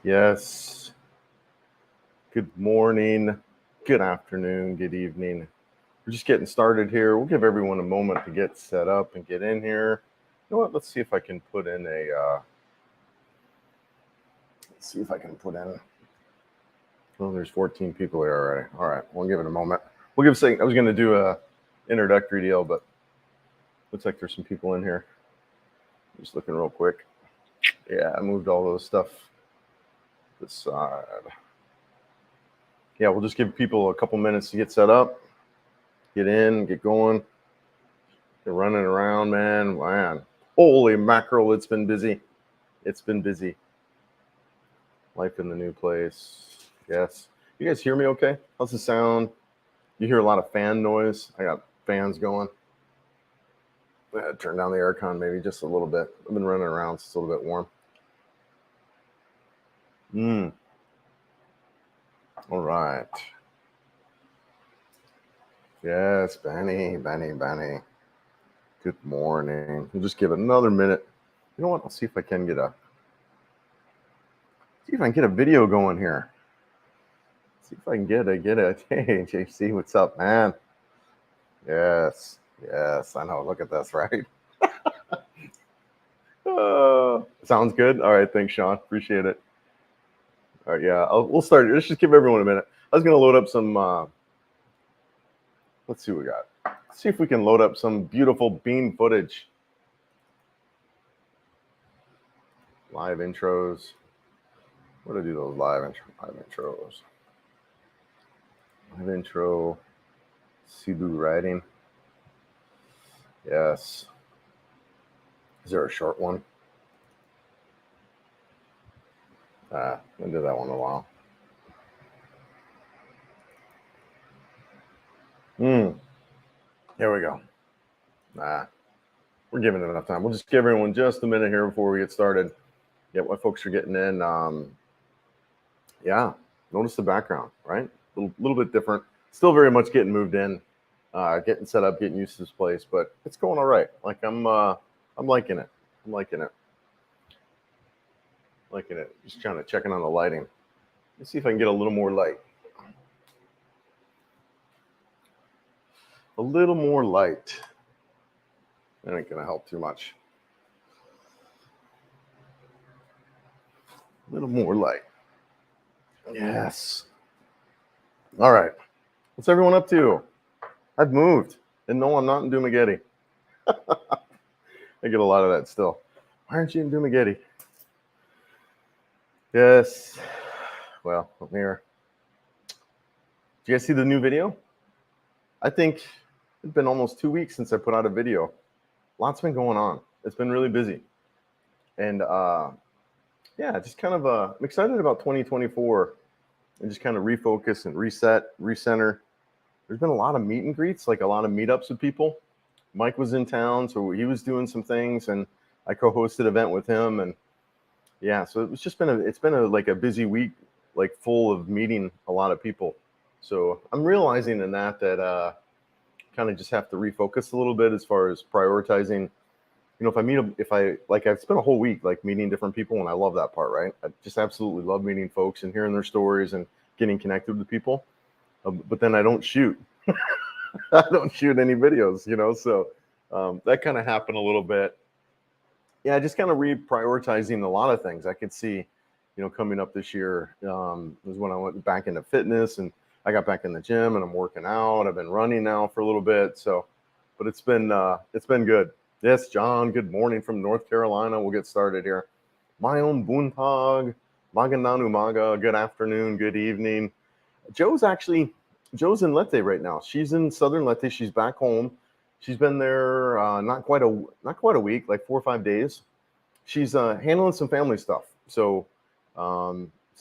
Yes. Good morning, good afternoon, good evening. We're just getting started here. We'll give everyone a moment to get set up and get in here. You know what? Let's see if I can put in let's see if I can put in. Oh, there's 14 people here already. All right, we'll give it a moment. We'll give saying I was going to do a introductory deal, but looks like there's some people in here. Just looking real quick. Yeah, I moved all those stuff this side. Yeah, we'll just give people a couple minutes to get set up, get in, get going. They're running around, man. Holy mackerel, it's been busy. It's been busy. Life in the new place. Yes. You guys hear me okay? How's the sound? You hear a lot of fan noise. I got fans going. Turn down the aircon maybe just a little bit. I've been running around, so it's a little bit warm. All right. Yes, Benny. Good morning. We'll just give it another minute. You know what? I'll see if I can get a video going here. See if I can get it. Hey, JC, what's up, man? Yes, I know. Look at this, right? Sounds good. All right, thanks, Sean. Appreciate it. All right, yeah, we'll start. Let's just give everyone a minute. I was gonna load up some. Let's see what we got. Let's see if we can load up some beautiful bean footage. Live intros. What do I do those live intros? Live intro. Cebu writing. Yes. Is there a short one? I did that one in a while. Here we go. We're giving it enough time. We'll just give everyone just a minute here before we get started. Yeah, what folks are getting in. Yeah, notice the background, right? A little bit different. Still very much getting moved in, getting set up, getting used to this place, but it's going all right. Like I'm liking it. Just trying to check in on the lighting. Let's see if I can get a little more light. A little more light. That ain't gonna help too much. A little more light. Yes. All right. What's everyone up to? I've moved, and no, I'm not in Dumageddon. I get a lot of that still. Why aren't you in Dumageddon? Yes. Well, I'm here. Did you guys see the new video? I think it's been almost 2 weeks since I put out a video. Lots been going on. It's been really busy. And yeah, just kind of I'm excited about 2024 and just kind of refocus and reset, recenter. There's been a lot of meet and greets, like a lot of meetups with people. Mike was in town, so he was doing some things, and I co-hosted an event with him. And yeah, so it's been a busy week, like full of meeting a lot of people. So I'm realizing in that kind of just have to refocus a little bit as far as prioritizing. You know, I've spent a whole week like meeting different people, and I love that part, right? I just absolutely love meeting folks and hearing their stories and getting connected with people. But then I don't shoot. I don't shoot any videos, you know, so that kind of happened a little bit. Yeah, just kind of reprioritizing a lot of things. I could see, you know, coming up this year was when I went back into fitness, and I got back in the gym, and I'm working out. I've been running now for a little bit, so, but it's been good. Yes, John, good morning from North Carolina. We'll get started here. My own Buntag, Magandang Umaga, good afternoon, good evening. Joe's in Leyte right now. She's in Southern Leyte. She's back home. She's been there not quite a week, like 4 or 5 days. She's handling some family stuff. So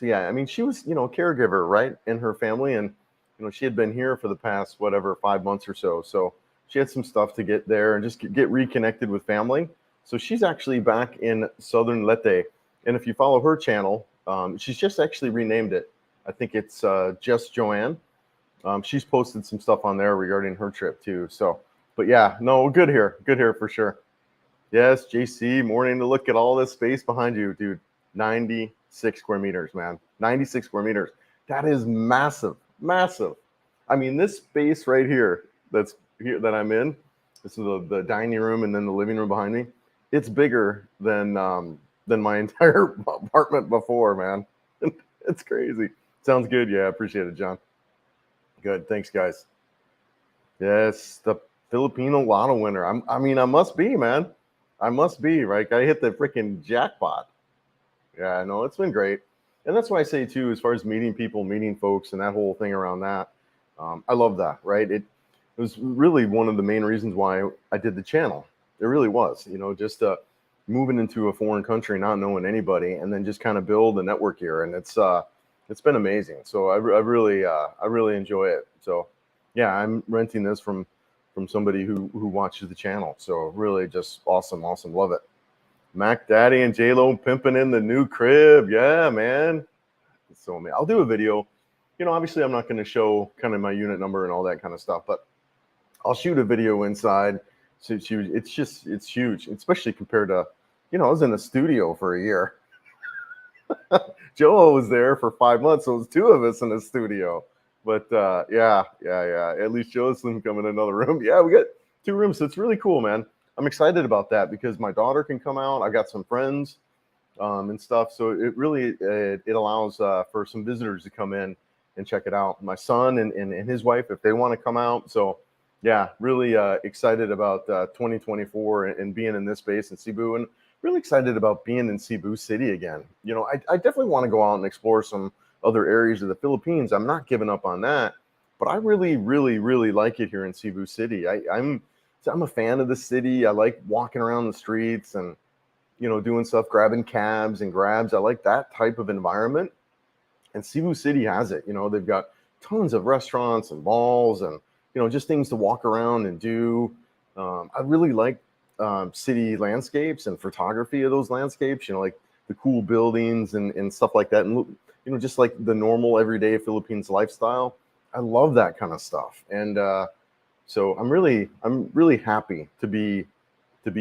yeah, I mean, she was, you know, a caregiver, right, in her family, and you know, she had been here for the past 5 months or so. So she had some stuff to get there and just get reconnected with family. So she's actually back in Southern Leyte, and if you follow her channel, she's just actually renamed it. I think it's Just Joanne. She's posted some stuff on there regarding her trip too. So, but yeah, no, good here for sure. Yes, JC, morning. To look at all this space behind you, dude. 96 square meters, man. 96 square meters. That is massive, massive. I mean, this space right here that's here that I'm in, this is the dining room and then the living room behind me. It's bigger than my entire apartment before, man. It's crazy. Sounds good. Yeah, appreciate it, John. Good. Thanks, guys. Yes, the Filipino lotto winner. I mean, I must be, man. I must be, right? I hit the freaking jackpot. Yeah, I know. It's been great. And that's why I say, too, as far as meeting people, meeting folks, and that whole thing around that, I love that, right? It was really one of the main reasons why I did the channel. It really was, just moving into a foreign country, not knowing anybody, and then just kind of build a network here. And it's been amazing. So I really enjoy it. So yeah, I'm renting this from somebody who watches the channel. So really just awesome. Love it. Mac Daddy and J-Lo pimping in the new crib. Yeah, man. So I'll do a video. Obviously I'm not going to show kind of my unit number and all that kind of stuff, but I'll shoot a video inside. So it's huge. It's huge, especially compared to, I was in a studio for a year. Joel was there for 5 months, so it was two of us in the studio. But yeah. At least Joe's can come in another room. Yeah, we got 2 rooms, so it's really cool, man. I'm excited about that because my daughter can come out. I got some friends and stuff, so it really it allows for some visitors to come in and check it out. My son and his wife, if they want to come out. So yeah, really excited about 2024 and being in this space in Cebu, and really excited about being in Cebu City again. I definitely want to go out and explore some other areas of the Philippines. I'm not giving up on that, but I really like it here in Cebu City. I'm a fan of the city. I like walking around the streets and doing stuff, grabbing cabs and grabs. I like that type of environment. And Cebu City has it. They've got tons of restaurants and malls and just things to walk around and do. I really like city landscapes and photography of those landscapes. Like the cool buildings and stuff like that. And just like the normal everyday Philippines lifestyle. I love that kind of stuff. And so I'm really happy to be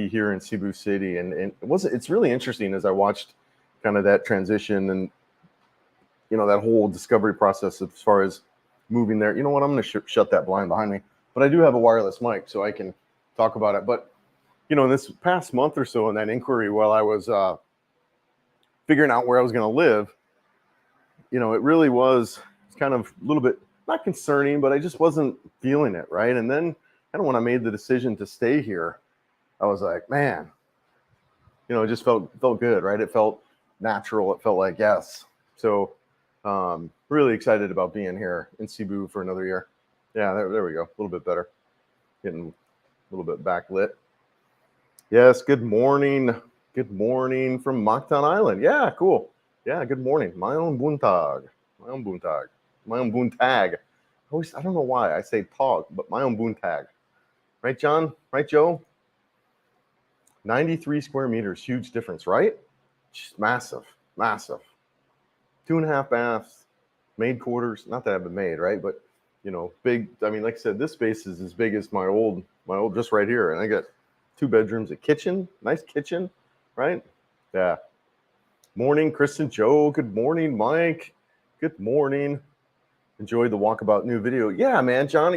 here in Cebu City. And it's really interesting as I watched kind of that transition and that whole discovery process as far as moving there. You know what? I'm going to shut that blind behind me. But I do have a wireless mic, so I can talk about it. But in this past month or so in that inquiry, while I was figuring out where I was going to live, it really was kind of a little bit not concerning, but I just wasn't feeling it, right? And then kind of when I made the decision to stay here, I was like, man, it just felt good, right? It felt natural. It felt like yes. So really excited about being here in Cebu for another year. Yeah, there we go. A little bit better. Getting a little bit backlit. Yes, good morning. Good morning from Mactan Island. Yeah, cool. Yeah, good morning. My own buntag. I don't know why I say tog, but my own buntag. Right, John? Right, Joe? 93 square meters. Huge difference, right? Just massive. 2.5 baths, made quarters. Not that I've been made, right? But big. I mean, like I said, this space is as big as my old just right here, and I got 2 bedrooms, a kitchen, nice kitchen, right? Yeah. Morning, Chris and Joe. Good morning, Mike. Good morning. Enjoyed the Walkabout new video. Yeah, man, John.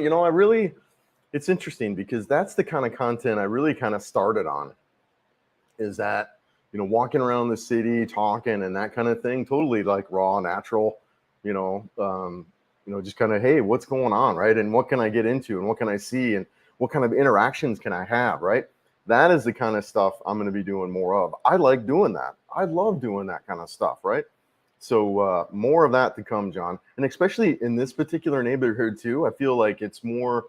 It's interesting because that's the kind of content I really kind of started on. Is that walking around the city, talking and that kind of thing, totally like raw, natural, just kind of, hey, what's going on, right? And what can I get into and what can I see and what kind of interactions can I have, right? That is the kind of stuff I'm going to be doing more of. I like doing that. I love doing that kind of stuff, right? So more of that to come, John. And especially in this particular neighborhood too, I feel like it's more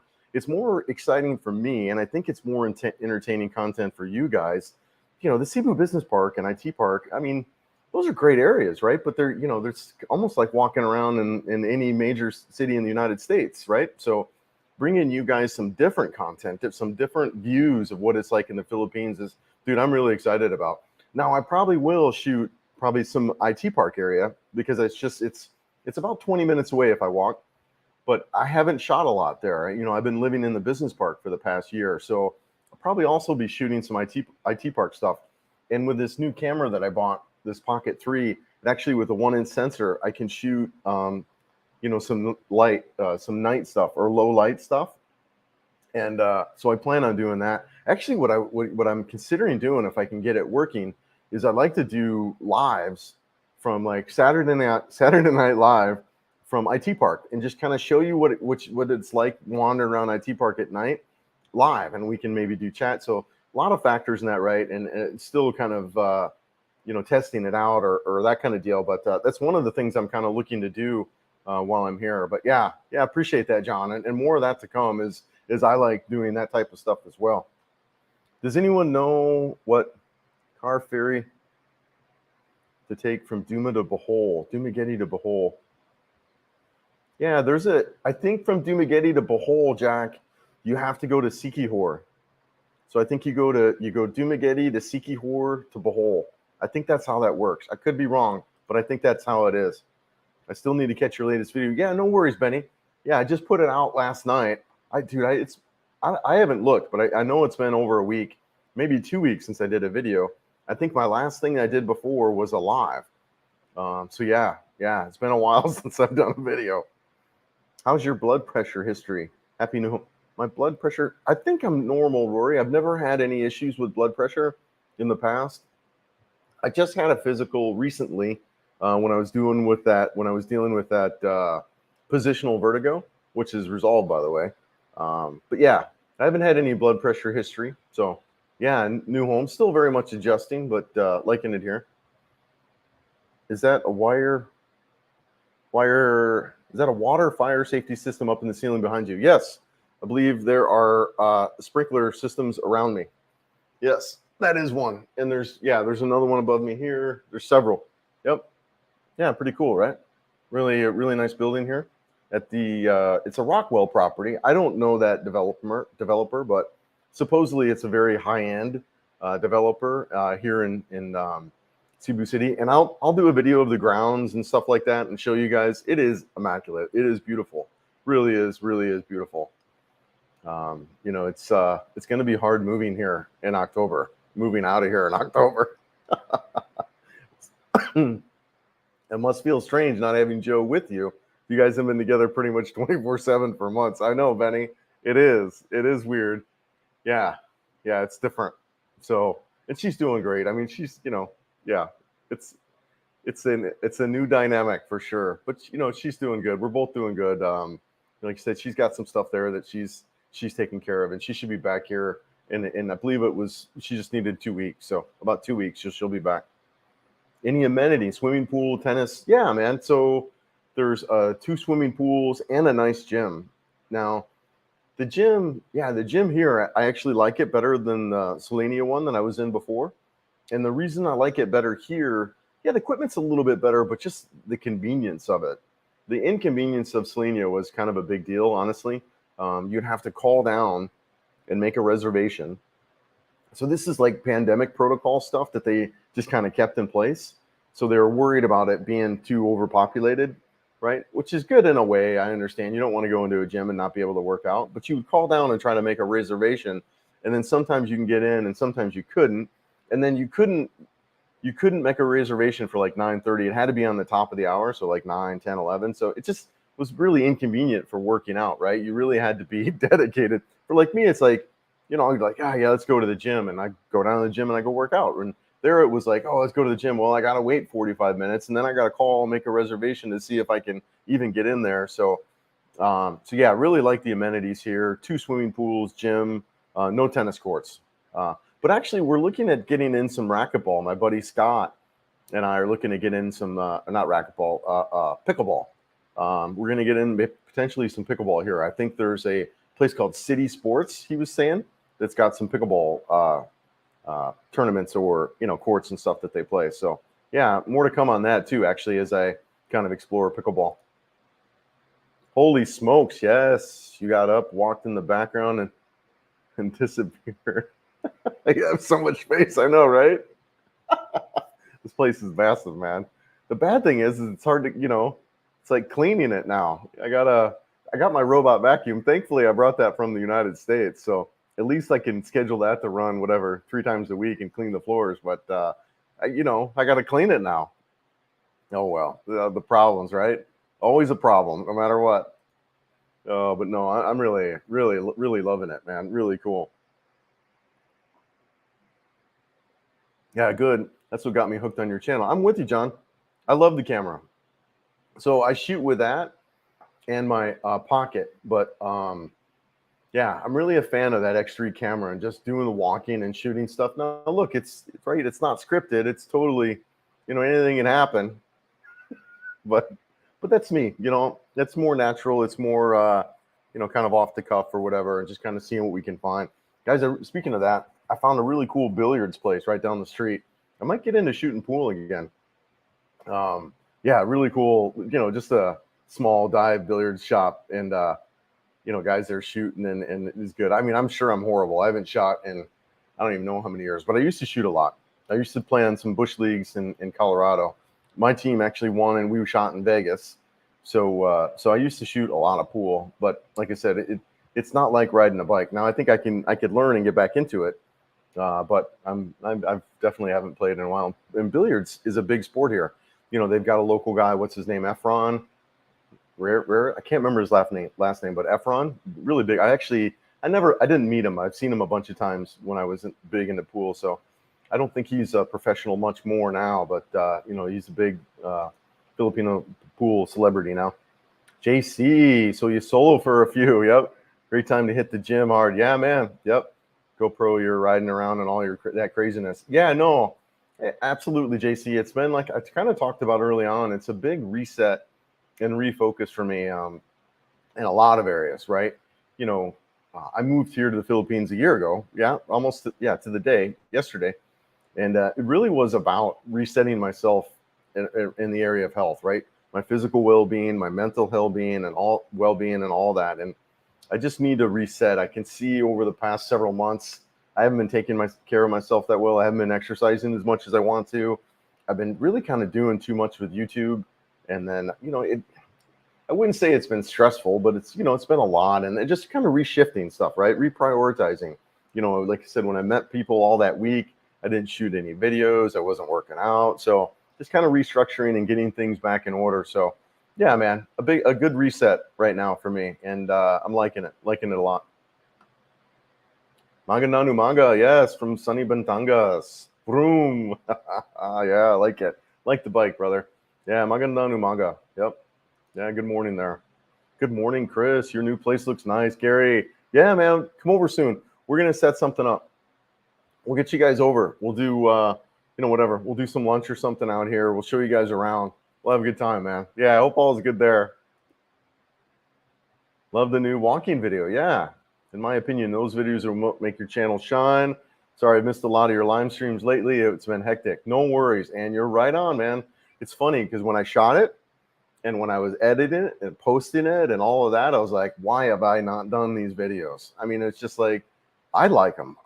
exciting for me, and I think it's more entertaining content for you guys. The Cebu Business Park and IT Park, I mean, those are great areas, right? But they're, there's almost like walking around in any major city in the United States, right? So bringing you guys some different content, some different views of what it's like in the Philippines is, dude, I'm really excited about. Now, I probably will shoot some IT Park area because it's about 20 minutes away if I walk, but I haven't shot a lot there. I've been living in the business park for the past year, so I'll probably also be shooting some IT Park stuff. And with this new camera that I bought, this Pocket 3, and actually with a 1-inch sensor, I can shoot some light, some night stuff or low light stuff. And so I plan on doing that. Actually, what I'm considering doing, if I can get it working, is I'd like to do lives from like Saturday Night Live from IT Park, and just kind of show you what it's like wandering around IT Park at night live, and we can maybe do chat. So a lot of factors in that, right? And it's still kind of testing it out or that kind of deal. But that's one of the things I'm kind of looking to do while I'm here. But yeah, appreciate that, John, and more of that to come. Is I like doing that type of stuff as well. Does anyone know what car ferry to take from Dumaguete to Bohol? Yeah, I think from Dumaguete to Bohol, Jack, you have to go to Siquijor. So I think you go Dumaguete to Siquijor to Bohol. I think that's how that works. I could be wrong, but I think that's how it is. I still need to catch your latest video. Yeah, no worries, Benny. Yeah, I just put it out last night. I haven't looked, but I know it's been over a week, maybe 2 weeks since I did a video. I think my last thing I did before was a live. So yeah, it's been a while since I've done a video. How's your blood pressure history? Happy New. My blood pressure, I think I'm normal, Rory. I've never had any issues with blood pressure in the past. I just had a physical recently when I was dealing with that positional vertigo, which is resolved, by the way. But yeah, I haven't had any blood pressure history. So yeah, new home, still very much adjusting, but liking it here. Is that a water fire safety system up in the ceiling behind you? Yes, I believe there are sprinkler systems around me. Yes, that is one. And there's another one above me here. There's several. Yep. Yeah, pretty cool, right? Really, a really nice building here. It's a Rockwell property. I don't know that developer, but supposedly it's a very high-end developer here in Cebu City. And I'll do a video of the grounds and stuff like that and show you guys. It is immaculate. It is beautiful. Really is beautiful. It's going to be hard moving here in October. Moving out of here in October. It must feel strange not having Joe with you. You guys have been together pretty much 24/7 for months. I know, Benny. It is weird. Yeah, it's different. So, and she's doing great. I mean, she's, it's a new dynamic for sure. But she's doing good. We're both doing good. Like I said, she's got some stuff there that she's taking care of, and she should be back here. And I believe she just needed 2 weeks. So about 2 weeks, she'll be back. Any amenities? Swimming pool, tennis? Yeah, man. So there's 2 swimming pools and a nice gym. Now, the gym here, I actually like it better than the Selenia one that I was in before. And the reason I like it better here, the equipment's a little bit better, but just the convenience of it. The inconvenience of Selenia was kind of a big deal, honestly. You'd have to call down and make a reservation. So this is like pandemic protocol stuff that they just kind of kept in place. So they were worried about it being too overpopulated, right? Which is good in a way. I understand you don't want to go into a gym and not be able to work out, but you would call down and try to make a reservation. And then sometimes you can get in and sometimes you couldn't. And then you couldn't make a reservation for like 9:30. It had to be on the top of the hour. So like 9, 10, 11. So it just was really inconvenient for working out, right? You really had to be dedicated. For like me, it's like, I'd be like, let's go to the gym. And I go down to the gym and I go work out. And there it was like, let's go to the gym. Well, I got to wait 45 minutes. And then I got to call, make a reservation to see if I can even get in there. So yeah, I really like the amenities here. 2 swimming pools, gym, no tennis courts. But actually, we're looking at getting in some racquetball. My buddy Scott and I are looking to get in some, not racquetball, pickleball. We're going to get in potentially some pickleball here. I think there's a place called City Sports, he was saying, that's got some pickleball tournaments or, courts and stuff that they play. So yeah, more to come on that too, actually, as I kind of explore pickleball. Holy smokes. Yes. You got up, walked in the background and disappeared. You have so much space. I know, right? This place is massive, man. The bad thing is it's hard to, it's like cleaning it now. I got my robot vacuum. Thankfully, I brought that from the United States. So at least I can schedule that to run 3 times a week and clean the floors. But I got to clean it now. Oh well, the problems, right? Always a problem, no matter what. But no, I'm really, really, really loving it, man. Really cool. Yeah, good. That's what got me hooked on your channel. I'm with you, John. I love the camera. So I shoot with that and my pocket, but yeah, I'm really a fan of that X3 camera and just doing the walking and shooting stuff. Now, look, it's right. It's not scripted. It's totally, anything can happen. But that's me. That's more natural. It's more, kind of off the cuff or whatever, and just kind of seeing what we can find. Guys, speaking of that, I found a really cool billiards place right down the street. I might get into shooting pool again. Yeah, really cool. Just a small dive billiards shop, and guys there shooting and it's good. I mean, I'm sure I'm horrible. I haven't shot in I don't even know how many years, but I used to shoot a lot. I used to play on some bush leagues in Colorado. My team actually won, and we were shot in Vegas. So I used to shoot a lot of pool, but like I said, it's not like riding a bike. Now I think I could learn and get back into it, but I've definitely haven't played in a while. And billiards is a big sport here. They've got a local guy. What's his name? Efron. Rare. I can't remember his last name, but Efron, really big. I didn't meet him. I've seen him a bunch of times when I was big into pool. So I don't think he's a professional much more now, but he's a big Filipino pool celebrity now. JC, so you solo for a few. Yep. Great time to hit the gym hard. Yeah, man. Yep. GoPro, you're riding around and all that craziness. Yeah, no, absolutely, JC. It's been like I kind of talked about early on. It's a big reset and refocus for me in a lot of areas, right? I moved here to the Philippines a year ago. Yeah, almost to the day yesterday. And it really was about resetting myself in the area of health, right? My physical well-being, my mental well-being, and all that. And I just need to reset. I can see over the past several months, I haven't been taking care of myself that well. I haven't been exercising as much as I want to. I've been really kind of doing too much with YouTube. And then, I wouldn't say it's been stressful, but it's been a lot, and it just kind of reshifting stuff, right? Reprioritizing. Like I said, when I met people all that week, I didn't shoot any videos. I wasn't working out. So just kind of restructuring and getting things back in order. So yeah, man, a good reset right now for me. And I'm liking it a lot. Magandang umaga, yes, from sunny Batangas. Vroom. Yeah, I like it. Like the bike, brother. Yeah, magandang umaga. Yep. Yeah, good morning there. Good morning, Chris. Your new place looks nice. Gary, yeah, man, come over soon. We're going to set something up. We'll get you guys over. We'll do, whatever. We'll do some lunch or something out here. We'll show you guys around. We'll have a good time, man. Yeah, I hope all is good there. Love the new walking video. Yeah. In my opinion, those videos will make your channel shine. Sorry, I've missed a lot of your live streams lately. It's been hectic. No worries. And you're right on, man. It's funny because when I shot it and when I was editing it and posting it and all of that, I was like, why have I not done these videos? I mean, it's just like, I like them.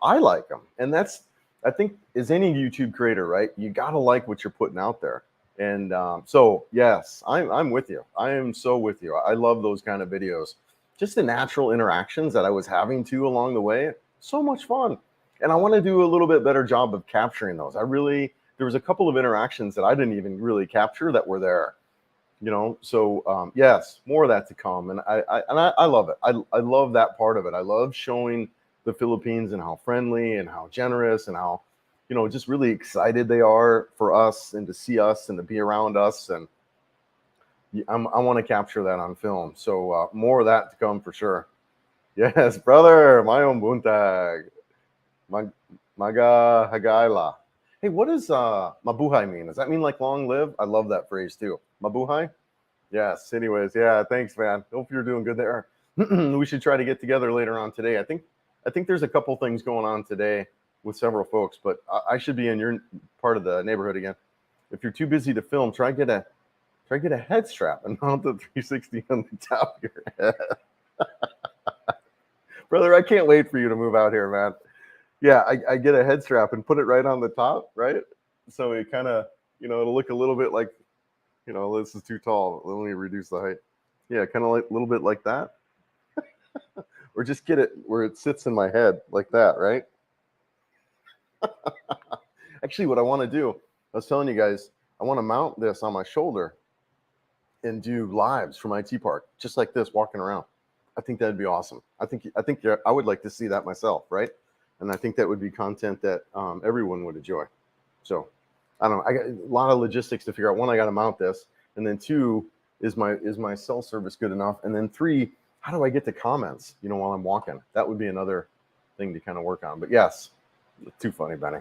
And that's, I think, as any YouTube creator, right? You got to like what you're putting out there. And so, yes, I'm with you. I am so with you. I love those kind of videos. Just the natural interactions that I was having too along the way. So much fun. And I want to do a little bit better job of capturing those. There was a couple of interactions that I didn't even really capture that were there. So yes, more of that to come. And I love it. I love that part of it. I love showing the Philippines and how friendly and how generous and how, just really excited they are for us and to see us and to be around us. And I want to capture that on film. So more of that to come for sure. Yes, brother. Mayong buntag. Maga hagaila. Hey, what does mabuhay mean? Does that mean like long live? I love that phrase too. Mabuhay? Yes. Anyways, yeah, thanks, man. Hope you're doing good there. We should try to get together later on today. I think there's a couple things going on today with several folks, but I should be in your part of the neighborhood again. If you're too busy to film, try get a head strap and mount the 360 on the top of your head. Brother, I can't wait for you to move out here, man. Yeah, I get a head strap and put it right on the top, right? So it kind of, it'll look a little bit like, this is too tall. Let me reduce the height. Yeah, kind of like a little bit like that. Or just get it where it sits in my head like that, right? Actually, what I want to do I was telling you guys, I want to mount this on my shoulder and do lives from IT Park, just like this, walking around. I think that'd be awesome. I think I would like to see that myself, right? And I think that would be content that everyone would enjoy. So I don't know. I got a lot of logistics to figure out. One, I got to mount this, and then two, is my cell service good enough? And then three, how do I get the comments? While I'm walking, that would be another thing to kind of work on. But yes, too funny, Benny.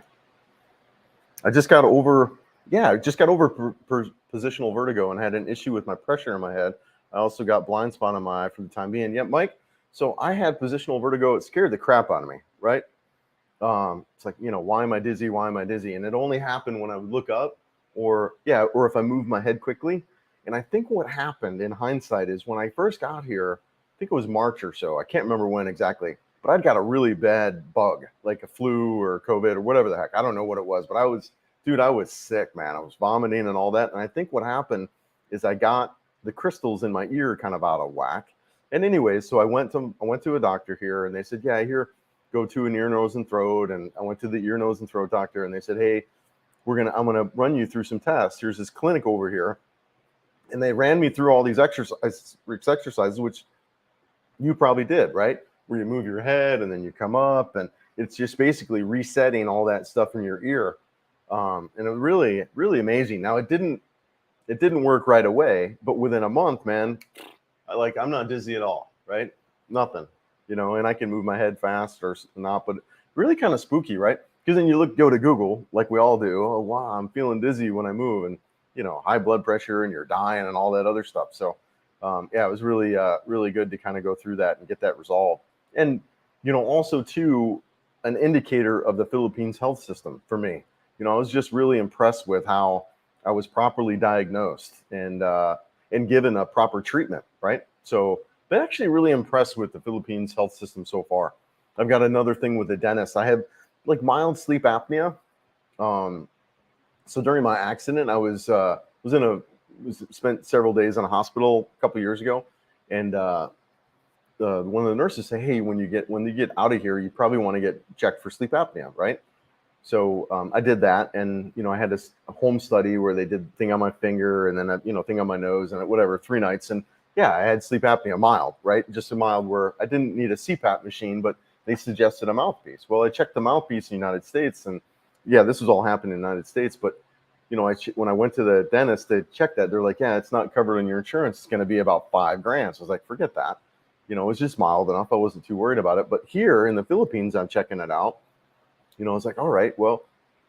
I just got over positional vertigo and had an issue with my pressure in my head. I also got blind spot on my eye for the time being. Yep, Mike. So I had positional vertigo. It scared the crap out of me, right? It's like, why am I dizzy? Why am I dizzy? And it only happened when I would look up or if I moved my head quickly. And I think what happened in hindsight is when I first got here, I think it was March or so. I can't remember when exactly, but I'd got a really bad bug, like a flu or COVID or whatever the heck. I don't know what it was, but I was sick, man. I was vomiting and all that. And I think what happened is I got the crystals in my ear kind of out of whack. And anyways, so I went to a doctor here, and they said, yeah, here, go to an ear, nose, and throat. And I went to the ear, nose, and throat doctor, and they said, hey, I'm gonna run you through some tests. Here's this clinic over here. And they ran me through all these exercises, which you probably did, right? Where you move your head and then you come up, and it's just basically resetting all that stuff in your ear. And it was really, really amazing. Now it didn't work right away, but within a month, man, I'm not dizzy at all, right? Nothing, and I can move my head fast or not, but really kind of spooky, right? Because then you go to Google, like we all do. Oh, wow, I'm feeling dizzy when I move, and high blood pressure, and you're dying and all that other stuff. So it was really, really good to kind of go through that and get that resolved. And, also too, an indicator of the Philippines health system for me. I was just really impressed with how I was properly diagnosed and given a proper treatment, right? So been actually really impressed with the Philippines health system so far. I've got another thing with the dentist. I have like mild sleep apnea. So during my accident, I spent several days in a hospital a couple years ago, and one of the nurses said, hey, when you get out of here, you probably want to get checked for sleep apnea, right? So I did that, and I had this home study where they did thing on my finger and then a thing on my nose and whatever 3 nights, and yeah, I had sleep apnea mild, right? Just a mild where I didn't need a CPAP machine, but they suggested a mouthpiece. Well, I checked the mouthpiece in the United States, and yeah, this was all happening in the United States, but when I went to the dentist to check that, they're like, yeah, it's not covered in your insurance. It's going to be about $5,000. I was like, forget that. It was just mild enough. I wasn't too worried about it. But here in the Philippines, I'm checking it out. I was like, all right, well,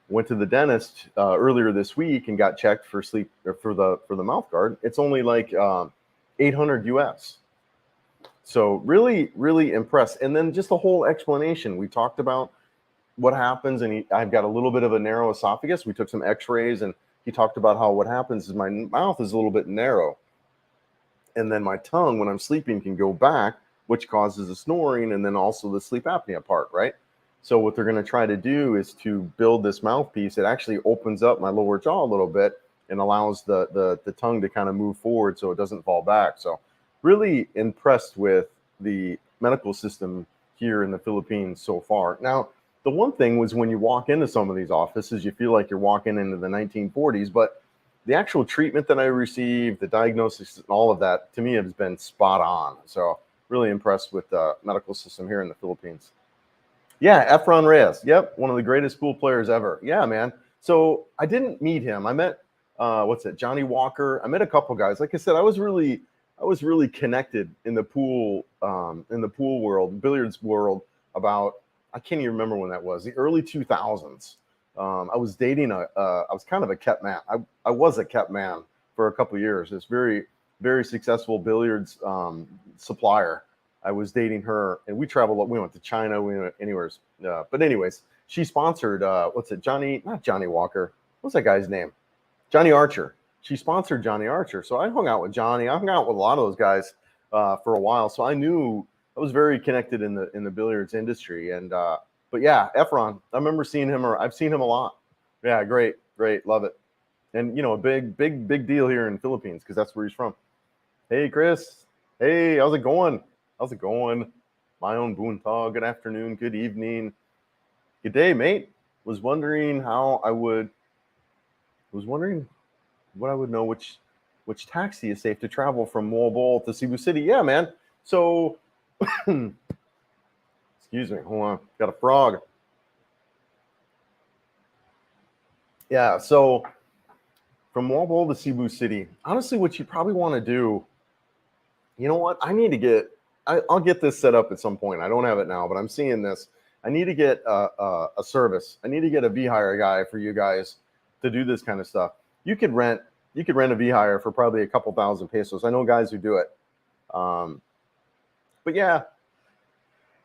went to the dentist earlier this week and got checked for sleep or for the mouth guard. It's only like $800 US. So really, really impressed. And then just the whole explanation. We talked about what happens, and I've got a little bit of a narrow esophagus. We took some x-rays, and he talked about how what happens is my mouth is a little bit narrow, and then my tongue when I'm sleeping can go back, which causes the snoring and then also the sleep apnea part, right? So what they're going to try to do is to build this mouthpiece. It actually opens up my lower jaw a little bit and allows the tongue to kind of move forward so it doesn't fall back. So really impressed with the medical system here in the Philippines so far. Now, the one thing was when you walk into some of these offices, you feel like you're walking into the 1940s, but the actual treatment that I received, the diagnosis, and all of that, to me, has been spot on. So really impressed with the medical system here in the Philippines. Yeah, Efron Reyes. Yep, one of the greatest pool players ever. Yeah, man. So I didn't meet him. I met Johnny Walker. I met a couple guys. Like I said, I was really connected in the pool world, billiards world, about, I can't even remember when that was, the early 2000s. I was dating I was kind of a kept man. I was a kept man for a couple of years. This very, very successful billiards supplier. I was dating her, and we traveled. We went to China. We went anywhere. But anyways, she sponsored, not Johnny Walker. What's that guy's name? Johnny Archer. She sponsored Johnny Archer. So I hung out with Johnny. I hung out with a lot of those guys for a while. So I knew I was very connected in the billiards industry. And but yeah, Efron, I remember seeing him, or I've seen him a lot. Yeah, great, love it. And a big deal here in the Philippines because that's where he's from. Hey, Chris. Hey, how's it going? My own Buntag. Good afternoon, good evening, good day, mate. Was wondering how I would was wondering what I would know which taxi is safe to travel from Mobile to Cebu City. Yeah, man. So, excuse me. Hold on. Got a frog. Yeah. So from Mobile to Cebu City, honestly, what you probably want to do, you know what? I need to get. I'll get this set up at some point. I don't have it now, but I'm seeing this. I need to get a service. I need to get a VHire guy for you guys to do this kind of stuff. You could rent. You could rent a VHire for probably a couple thousand pesos. I know guys who do it. But yeah,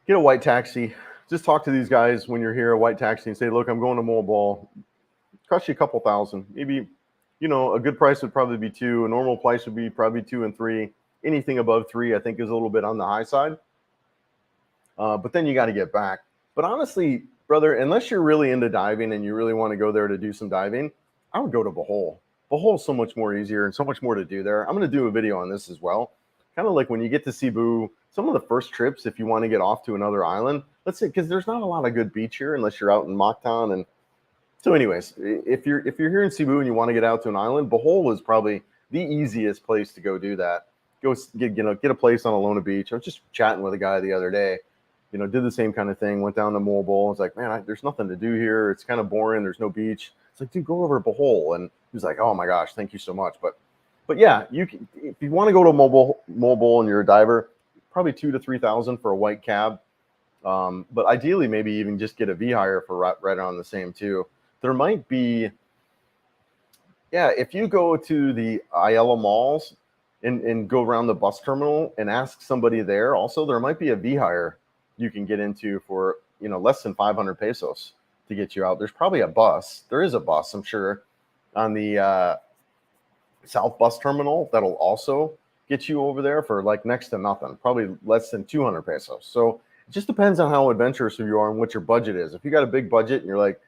get a white taxi. Just talk to these guys when you're here, a white taxi, and say, look, I'm going to Mobile. Cost you a couple thousand. Maybe, a good price would probably be $2. A normal price would be probably $2 and $3. Anything above $3, I think, is a little bit on the high side. But then you got to get back. But honestly, brother, unless you're really into diving and you really want to go there to do some diving, I would go to Bohol. Bohol's so much more easier and so much more to do there. I'm going to do a video on this as well. Kind of like when you get to Cebu, some of the first trips, if you want to get off to another island, let's say, because there's not a lot of good beach here unless you're out in Mactan. And so anyways, if you're here in Cebu and you want to get out to an island, Bohol is probably the easiest place to go do that. Go get a place on Alona Beach. I was just chatting with a guy the other day, did the same kind of thing, went down to Mobile. It's like, man, there's nothing to do here. It's kind of boring. There's no beach. It's like, dude, go over to Bohol. And he was like, oh my gosh, thank you so much. But yeah, you can, if you want to go to Mobile and you're a diver, probably 2,000 to 3,000 for a white cab. But ideally, maybe even just get a VHire for right around the same too. There might be, yeah, if you go to the Ayala malls and go around the bus terminal and ask somebody there, also there might be a VHire you can get into for less than 500 pesos to get you out. There's probably a bus. There is a bus, I'm sure, on the South Bus Terminal that'll also get you over there for like next to nothing, probably less than 200 pesos. So it just depends on how adventurous you are and what your budget is. If you got a big budget and you're like,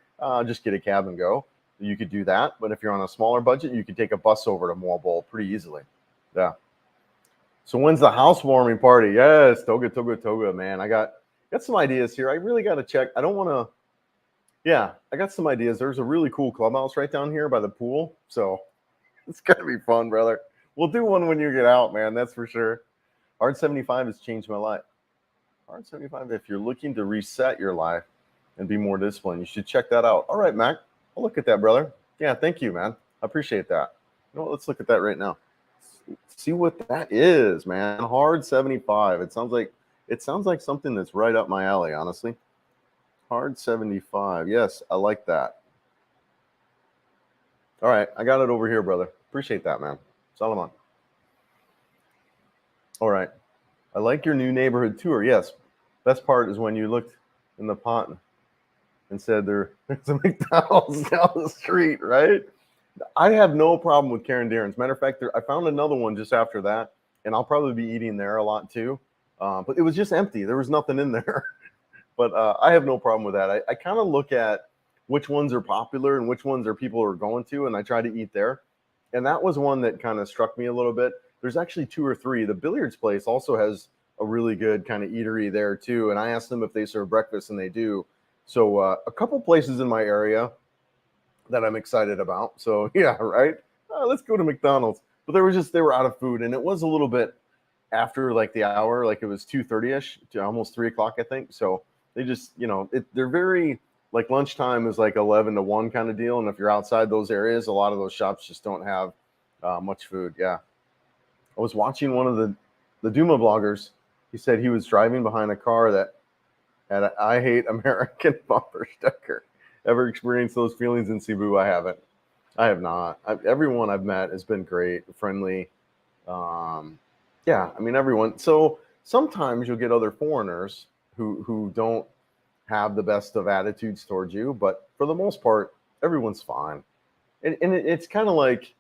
just get a cab and go, you could do that. But if you're on a smaller budget, you could take a bus over to Mobile pretty easily. Yeah. So when's the housewarming party? Yes, Toga, man. I got some ideas here. I really got to check. I don't want to. Yeah, I got some ideas. There's a really cool clubhouse right down here by the pool. So it's going to be fun, brother. We'll do one when you get out, man. That's for sure. Hard 75 has changed my life. Hard 75, if you're looking to reset your life and be more disciplined, you should check that out. All right, Mac. I'll look at that, brother. Yeah, thank you, man. I appreciate that. Let's look at that right now. See what that is, man. Hard 75. It sounds like something that's right up my alley, honestly. Hard 75. Yes, I like that. All right, I got it over here, brother. Appreciate that, man. Salaman. All right. I like your new neighborhood tour. Yes. Best part is when you looked in the pot and said there's a McDonald's down the street, right? I have no problem with Karen Darren's. Matter of fact, I found another one just after that, and I'll probably be eating there a lot too. But it was just empty. There was nothing in there. But I have no problem with that. I kind of look at which ones are popular and which ones are people are going to, and I try to eat there. And that was one that kind of struck me a little bit. There's actually 2 or 3. The billiards place also has a really good kind of eatery there too. And I asked them if they serve breakfast, and they do. So a couple places in my area that I'm excited about. So yeah, right. Let's go to McDonald's. But they were out of food, and it was a little bit after like the hour, like it was 2:30ish to almost 3 o'clock, I think. So they just, they're very like lunchtime is like 11 to 1 kind of deal. And if you're outside those areas, a lot of those shops just don't have much food. Yeah. I was watching one of the Duma bloggers. He said he was driving behind a car that had a "I hate American" bumper sticker. Ever experienced those feelings in Cebu? I haven't. I have not. Everyone I've met has been great, friendly. Yeah, I mean, everyone. So sometimes you'll get other foreigners who don't have the best of attitudes towards you, but for the most part, everyone's fine. And it's kind of like,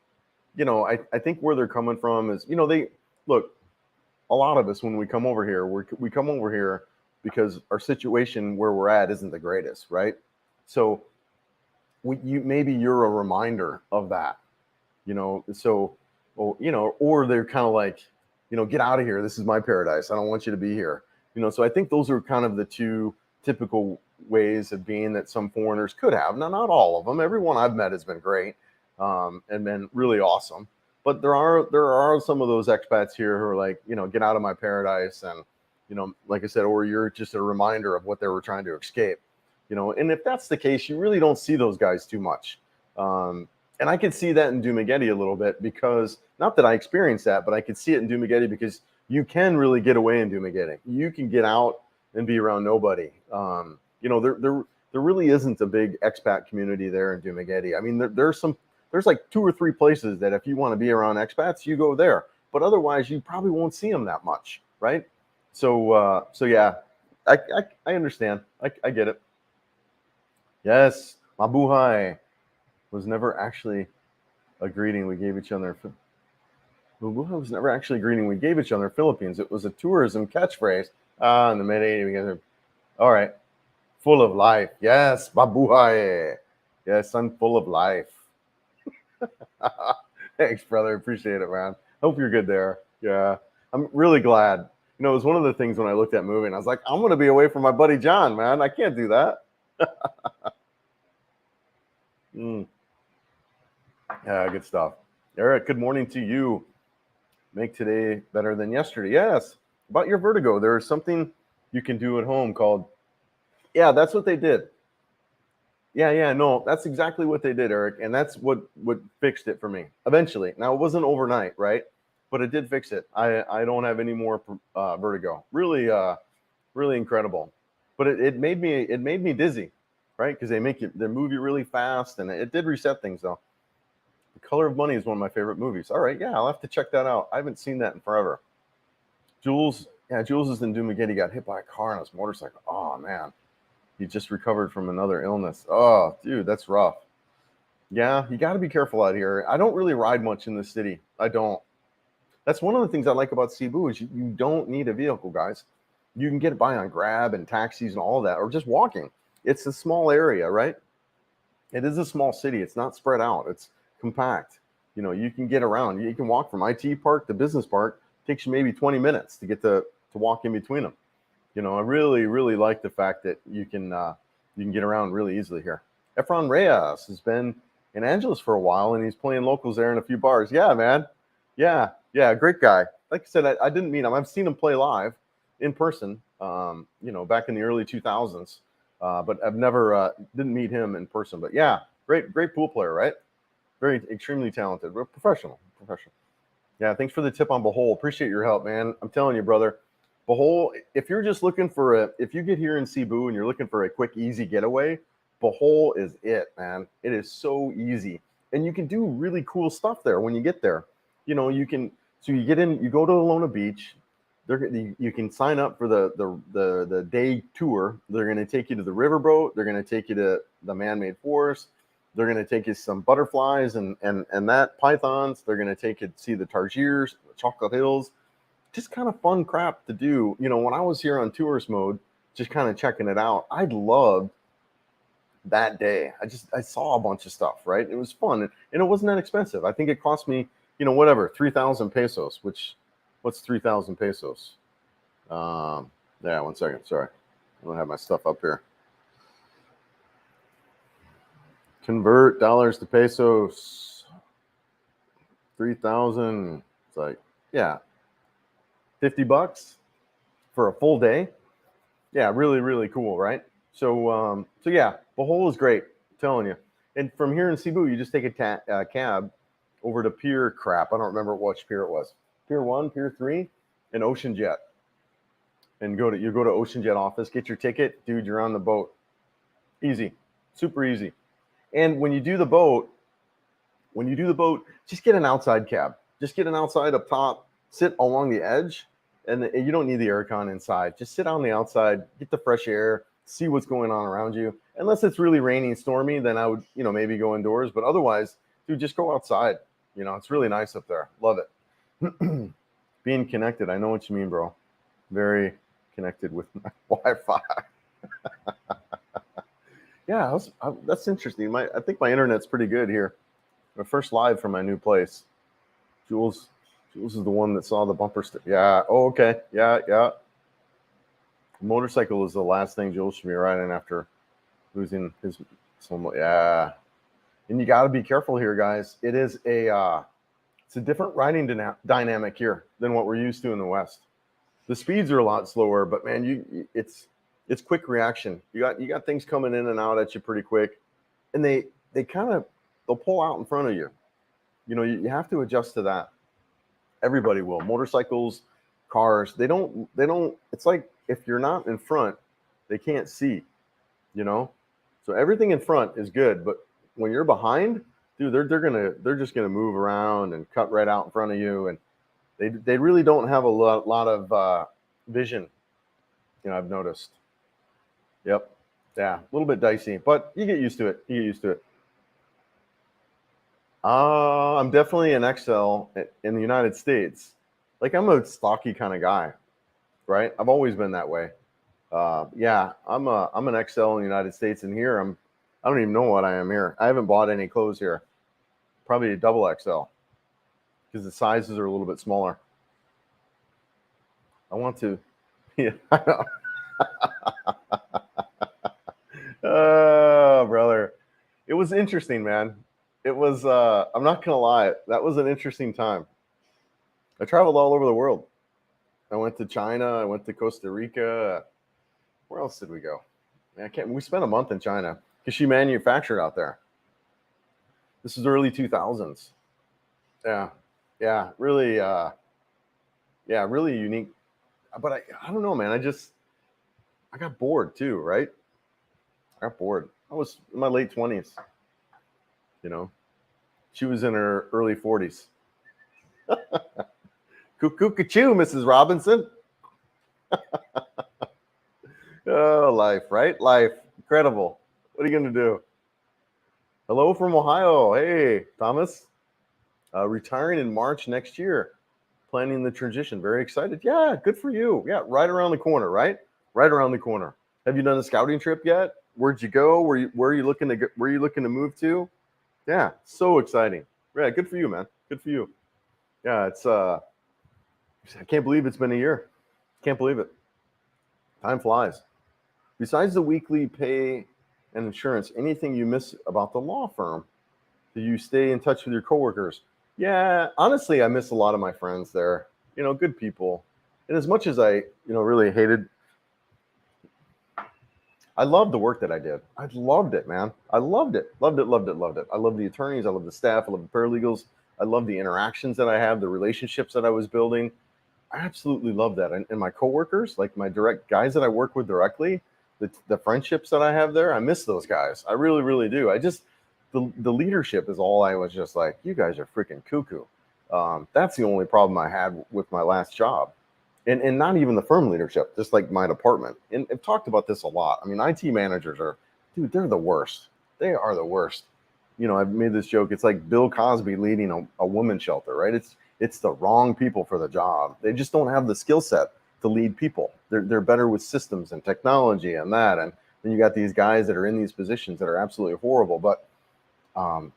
I think where they're coming from is, they look, a lot of us, when we come over here, we come over here because our situation where we're at isn't the greatest, right? So maybe you're a reminder of that, so, or they're kind of like, get out of here. This is my paradise. I don't want you to be here. So I think those are kind of the 2 typical ways of being that some foreigners could have. Now, not all of them. Everyone I've met has been great. and been really awesome. But there are some of those expats here who are like, get out of my paradise, and like I said, or you're just a reminder of what they were trying to escape. And if that's the case, you really don't see those guys too much. And I could see that in Dumaguete a little bit, because not that I experienced that, but I could see it in Dumaguete because you can really get away in Dumaguete. You can get out and be around nobody. There really isn't a big expat community there in Dumaguete. I mean, there's like 2 or 3 places that if you want to be around expats, you go there. But otherwise, you probably won't see them that much, right? So yeah, I understand. I get it. Yes, mabuhay was never actually a greeting we gave each other. Mabuhay was never actually a greeting we gave each other in Philippines. It was a tourism catchphrase. In the mid-'80s, we guys are, all right, full of life. Yes, mabuhay. Yes, I'm full of life. Thanks, brother. Appreciate it, man. Hope you're good there. Yeah, I'm really glad. It was one of the things when I looked at moving, I was like, I'm going to be away from my buddy John, man. I can't do that. Yeah, good stuff. Eric, good morning to you. Make today better than yesterday. Yes, about your vertigo. There is something you can do at home called, yeah, that's what they did. Yeah, no, that's exactly what they did, Eric. And that's what fixed it for me eventually. Now, it wasn't overnight, right? But it did fix it. I don't have any more vertigo. Really, really incredible. But it made me dizzy, right? Because they move you really fast, and it did reset things though. The Color of Money is one of my favorite movies. All right, yeah, I'll have to check that out. I haven't seen that in forever. Jules is in Dumaguete. He got hit by a car on his motorcycle. Oh man, he just recovered from another illness. Oh, dude, that's rough. Yeah, you got to be careful out here. I don't really ride much in the city. I don't. That's one of the things I like about Cebu is you don't need a vehicle, guys. You can get by on Grab and taxis and all that, or just walking. It's a small area, right? It is a small city. It's not spread out. It's compact. You can get around. You can walk from IT Park to Business Park. It takes you maybe 20 minutes to get to walk in between them. I really, really like the fact that you can get around really easily here. Efron Reyes has been in Angeles for a while, and he's playing locals there in a few bars. Yeah, man. Yeah, great guy. Like I said, I didn't meet him. I've seen him play live in person, back in the early 2000s, but I've never didn't meet him in person. But yeah, great pool player, right? Very extremely talented, professional. Yeah, thanks for the tip on Bohol. Appreciate your help, man. I'm telling you, brother. Bohol, if you're just looking if you get here in Cebu and you're looking for a quick, easy getaway, Bohol is it, man. It is so easy. And you can do really cool stuff there when you get there. You get in, you go to Alona Beach. You can sign up for the day tour. They're going to take you to the riverboat. They're going to take you to the man-made forest. They're going to take you some butterflies and that pythons. They're going to take you to see the tarsiers, the chocolate hills. Just kind of fun crap to do. When I was here on tourist mode, just kind of checking it out, I loved that day. I saw a bunch of stuff, right? It was fun, and it wasn't that expensive. I think it cost me, whatever, 3,000 pesos, what's 3,000 pesos? Yeah, 1 second. Sorry. I don't have my stuff up here. Convert dollars to pesos. 3,000. It's like, yeah, $50 for a full day. Yeah, really, really cool, right? So yeah, Bohol is great. I'm telling you. And from here in Cebu, you just take a cab over to Pier Crap. I don't remember which pier it was. Pier 1, Pier 3, and Ocean Jet. And you go to Ocean Jet office, get your ticket, dude. You're on the boat. Easy, super easy. And when you do the boat, just get an outside cab. Just get an outside up top. Sit along the edge, and you don't need the aircon inside. Just sit on the outside, get the fresh air, see what's going on around you. Unless it's really rainy and stormy, then I would, maybe go indoors. But otherwise, dude, just go outside. It's really nice up there. Love it. Being connected, I know what you mean, bro. Very connected with my Wi-Fi. Yeah, that's interesting. I think my internet's pretty good here. My first live from my new place. Jules is the one that saw the bumper sticker. Yeah. Oh, okay. Yeah. Motorcycle is the last thing Jules should be riding after losing his. Yeah. And you got to be careful here, guys. It's a different riding dynamic here than what we're used to in the West. The speeds are a lot slower, but man, it's quick reaction. You got things coming in and out at you pretty quick, and they'll pull out in front of you. You have to adjust to that. Everybody will. Motorcycles, cars, they don't. It's like if you're not in front, they can't see. So everything in front is good, but when you're behind, dude, they're just gonna move around and cut right out in front of you, and they really don't have a lot of vision. I've noticed. Yep. Yeah, a little bit dicey, but you get used to it. I'm definitely an XL in the United States. Like, I'm a stocky kind of guy, right? I've always been that way. Yeah, I'm an XL in the United States, and here I don't even know what I am here. I haven't bought any clothes here. Probably a double XL because the sizes are a little bit smaller. I want to, yeah. Oh, brother, it was interesting, man. It was. I'm not gonna lie, that was an interesting time. I traveled all over the world. I went to China. I went to Costa Rica. Where else did we go? I can't. We spent a month in China because she manufactured out there. This is early 2000s. Yeah, yeah, really, really unique. But I don't know, man. I got bored too, right? I got bored. I was in my late 20s. She was in her early 40s. Cuckoo-ca-choo, Mrs. Robinson. Oh, life, right? Life. Incredible. What are you going to do? Hello from Ohio. Hey, Thomas. Retiring in March next year. Planning the transition. Very excited. Yeah, good for you. Yeah, right around the corner, right? Right around the corner. Have you done a scouting trip yet? Where'd you go? Where are you looking to move to? Yeah, so exciting. Yeah, good for you, man. Good for you. Yeah, I can't believe it's been a year. Can't believe it. Time flies. Besides the weekly pay and insurance, anything you miss about the law firm? Do you stay in touch with your coworkers? Yeah, honestly, I miss a lot of my friends there. Good people. And as much as I, really hated, I loved the work that I did. I loved it, man. I loved it. Loved it, loved it, loved it. I love the attorneys. I love the staff. I love the paralegals. I love the interactions that I have, the relationships that I was building. I absolutely love that. And my coworkers, like my direct guys that I work with directly, the friendships that I have there, I miss those guys. I really, really do. The leadership is all I was just like, you guys are freaking cuckoo. That's the only problem I had with my last job. And not even the firm leadership, just like my department. And I've talked about this a lot. I mean, IT managers they're the worst. They are the worst. I've made this joke. It's like Bill Cosby leading a women's shelter, right? It's the wrong people for the job. They just don't have the skill set to lead people. They're better with systems and technology and that. And then you got these guys that are in these positions that are absolutely horrible. But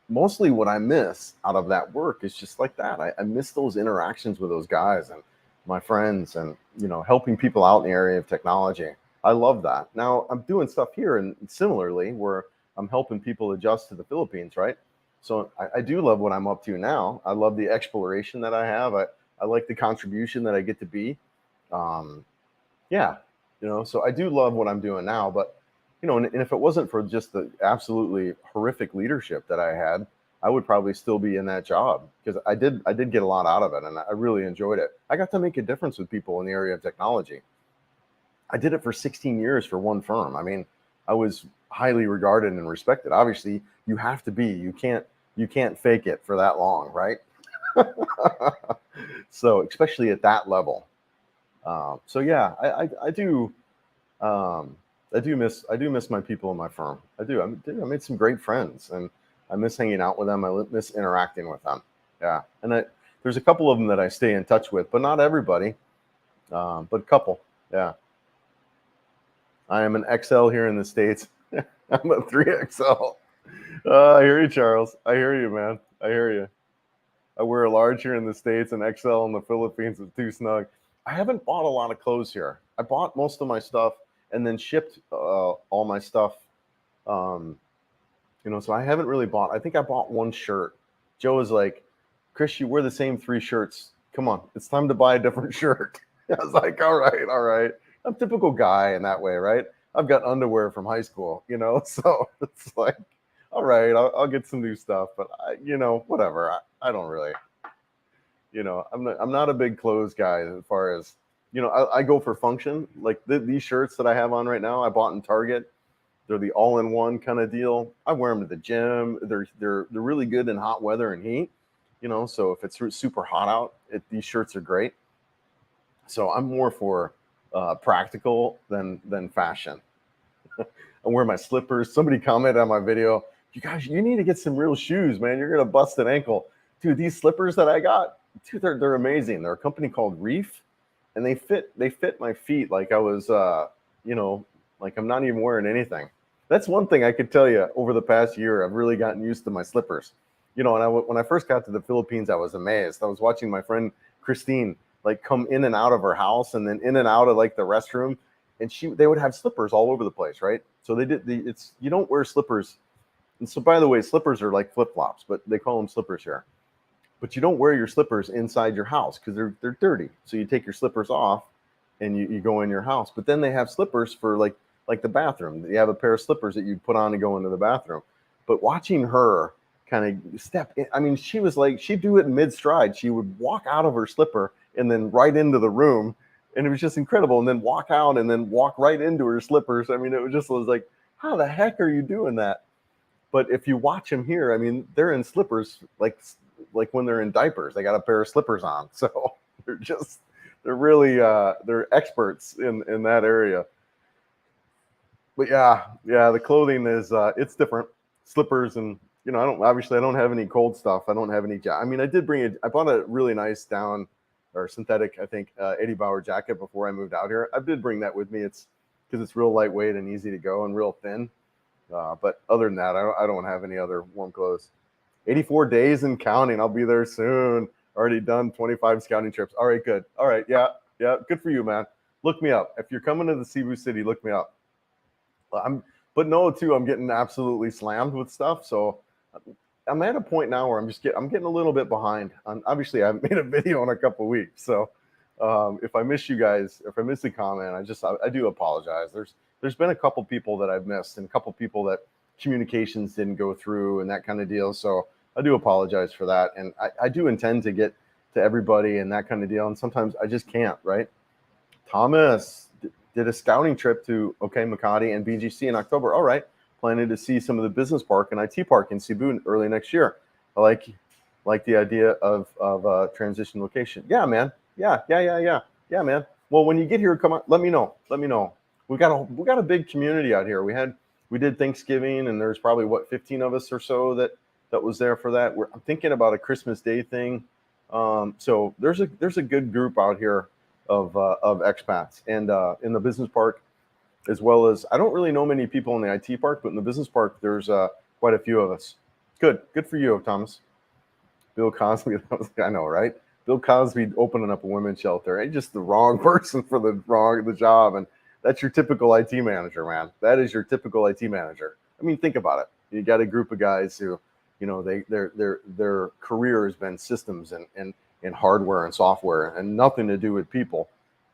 mostly what I miss out of that work is just like that. I miss those interactions with those guys and my friends and, helping people out in the area of technology. I love that. Now I'm doing stuff here and similarly where I'm helping people adjust to the Philippines, right? So I do love what I'm up to now. I love the exploration that I have. I like the contribution that I get to be. Yeah, so I do love what I'm doing now, but and if it wasn't for just the absolutely horrific leadership that I had, I would probably still be in that job because I did get a lot out of it and I really enjoyed it. I got to make a difference with people in the area of technology. I did it for 16 years for one firm. I mean, I was highly regarded and respected. Obviously, you have to be. You can't fake it for that long, right? So, especially at that level. So yeah, I do. I do miss my people in my firm. I do. I made some great friends, and I miss hanging out with them. I miss interacting with them. Yeah, and there's a couple of them that I stay in touch with, but not everybody. But a couple. Yeah, I am an XL here in the States. I'm a 3XL. I hear you, Charles. I hear you, man. I hear you. I wear a large here in the States and XL in the Philippines is too snug. I haven't bought a lot of clothes here. I bought most of my stuff and then shipped all my stuff So I haven't really bought. I think I bought one shirt. Joe was like, Chris, you wear the same 3 shirts. Come on, it's time to buy a different shirt. I was like, all right, all right. I'm a typical guy in that way, right? I've got underwear from high school, so it's like, all right, I'll get some new stuff, but whatever. I don't really, I'm not a big clothes guy as far as, I go for function. Like these shirts that I have on right now, I bought in Target. They're the all-in-one kind of deal. I wear them to the gym. They're really good in hot weather and heat, So if it's super hot out, these shirts are great. So I'm more for practical than fashion. I wear my slippers. Somebody commented on my video, you guys, you need to get some real shoes, man. You're gonna bust an ankle, dude. These slippers that I got, dude, they're amazing. They're a company called Reef, and they fit my feet like I was, like I'm not even wearing anything. That's one thing I could tell you over the past year. I've really gotten used to my slippers. And when I first got to the Philippines, I was amazed. I was watching my friend Christine like come in and out of her house and then in and out of like the restroom, and they would have slippers all over the place, right? So it's you don't wear slippers. And so by the way, slippers are like flip-flops, but they call them slippers here. But you don't wear your slippers inside your house because they're dirty. So you take your slippers off and you go in your house. But then they have slippers for like the bathroom. You have a pair of slippers that you put on to go into the bathroom. But watching her kind of step in, I mean, she was like, she'd do it in mid-stride. She would walk out of her slipper and then right into the room. And it was just incredible. And then walk out and then walk right into her slippers. I mean, was like, how the heck are you doing that? But if you watch them here, I mean, they're in slippers like when they're in diapers. They got a pair of slippers on. So they're really they're experts in that area. But yeah, the clothing is it's different. Slippers and I don't have any cold stuff. I don't have any. I mean, I did I bought a really nice down or synthetic, I think, Eddie Bauer jacket before I moved out here. I did bring that with me. It's because it's real lightweight and easy to go and real thin. But other than that, I don't have any other warm clothes. 84 days and counting. I'll be there soon. Already done 25 scouting trips. All right, good. All right, yeah, good for you, man. Look me up. If you're coming to the Cebu City, look me up. I'm getting absolutely slammed with stuff. So I'm at a point now where I'm getting a little bit behind. Obviously, I haven't made a video in a couple of weeks. So if I miss you guys, if I miss a comment, I do apologize. There's been a couple people that I've missed and a couple people that communications didn't go through and that kind of deal. So I do apologize for that. And I do intend to get to everybody and that kind of deal. And sometimes I just can't, right? Thomas did a scouting trip to Makati and BGC in October. All right. Planning to see some of the business park and IT park in Cebu early next year. I like the idea of a transition location. Yeah, man. Yeah, man. Well, when you get here, come on, let me know. We got a big community out here. We did Thanksgiving, and there's probably 15 of us or so that was there for that. I'm thinking about a Christmas Day thing. So there's a good group out here of expats, and in the business park, as well as I don't really know many people in the IT park, but in the business park, there's quite a few of us. Good for you, Thomas. Bill Cosby, I know, right? Bill Cosby opening up a women's shelter. Ain't just the wrong person for the job, and that's your typical IT manager, man. That is your typical IT manager. I mean, think about it. You got a group of guys who, their career has been systems and hardware and software, and nothing to do with people.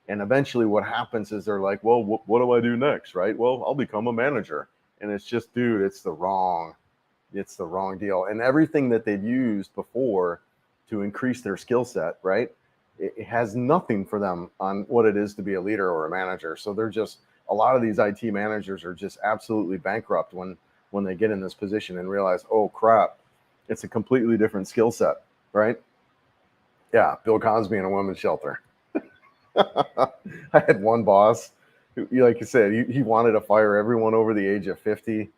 And eventually, what happens is they're like, "Well, what do I do next?" Right? Well, I'll become a manager, and it's just, dude, it's the wrong deal. And everything that they've used before to increase their skill set, right? It has nothing for them on what it is to be a leader or a manager. So they're just, a lot of these IT managers are just absolutely bankrupt when they get in this position and realize, oh crap, it's a completely different skill set, right? Yeah, Bill Cosby in a women's shelter. I had one boss who, like you said, he wanted to fire everyone over the age of 50.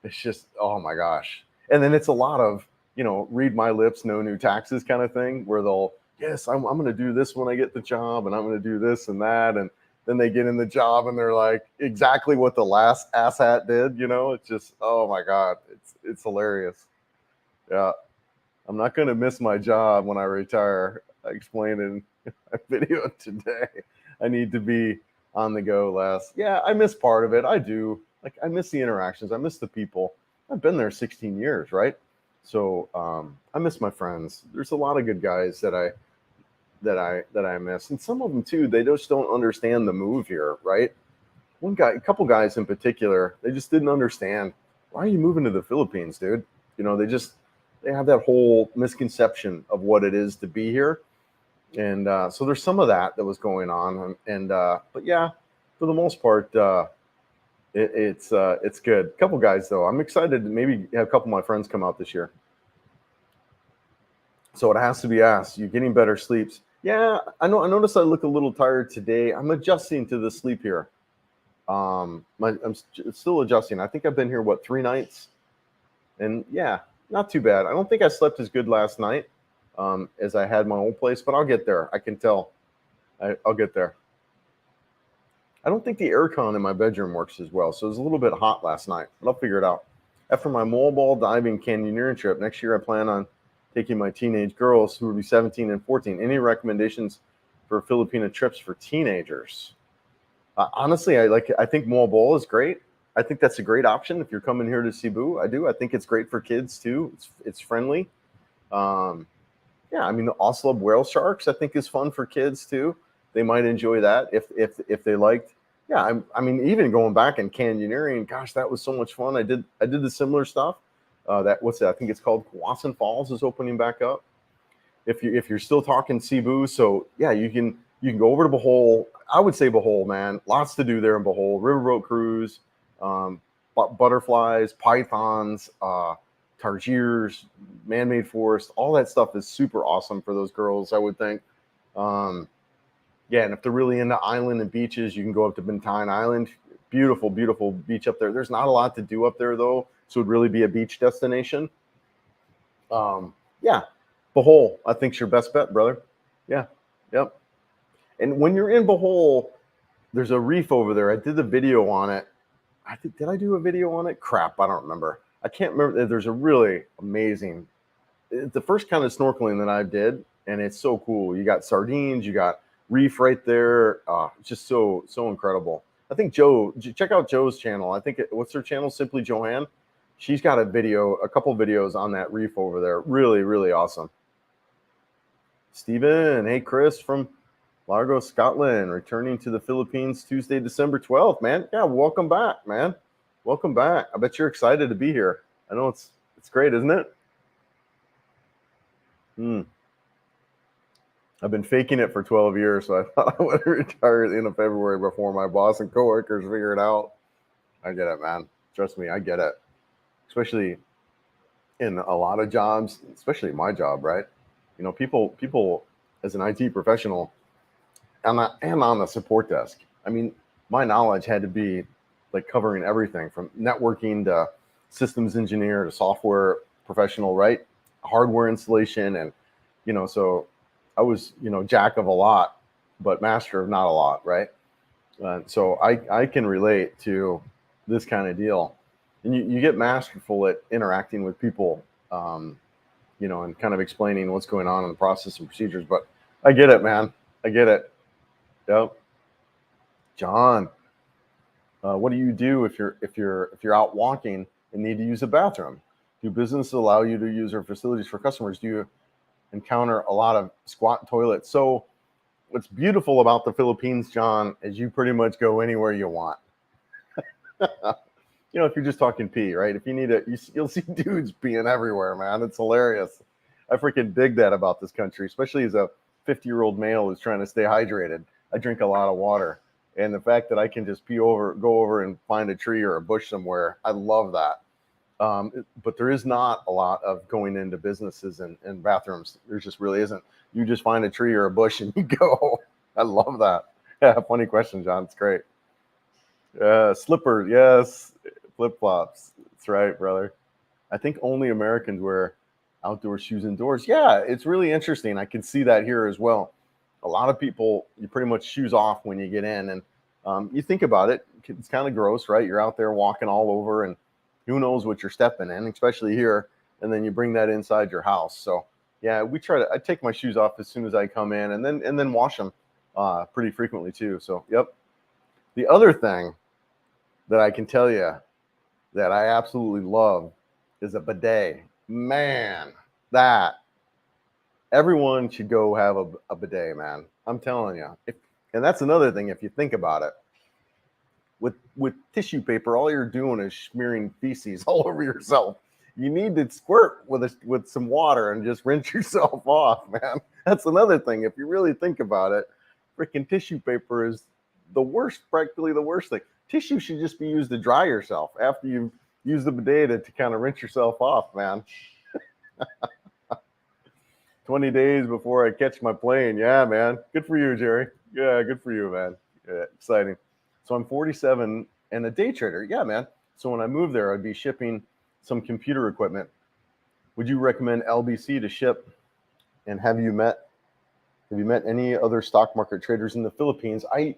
It's just, oh my gosh. And then it's a lot of, read my lips, no new taxes kind of thing, where yes, I'm going to do this when I get the job, and I'm going to do this and that. And then they get in the job and they're like exactly what the last asshat did. It's just, oh my God, it's hilarious. Yeah. I'm not going to miss my job when I retire. I explained in my video today. I need to be on the go less. Yeah, I miss part of it. I do. Like, I miss the interactions. I miss the people. I've been there 16 years, right? So I miss my friends. There's a lot of good guys that I miss, and some of them too. They just don't understand the move here, right? A couple guys in particular, they just didn't understand. Why are you moving to the Philippines, dude? They have that whole misconception of what it is to be here, and so there's some of that was going on, and but yeah, for the most part, it's good. A couple guys though, I'm excited to maybe have a couple of my friends come out this year. So it has to be asked. You getting better sleeps? Yeah, I know. I noticed I look a little tired today. I'm adjusting to the sleep here. I'm still adjusting. I think I've been here 3 nights, and yeah, not too bad. I don't think I slept as good last night as I had my old place, but I'll get there. I can tell. I'll get there. I don't think the aircon in my bedroom works as well, so it was a little bit hot last night, but I'll figure it out. After my mole diving canyoneering trip next year, I plan on taking my teenage girls who will be 17 and 14. Any recommendations for Filipino trips for teenagers? Honestly, I think Mole is great. I think that's a great option if you're coming here to Cebu. I do. I think it's great for kids too. It's friendly. Yeah, I mean the Oslab whale sharks I think is fun for kids too. They might enjoy that if they liked. Yeah, I mean even going back and canyoneering, gosh, that was so much fun. I did the similar stuff. What's that? I think it's called Kawasan Falls is opening back up. If you're still talking Cebu, so yeah, you can go over to Bohol. I would say Bohol, man. Lots to do there in Bohol. Riverboat cruise, butterflies, pythons, tarsiers, man-made forest. All that stuff is super awesome for those girls, I would think. Yeah, and if they're really into island and beaches, you can go up to Bintayan Island. Beautiful, beautiful beach up there. There's not a lot to do up there though, so it'd really be a beach destination. Yeah, Bohol, I think, is your best bet, brother. Yeah, yep. And when you're in Bohol, there's a reef over there. I did the video on it. Did I do a video on it? Crap, I don't remember. I can't remember. There's a really amazing, the first kind of snorkeling that I did, and it's so cool. You got sardines, you got reef right there. It's just so incredible. I think check out Joe's channel. I think what's her channel? Simply Joanne. She's got a couple videos on that reef over there. Really, really awesome. Steven, hey Chris from Largo, Scotland, returning to the Philippines Tuesday, December 12th, man. Yeah, welcome back, man. Welcome back. I bet you're excited to be here. I know it's great, isn't it? I've been faking it for 12 years, so I thought I would retire at the end of February before my boss and coworkers figure it out. I get it, man. Trust me, I get it. Especially in a lot of jobs, especially my job, right? People as an IT professional, and on the support desk. I mean, my knowledge had to be like covering everything from networking to systems engineer to software professional, right? Hardware installation, and so I was jack of a lot, but master of not a lot, right? So I can relate to this kind of deal, and you get masterful at interacting with people, and kind of explaining what's going on in the process and procedures. But I get it, man. I get it. Yep. John, what do you do if you're out walking and need to use a bathroom? Do businesses allow you to use their facilities for customers? Do you encounter a lot of squat toilets? So what's beautiful about the Philippines, John, is you pretty much go anywhere you want. If you're just talking pee, right? If you need you'll see dudes peeing everywhere, man. It's hilarious. I freaking dig that about this country, especially as a 50-year-old male who's trying to stay hydrated. I drink a lot of water, and the fact that I can just go over and find a tree or a bush somewhere, I love that. But there is not a lot of going into businesses and bathrooms. There just really isn't. You just find a tree or a bush and you go. I love that. Yeah, funny question, John. It's great. Slippers, yes. Flip-flops. That's right, brother. I think only Americans wear outdoor shoes indoors. Yeah, it's really interesting. I can see that here as well. A lot of people, you pretty much shoes off when you get in, and you think about it, it's kind of gross, right? You're out there walking all over, and who knows what you're stepping in, especially here, and then you bring that inside your house. So yeah, I take my shoes off as soon as I come in, and then wash them pretty frequently too. So yep. The other thing that I can tell you that I absolutely love is a bidet. Man, that everyone should go have a bidet, man. I'm telling you. And that's another thing, if you think about it. With tissue paper, all you're doing is smearing feces all over yourself. You need to squirt with some water and just rinse yourself off, man. That's another thing. If you really think about it, freaking tissue paper is the worst, practically the worst thing. Tissue should just be used to dry yourself after you've used the bidet to kind of rinse yourself off, man. 20 days before I catch my plane. Yeah, man. Good for you, Jerry. Yeah, good for you, man. Yeah, exciting. So I'm 47 and a day trader. Yeah, man. So when I move there, I'd be shipping some computer equipment. Would you recommend LBC to ship? And have you met any other stock market traders in the Philippines? I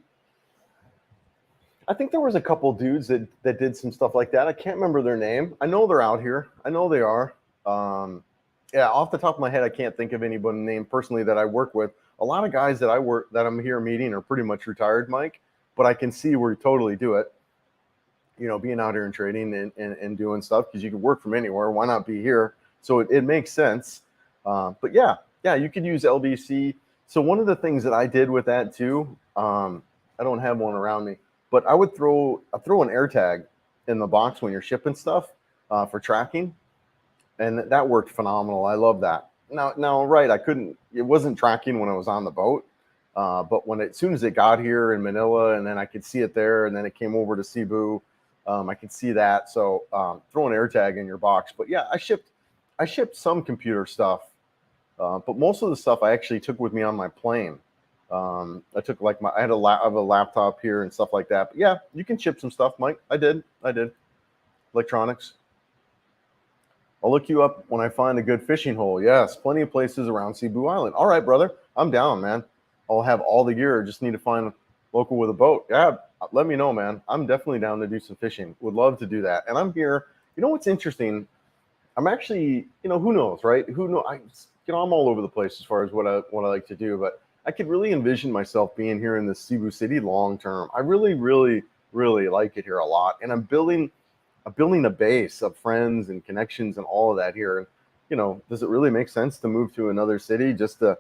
think there was a couple dudes that did some stuff like that. I can't remember their name. I know they're out here. I know they are. Yeah, off the top of my head, I can't think of anybody's name personally that I work with. A lot of guys that I'm here meeting are pretty much retired, Mike, but I can see where you totally do it. You know, being out here and trading and doing stuff, because you can work from anywhere. Why not be here? So it makes sense. But yeah, you could use LBC. So one of the things that I did with that too, I don't have one around me, but I would throw an AirTag in the box when you're shipping stuff for tracking. And that worked phenomenal. I love that. Now, right, it wasn't tracking when I was on the boat, but as soon as it got here in Manila, and then I could see it there, and then it came over to Cebu, I could see that. So throw an AirTag in your box. But yeah, I shipped some computer stuff, but most of the stuff I actually took with me on my plane. I took I have a laptop here and stuff like that. But yeah, you can ship some stuff, Mike. I did. Electronics. I'll look you up when I find a good fishing hole. Yes, plenty of places around Cebu Island. All right, brother. I'm down, man. I'll have all the gear. Just need to find a local with a boat. Yeah, let me know, man. I'm definitely down to do some fishing. Would love to do that. And I'm here. You know what's interesting? I'm actually, who knows, right? Who knows? I'm all over the place as far as what I like to do, but I could really envision myself being here in the Cebu City long term. I really, really, really like it here a lot. And I'm building a base of friends and connections and all of that here. And, does it really make sense to move to another city just to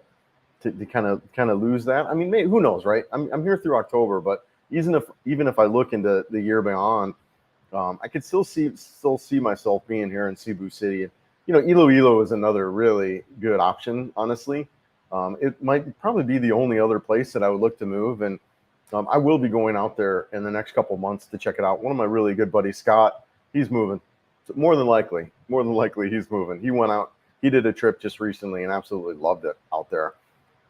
kind of lose that? I mean, maybe, who knows, right? I'm here through October, but even if I look into the year beyond, I could still see myself being here in Cebu City. Iloilo is another really good option, honestly. It might probably be the only other place that I would look to move, and I will be going out there in the next couple months to check it out. One of my really good buddies, Scott, he's moving. So more than likely he's moving. He went out, he did a trip just recently and absolutely loved it out there.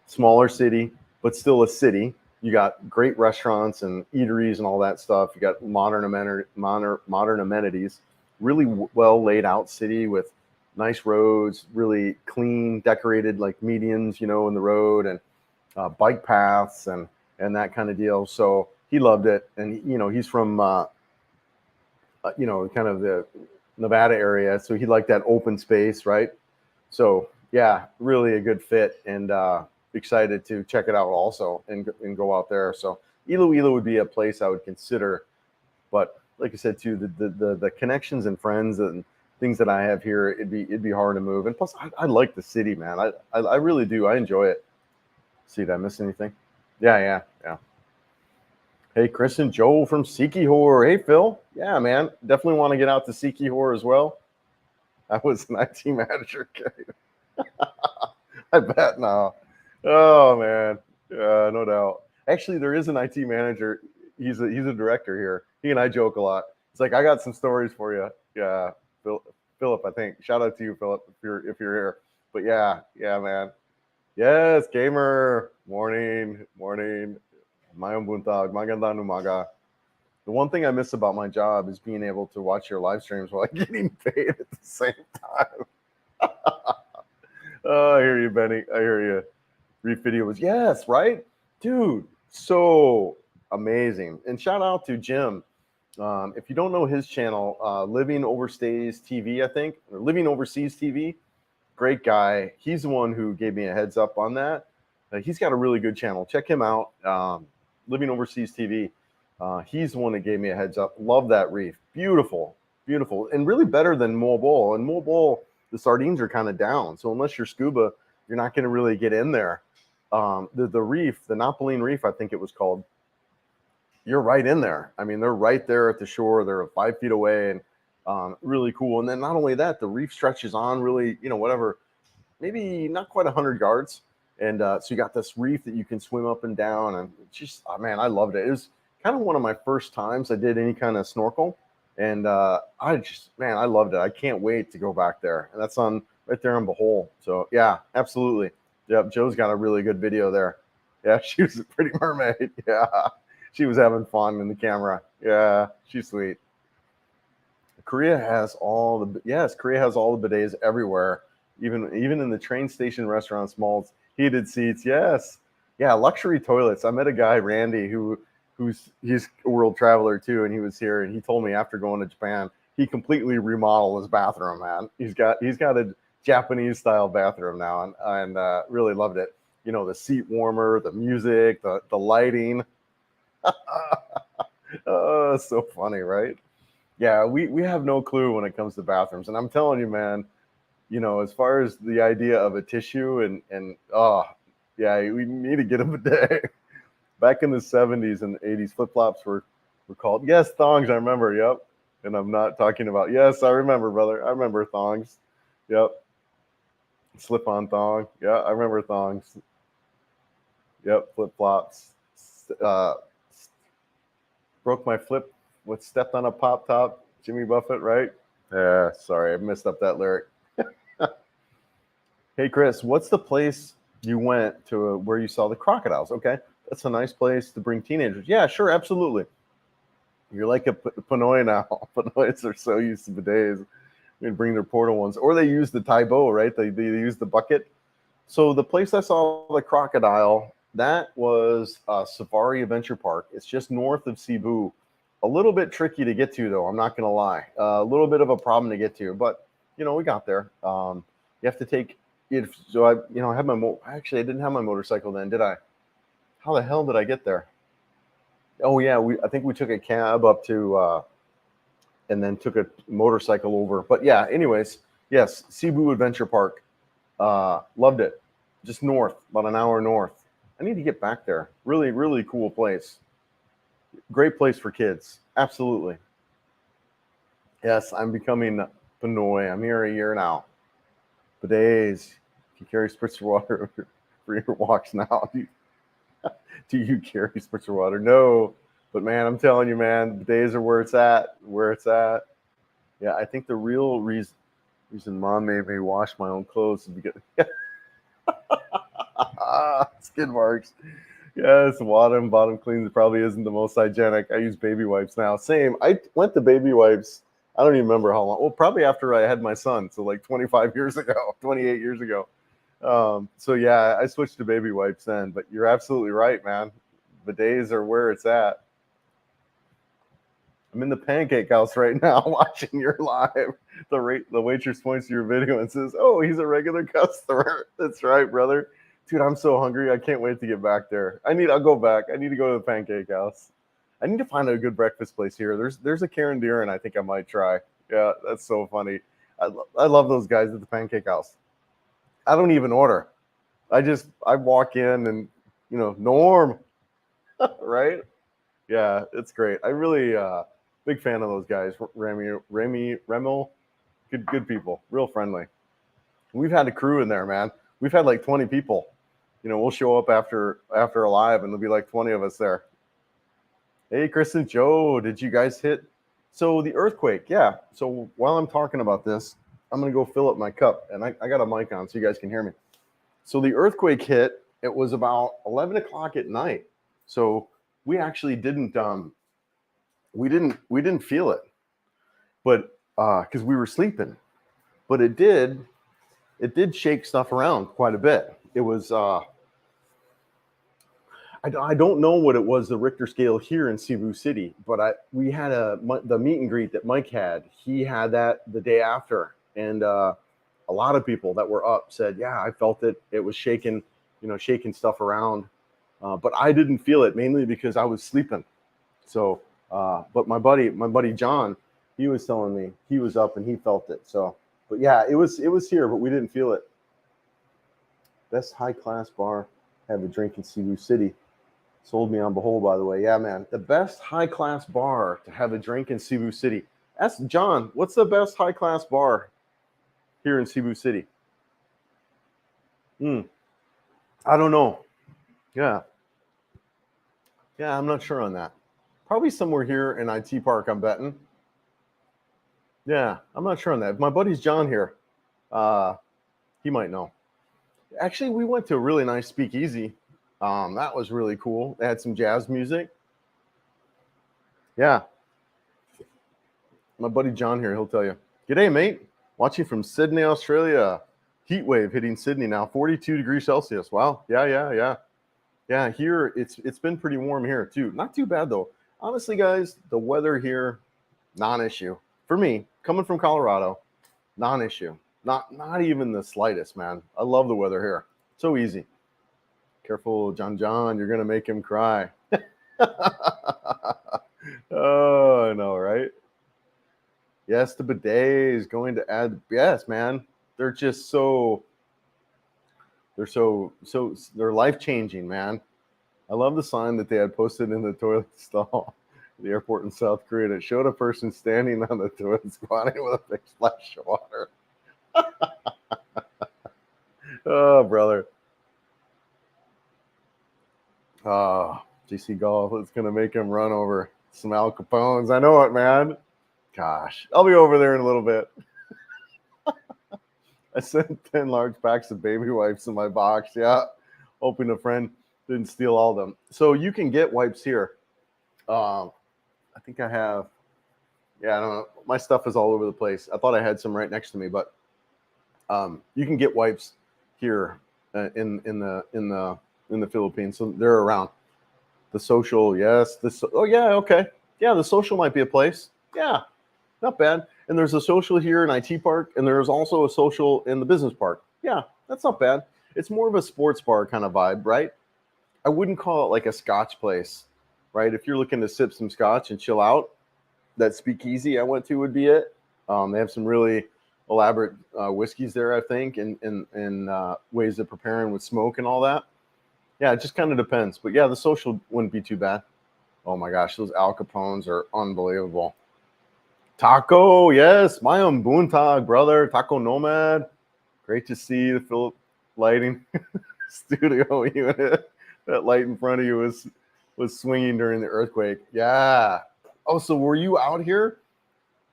Smaller city, but still a city. You got great restaurants and eateries and all that stuff. You got modern amenities, really well laid out city with nice roads, really clean, decorated like medians, in the road, and bike paths and that kind of deal. So he loved it. And, he's from, kind of the Nevada area. So he liked that open space, right? So yeah, really a good fit, and excited to check it out also and go out there. So Iloilo would be a place I would consider. But like I said, too, the connections and friends and things that I have here, it'd be hard to move. And plus, I like the city, man. I really do. I enjoy it. See, did I miss anything? Yeah. Hey, Chris and Joe from Siquijor. Hey, Phil. Yeah, man. Definitely want to get out to Siquijor as well. I was an IT manager. I bet now. Oh, man. No doubt. Actually, there is an IT manager. He's a director here. He and I joke a lot. It's like, I got some stories for you. Yeah, Philip, I think. Shout out to you, Philip, if you're here. But yeah, man. Yes, gamer. Morning. Mayong buntag, magandang umaga. The one thing I miss about my job is being able to watch your live streams while getting paid at the same time. Oh, I hear you, Benny. I hear you. Reef video was, yes, right? Dude, so amazing. And shout out to Jim. If you don't know his channel, Living Overseas TV, I think, or Living Overseas TV, great guy. He's the one who gave me a heads up on that. He's got a really good channel. Check him out. Living Overseas TV. He's the one that gave me a heads up. Love that reef. Beautiful. beautiful, and really better than Mobile. And Mobile, the sardines are kind of down, so unless you're scuba, you're not going to really get in there. The reef, the Napoleon Reef, I think it was called, you're right in there. I mean, they're right there at the shore. They're 5 feet away, and really cool. And then not only that, the reef stretches on really, whatever, maybe not quite 100 yards. And so you got this reef that you can swim up and down. And just, oh, man, I loved it. It was kind of one of my first times I did any kind of snorkel. And I loved it. I can't wait to go back there. And that's on right there on Bohol. So, yeah, absolutely. Yep, Joe's got a really good video there. Yeah, she was a pretty mermaid. Yeah. She was having fun in the camera. Yeah, she's sweet. Korea has all the bidets everywhere, even in the train station restaurants, malls, heated seats. Yes, yeah, luxury toilets. I met a guy, Randy, he's a world traveler too, and he was here, and he told me after going to Japan, he completely remodeled his bathroom. Man, he's got a Japanese style bathroom now, and really loved it. The seat warmer, the music, the lighting. Oh, so funny, right? Yeah, we have no clue when it comes to bathrooms. And I'm telling you, man, as far as the idea of a tissue and yeah, we need to get a bidet. Back in the 70s and 80s, flip-flops were called, yes, thongs, I remember, yep. And I'm not talking about, yes, I remember, brother. I remember thongs. Yep. Slip-on thong. Yeah, I remember thongs. Yep, flip-flops. Broke my flip, stepped on a pop top, Jimmy Buffett, right? Yeah, sorry, I messed up that lyric. Hey, Chris, what's the place you went to where you saw the crocodiles? Okay, that's a nice place to bring teenagers. Yeah, sure, absolutely. You're like a Pinoy now. Pinoys are so used to bidets. They bring their portal ones, or they use the Taibo, right? They use the bucket. So the place I saw the crocodile, that was Safari Adventure Park. It's just north of Cebu. A little bit tricky to get to, though. I'm not going to lie. A little bit of a problem to get to, but we got there. You have to take it. So I had actually I didn't have my motorcycle then, did I? How the hell did I get there? Oh yeah, I think we took a cab up to, and then took a motorcycle over. But yeah, anyways, yes, Cebu Adventure Park. Loved it. Just north, about an hour north. I need to get back there. Really, really cool place. Great place for kids. Absolutely. Yes, I'm becoming Pinoy. I'm here a year now. Bidets. You carry spritzer water for your walks now. Do you carry spritzer water? No. But man, I'm telling you, man, bidets are where it's at. Yeah, I think the real reason Mom made me wash my own clothes is because skid marks. Yes, bottom cleans probably isn't the most hygienic. I use baby wipes now. Same. I went to baby wipes. I don't even remember how long. Well, probably after I had my son, so like 28 years ago. So yeah, I switched to baby wipes then. But you're absolutely right, man. Bidets are where it's at. I'm in the Pancake House right now watching your live. The waitress points to your video and says, "Oh, he's a regular customer." That's right, brother. Dude, I'm so hungry. I can't wait to get back there. I'll go back. I need to go to the Pancake House. I need to find a good breakfast place here. There's a Karen Deeren I think I might try. Yeah, that's so funny. I love those guys at the Pancake House. I don't even order. I walk in and Norm, right? Yeah, it's great. I really big fan of those guys. Remy, good people, real friendly. We've had a crew in there, man. We've had like 20 people. We'll show up after a live and there'll be like 20 of us there. Hey, Chris and Joe, did you guys hit? So the earthquake, yeah. So while I'm talking about this, I'm going to go fill up my cup. And I got a mic on so you guys can hear me. So the earthquake hit. It was about 11 o'clock at night. So we actually didn't feel it. But because we were sleeping. But it did shake stuff around quite a bit. It was I don't know what it was, the Richter scale here in Cebu City, but we had the meet and greet that Mike had. He had that the day after, and a lot of people that were up said, "Yeah, I felt it. It was shaking stuff around, but I didn't feel it mainly because I was sleeping." So, but my buddy John, He was telling me he was up and he felt it. So, but yeah, it was here, but we didn't feel it. Best high class bar, have a drink in Cebu City. Sold me on Behold, by the way. Yeah, man. The best high class bar to have a drink in Cebu City. Ask John, what's the best high class bar here in Cebu City? I don't know. Yeah. Yeah, I'm not sure on that. Probably somewhere here in IT Park, I'm betting. Yeah, I'm not sure on that. If my buddy's John here, he might know. Actually, we went to a really nice speakeasy. That was really cool. They had some jazz music. Yeah. My buddy John here, he'll tell you. G'day, mate. Watching from Sydney, Australia. Heat wave hitting Sydney now, 42 degrees Celsius. Wow. Yeah. Yeah, here it's been pretty warm here too. Not too bad though. Honestly, guys, the weather here, non-issue. For me, coming from Colorado, non-issue. Not even the slightest, man. I love the weather here. So easy. Careful, John, you're gonna make him cry. Oh, I know, right? Yes, the bidet is going to add. Yes, man. They're just so. They're life changing, man. I love the sign that they had posted in the toilet stall at the airport in South Korea. It showed a person standing on the toilet squatting with a big splash of water. Oh, brother. Oh, GC Golf. It's going to make him run over some Al Capones. I know it, man. Gosh, I'll be over there in a little bit. I sent 10 large packs of baby wipes in my box. Yeah. Hoping a friend didn't steal all of them. So you can get wipes here. I think I have. Yeah, I don't know. My stuff is all over the place. I thought I had some right next to me, but you can get wipes here in the Philippines. So they're around. The Social, yes. Oh yeah, okay. Yeah, the Social might be a place. Yeah, not bad. And there's a Social here in IT Park, and there's also a Social in the Business Park. Yeah, that's not bad. It's more of a sports bar kind of vibe, right? I wouldn't call it like a Scotch place, right? If you're looking to sip some Scotch and chill out, that speakeasy I went to would be it. They have some really elaborate whiskeys there, I think, and ways of preparing with smoke and all that. Yeah, it just kind of depends. But yeah, the Social wouldn't be too bad. Oh my gosh, those Al Capones are unbelievable. Taco, yes, my buntag, brother. Taco Nomad. Great to see the Philip lighting studio unit. That light in front of you was swinging during the earthquake. Yeah. Oh, so were you out here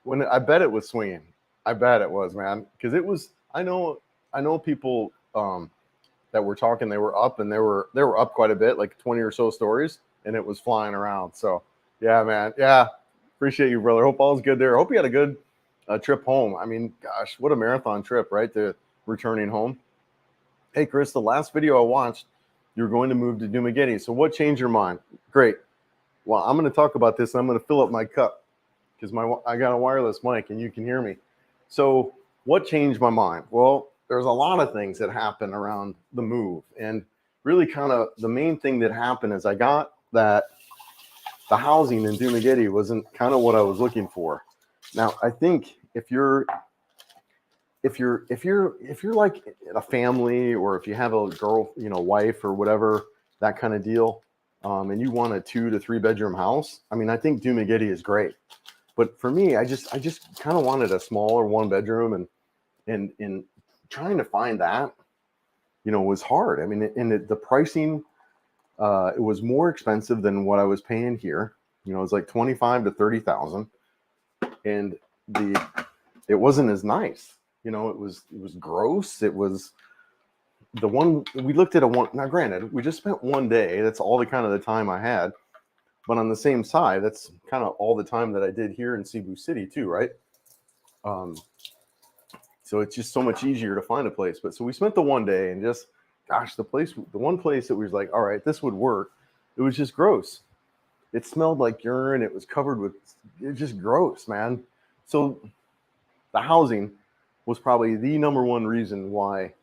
when? I bet it was swinging. I bet it was, man, because it was. I know people that were talking. They were up and they were up quite a bit, like 20 or so stories, and it was flying around. So yeah, man. Yeah, appreciate you, brother. Hope all's good there. Hope you had a good trip home. I mean, gosh, what a marathon trip, right? To returning home. Hey, Chris, the last video I watched, you're going to move to Dumaguete. So what changed your mind? Great. Well, I'm going to talk about this. And I'm going to fill up my cup because I got a wireless mic and you can hear me. So what changed my mind? Well, there's a lot of things that happen around the move. And really kind of the main thing that happened is I got that the housing in Dumaguete wasn't kind of what I was looking for. Now, I think if you're like a family, or if you have a girl, wife or whatever, that kind of deal, and you want a 2 to 3 bedroom house, I mean, I think Dumaguete is great. But for me, I just kind of wanted a smaller 1 bedroom, and trying to find that, was hard. I mean, and the pricing, it was more expensive than what I was paying here. It was like 25 to 30,000, and it wasn't as nice. It was gross. It was the one we looked at now granted, we just spent 1 day. That's all the kind of the time I had. But on the same side, that's kind of all the time that I did here in Cebu City too, right? So it's just so much easier to find a place. But so we spent the 1 day, and just, gosh, the one place that was like, all right, this would work. It was just gross. It smelled like urine. It was covered with, it's just gross, man. So the housing was probably the number one reason why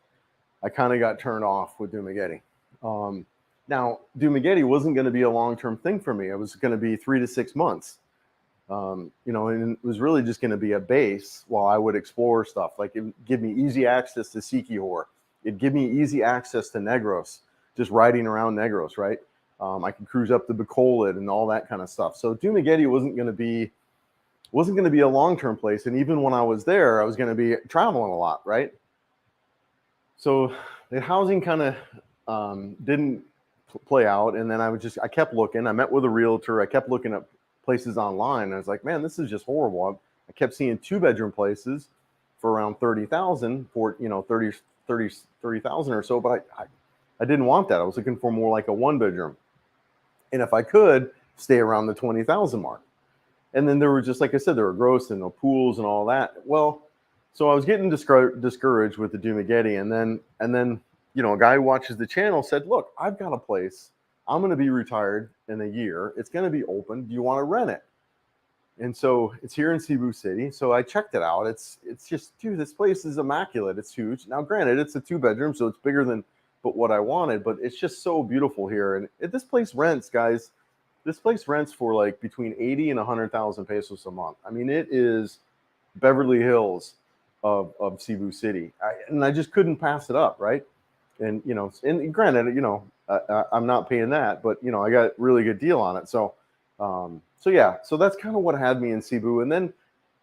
I kind of got turned off with Dumaguete. Now, Dumaguete wasn't going to be a long-term thing for me. It was going to be 3 to 6 months. You know, and it was really just going to be a base while I would explore stuff. Like it would give me easy access to Siquijor. It'd give me easy access to Negros, just riding around Negros, right? I could cruise up to Bacolod and all that kind of stuff. So Dumaguete wasn't going to be a long-term place. And even when I was there, I was going to be traveling a lot, right? So the housing kind of didn't play out. And then I kept looking. I met with a realtor. I kept looking at places online. And I was like, man, this is just horrible. I kept seeing 2-bedroom places for around 30,000 for, you know, 30,000 or so. But I didn't want that. I was looking for more like a 1-bedroom. And if I could stay around the 20,000 mark. And then there were just, like I said, there were gross and no pools and all that. Well, so I was getting discouraged with the Dumaguete. And then, you know, a guy who watches the channel said, look, I've got a place. I'm going to be retired in a year. It's going to be open. Do you want to rent it? And so it's here in Cebu City. So I checked it out. It's just, dude, this place is immaculate. It's huge. Now, granted, it's a 2-bedroom, so it's bigger than what I wanted, but it's just so beautiful here. And this place rents, guys. This place rents for like between 80 and 100,000 pesos a month. I mean, it is Beverly Hills of Cebu City. And I just couldn't pass it up, right? And, you know, and granted, you know, I'm not paying that, but, you know, I got a really good deal on it. So yeah, so that's kind of what had me in Cebu. And then,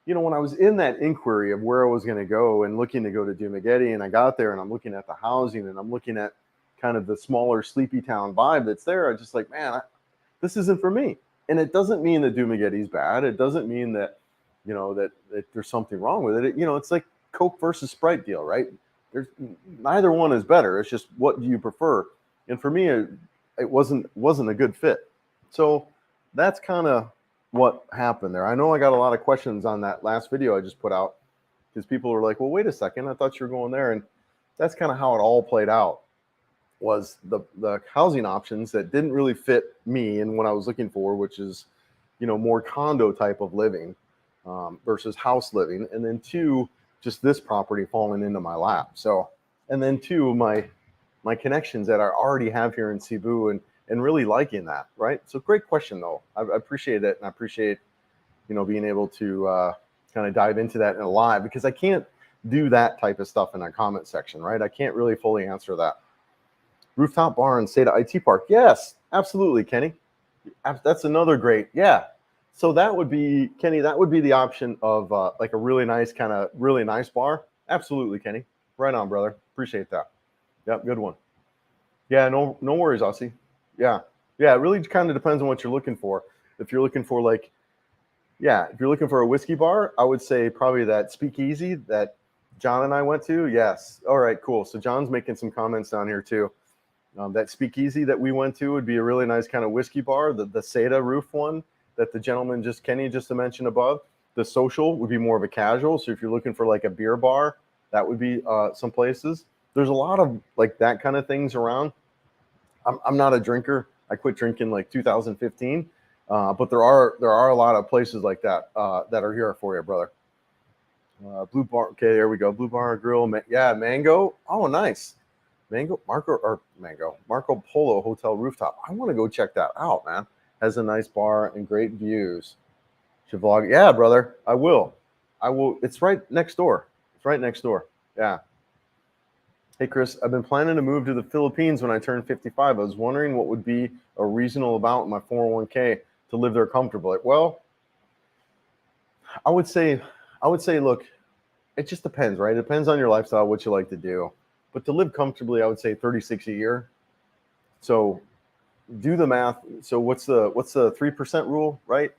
you know, when I was in that inquiry of where I was going to go and looking to go to Dumaguete, and I got there and I'm looking at the housing and I'm looking at kind of the smaller sleepy town vibe that's there, I just like, man, this isn't for me. And it doesn't mean that Dumaguete is bad. It doesn't mean that, you know, that there's something wrong with it. You know, it's like Coke versus Sprite deal, right? There's neither one is better. It's just what do you prefer? And for me, it wasn't a good fit. So that's kind of what happened there. I know I got a lot of questions on that last video I just put out because people were like, well, wait a second, I thought you were going there. And that's kind of how it all played out, was the housing options that didn't really fit me and what I was looking for, which is, you know, more condo type of living versus house living. And then 2, just this property falling into my lap. So, and then 2, my connections that I already have here in Cebu and really liking that, right? So great question though. I appreciate it. And I appreciate, you know, being able to kind of dive into that in a live, because I can't do that type of stuff in a comment section, right? I can't really fully answer that. Rooftop bar in Seda IT Park. Yes, absolutely, Kenny. That's another great, yeah. So that would be, Kenny, that would be the option of like a really nice bar. Absolutely, Kenny. Right on, brother. Appreciate that. Yep, good one. Yeah, no worries, Aussie. Yeah, it really kind of depends on what you're looking for. If you're looking for like, yeah, if you're looking for a whiskey bar, I would say probably that Speakeasy that John and I went to. Yes. All right, cool. So John's making some comments down here too. That Speakeasy that we went to would be a really nice kind of whiskey bar. The Seda roof one that the gentleman Kenny just mentioned above. The Social would be more of a casual. So if you're looking for like a beer bar, that would be some places. There's a lot of like that kind of things around. I'm not a drinker. I quit drinking like 2015, but there are a lot of places like that that are here for you, brother. Blue Bar. Okay, there we go. Blue Bar Grill. Yeah, Mango. Oh, nice. Marco Polo Hotel Rooftop. I want to go check that out, man. Has a nice bar and great views. Should vlog. Yeah, brother. I will. It's right next door. Yeah. Hey, Chris, I've been planning to move to the Philippines when I turn 55. I was wondering what would be a reasonable amount in my 401k to live there comfortably. Well, I would say, look, it just depends, right? It depends on your lifestyle, what you like to do. But to live comfortably, I would say 36 a year. So do the math. So what's the 3% rule, right?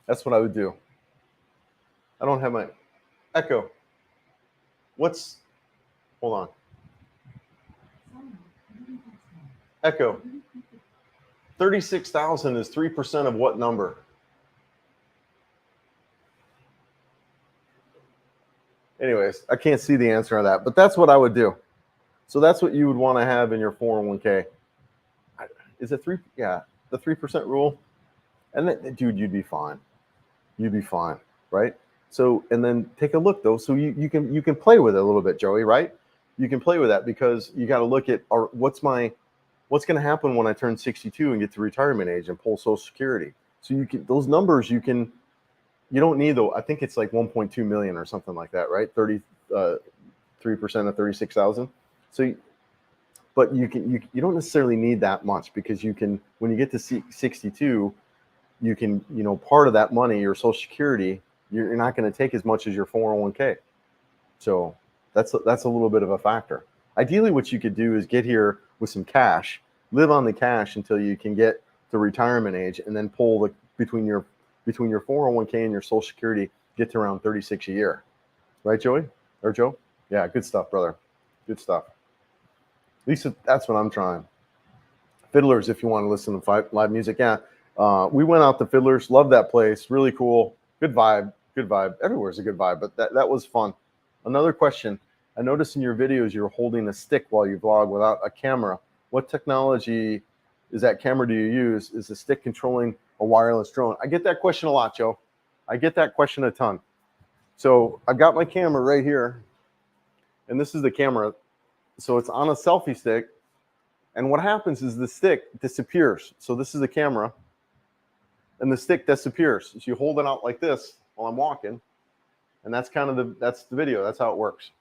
That's what I would do. I don't have my echo. Hold on. Echo. 36,000 is 3% of what number? Anyways, I can't see the answer on that, but that's what I would do. So that's what you would want to have in your 401k. Is it 3? Yeah, the 3% rule. And then, dude, you'd be fine. You'd be fine, right? So, and then take a look though. So you can play with it a little bit, Joey, right? You can play with that because you got to look at what's my what's going to happen when I turn 62 and get to retirement age and pull Social Security? So you can, those numbers you don't need though. I think it's like 1.2 million or something like that, right? 3% of 36,000. So, but you don't necessarily need that much, because you can, when you get to 62, you can, part of that money, your Social Security, you're not going to take as much as your 401k. So that's a little bit of a factor. Ideally, what you could do is get here with some cash, live on the cash until you can get to retirement age, and then pull between your 401k and your Social Security, get to around 36 a year. Right, Joey? Or Joe? Yeah, good stuff, brother. Good stuff. At least that's what I'm trying. Fiddlers, if you want to listen to live music. Yeah, we went out to Fiddlers. Love that place. Really cool. Good vibe. Good vibe. Everywhere's a good vibe, but that was fun. Another question. I noticed in your videos you're holding a stick while you vlog without a camera. What technology is that camera do you use? Is the stick controlling a wireless drone? I get that question a lot, Joe. I get that question a ton. So I've got my camera right here, and this is the camera. So it's on a selfie stick, and what happens is the stick disappears. So this is the camera, and the stick disappears. So you hold it out like this while I'm walking, and that's kind of that's the video. That's how it works,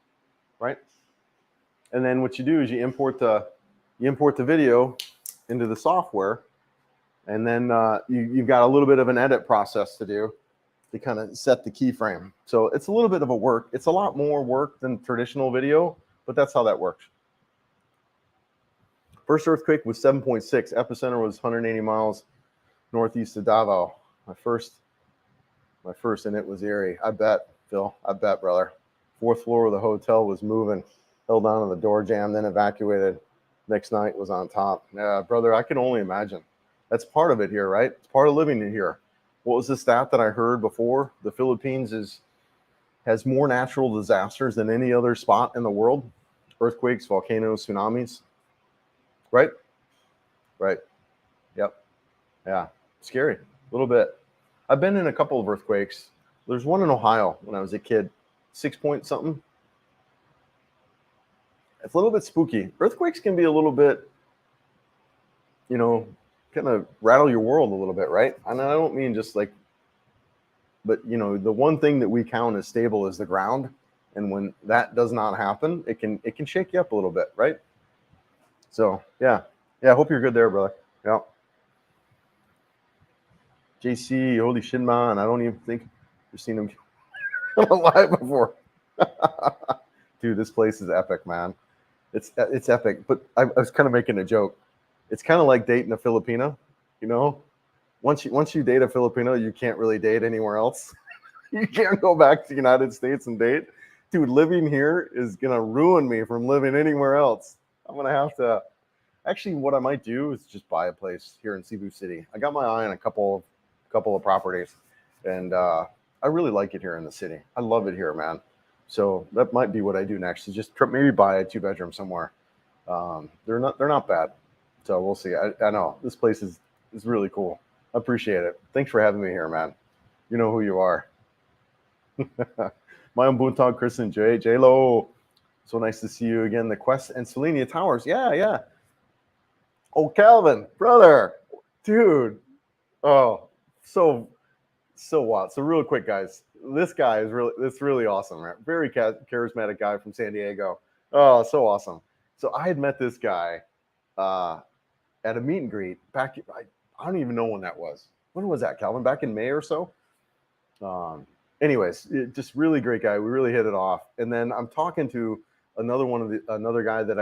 right? And then what you do is you import the video into the software, and then you've got a little bit of an edit process to do to kind of set the keyframe. So it's a little bit of a work. It's a lot more work than traditional video, but that's how that works. First earthquake was 7.6. Epicenter was 180 miles northeast of Davao. My first, and it was eerie. I bet, Phil. I bet, brother. 4th floor of the hotel was moving. Held on to the door jamb, then evacuated. Next night was on top. Yeah, brother, I can only imagine. That's part of it here, right? It's part of living here. What was the stat that I heard before? The Philippines has more natural disasters than any other spot in the world. Earthquakes, volcanoes, tsunamis. Right? Right. Yep. Yeah. Scary. A little bit. I've been in a couple of earthquakes. There's one in Ohio when I was a kid. 6 point something. It's a little bit spooky. Earthquakes can be a little bit, kind of rattle your world a little bit, right? And I don't mean just like, but the one thing that we count as stable is the ground. And when that does not happen, it can shake you up a little bit, right? So yeah. I hope you're good there, brother. Yeah. JC, holy shit, man! I don't even think you've seen him live before. Dude, this place is epic, man. It's epic. But I was kind of making a joke. It's kind of like dating a Filipino, Once you date a Filipino, you can't really date anywhere else. You can't go back to the United States and date. Dude, living here is gonna ruin me from living anywhere else. I'm gonna have to. Actually, what I might do is just buy a place here in Cebu City. I got my eye on a couple of properties, and I really like it here in the city. I love it here, man. So that might be what I do next. Is just maybe buy a 2-bedroom somewhere. They're not bad. So we'll see. I know this place is really cool. I appreciate it. Thanks for having me here, man. You know who you are. My own Buntag, Chris and J-Lo. So nice to see you again. The Quest and Selenia Towers. Yeah. Oh, Calvin, brother, dude. Oh, so wild. So real quick, guys, this guy is really awesome, right? Very charismatic guy from San Diego. Oh, so awesome. So I had met this guy at a meet and greet back. I don't even know when that was. When was that, Calvin? Back in May or so. Anyways, just really great guy. We really hit it off. And then I'm talking to another guy that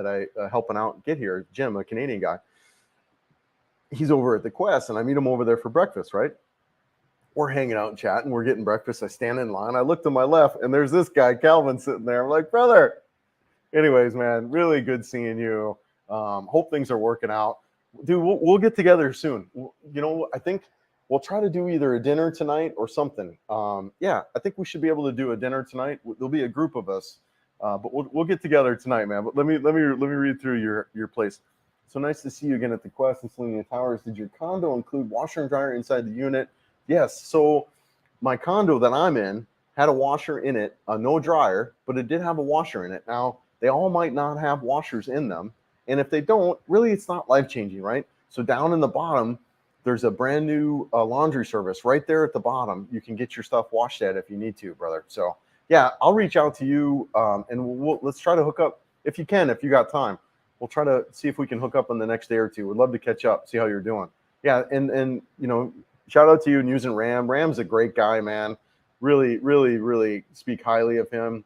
I helping out get here, Jim, a Canadian guy. He's over at the Quest, and I meet him over there for breakfast, right? We're hanging out and chatting. We're getting breakfast. I stand in line. I look to my left, and there's this guy, Calvin, sitting there. I'm like, brother. Anyways, man, really good seeing you. Hope things are working out. Dude, we'll get together soon. I think we'll try to do either a dinner tonight or something. I think we should be able to do a dinner tonight. There'll be a group of us. But we'll get together tonight, man. But let me read through your place. So nice to see you again at the Quest and Selenia Towers. Did your condo include washer and dryer inside the unit? Yes. So my condo that I'm in had a washer in it, no dryer, but it did have a washer in it. Now they all might not have washers in them, And if they don't, really, it's not life-changing, right? So down in the bottom, there's a brand new laundry service right there at the bottom. You can get your stuff washed at if you need to, brother. So yeah, I'll reach out to you, and let's try to hook up if you can, if you got time. We'll try to see if we can hook up in the next day or two. We'd love to catch up, see how you're doing. Yeah, and shout out to you and using Ram. Ram's a great guy, man. Really, really, really speak highly of him.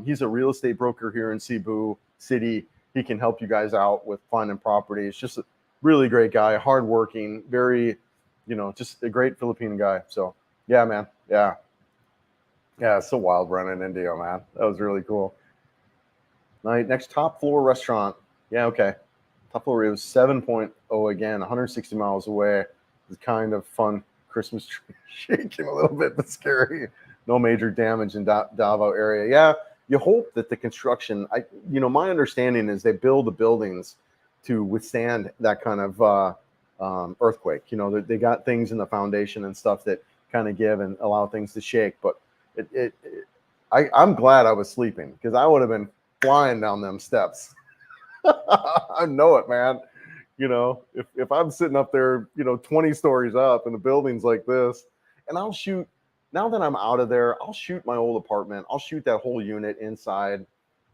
He's a real estate broker here in Cebu City. He can help you guys out with finding properties. Just a really great guy, hardworking, very, just a great Filipino guy. So yeah, man. Yeah. Yeah, it's so wild running in Indio, man. That was really cool. Next top floor restaurant. Yeah, okay. Top floor, it was 7.0 again, 160 miles away. It's kind of fun Christmas tree shaking a little bit, but scary. No major damage in Davao area. Yeah, you hope that the construction, my understanding is they build the buildings to withstand that kind of earthquake. They got things in the foundation and stuff that kind of give and allow things to shake. But I'm glad I was sleeping, because I would have been flying down them steps. I know it, man. If I'm sitting up there, 20 stories up and the building's like this, and I'll shoot, now that I'm out of there, I'll shoot my old apartment. I'll shoot that whole unit inside,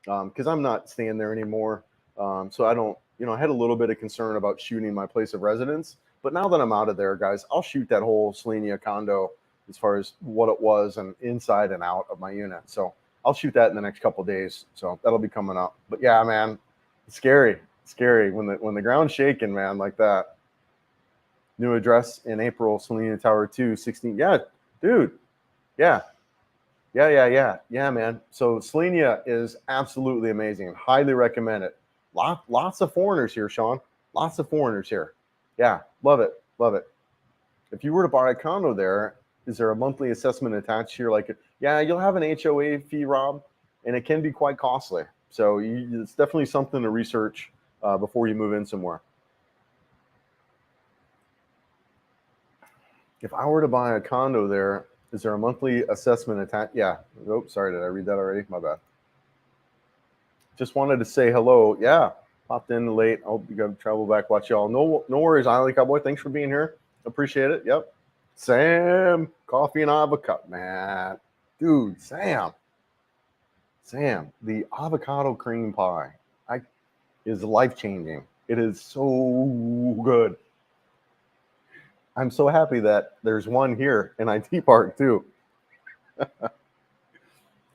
because I'm not staying there anymore. So I don't, I had a little bit of concern about shooting my place of residence. But now that I'm out of there, guys, I'll shoot that whole Selenia condo as far as what it was and inside and out of my unit. So I'll shoot that in the next couple of days. So that'll be coming up. But yeah, man, it's scary when the ground's shaking, man, like that. New address in April, Selenia Tower 2, 16. Yeah, dude. Yeah, man. So Selenia is absolutely amazing. Highly recommend it. Lots of foreigners here, Sean. Lots of foreigners here. Yeah, love it. If you were to buy a condo there, is there a monthly assessment attached here? Yeah, you'll have an HOA fee, Rob, and it can be quite costly. So it's definitely something to research before you move in somewhere. If I were to buy a condo there, is there a monthly assessment attached? Yeah. Oh, sorry. Did I read that already? My bad. Just wanted to say hello. Yeah. Popped in late. I hope you got to travel back. Watch y'all. No worries, Island Cowboy. Thanks for being here. Appreciate it. Yep. Sam, coffee and avocado, man. Dude, Sam, the avocado cream pie is life-changing. It is so good. I'm so happy that there's one here in IT Park too.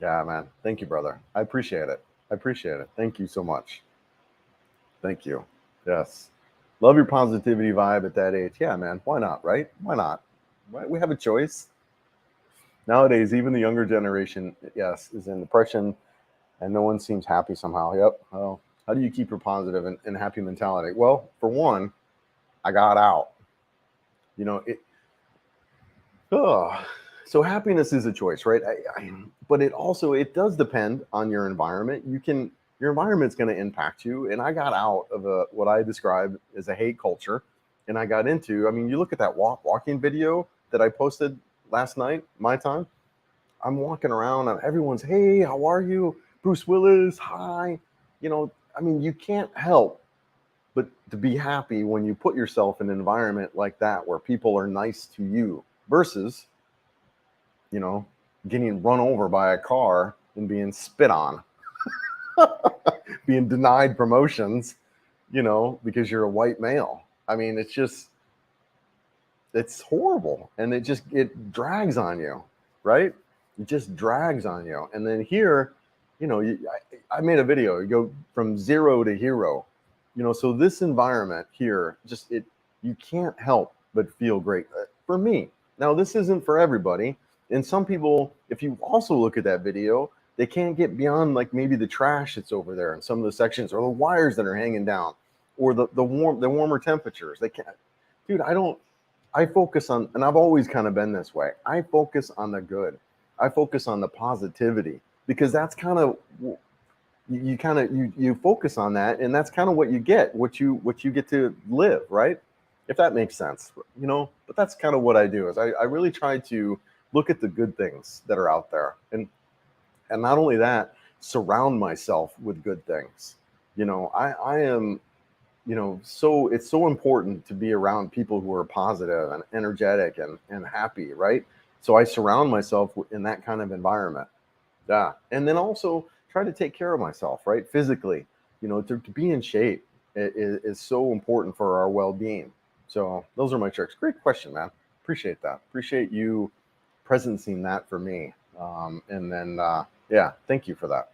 Yeah, man. Thank you, brother. I appreciate it. Thank you so much. Thank you. Yes. Love your positivity vibe at that age. Yeah, man. Why not, right? Why not? Right? We have a choice. Nowadays, even the younger generation, yes, is in depression, and no one seems happy somehow. Yep. Well, how do you keep your positive and happy mentality? Well, for one, I got out. So happiness is a choice, right? But it does depend on your environment. Your environment's going to impact you. And I got out of what I describe as a hate culture, and I got into. You look at that walking video that I posted last night, my time. I'm walking around, and everyone's, hey, how are you? Bruce Willis, hi. You can't help but to be happy when you put yourself in an environment like that where people are nice to you versus, getting run over by a car and being spit on, being denied promotions, because you're a white male. It's horrible. And it drags on you, right? It just drags on you. And then here, I made a video, you go from zero to hero, so this environment here, you can't help but feel great for me. Now, this isn't for everybody. And some people, if you also look at that video, they can't get beyond maybe the trash that's over there in some of the sections, or the wires that are hanging down, or the warmer temperatures. They can't, dude, I focus on, and I've always kind of been this way. I focus on the good. I focus on the positivity, because that's kind of, you focus on that, and that's kind of what you get, what you get to live, right? If that makes sense, but that's kind of what I do, is I really try to look at the good things that are out there, and not only that, surround myself with good things. I am, so it's so important to be around people who are positive and energetic and happy, right? So I surround myself in that kind of environment. Yeah. And then also try to take care of myself, right? Physically, to be in shape is so important for our well-being. So those are my tricks. Great question, man. Appreciate that. Appreciate you presencing that for me. And then, yeah, thank you for that.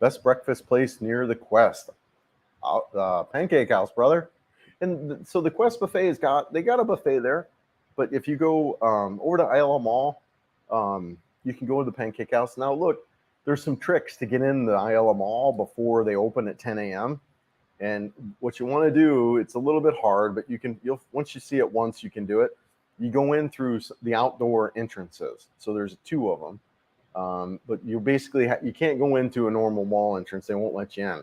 Best breakfast place near the Quest. Pancake House, brother. And so the Quest buffet they got a buffet there, but if you go over to Isle Mall, you can go to the Pancake House. Now look, there's some tricks to get in the Isle Mall before they open at 10 a.m. And what you want to do, it's a little bit hard, but you'll once you see it once, you can do it. You go in through the outdoor entrances. So there's two of them, but you basically you can't go into a normal mall entrance; they won't let you in.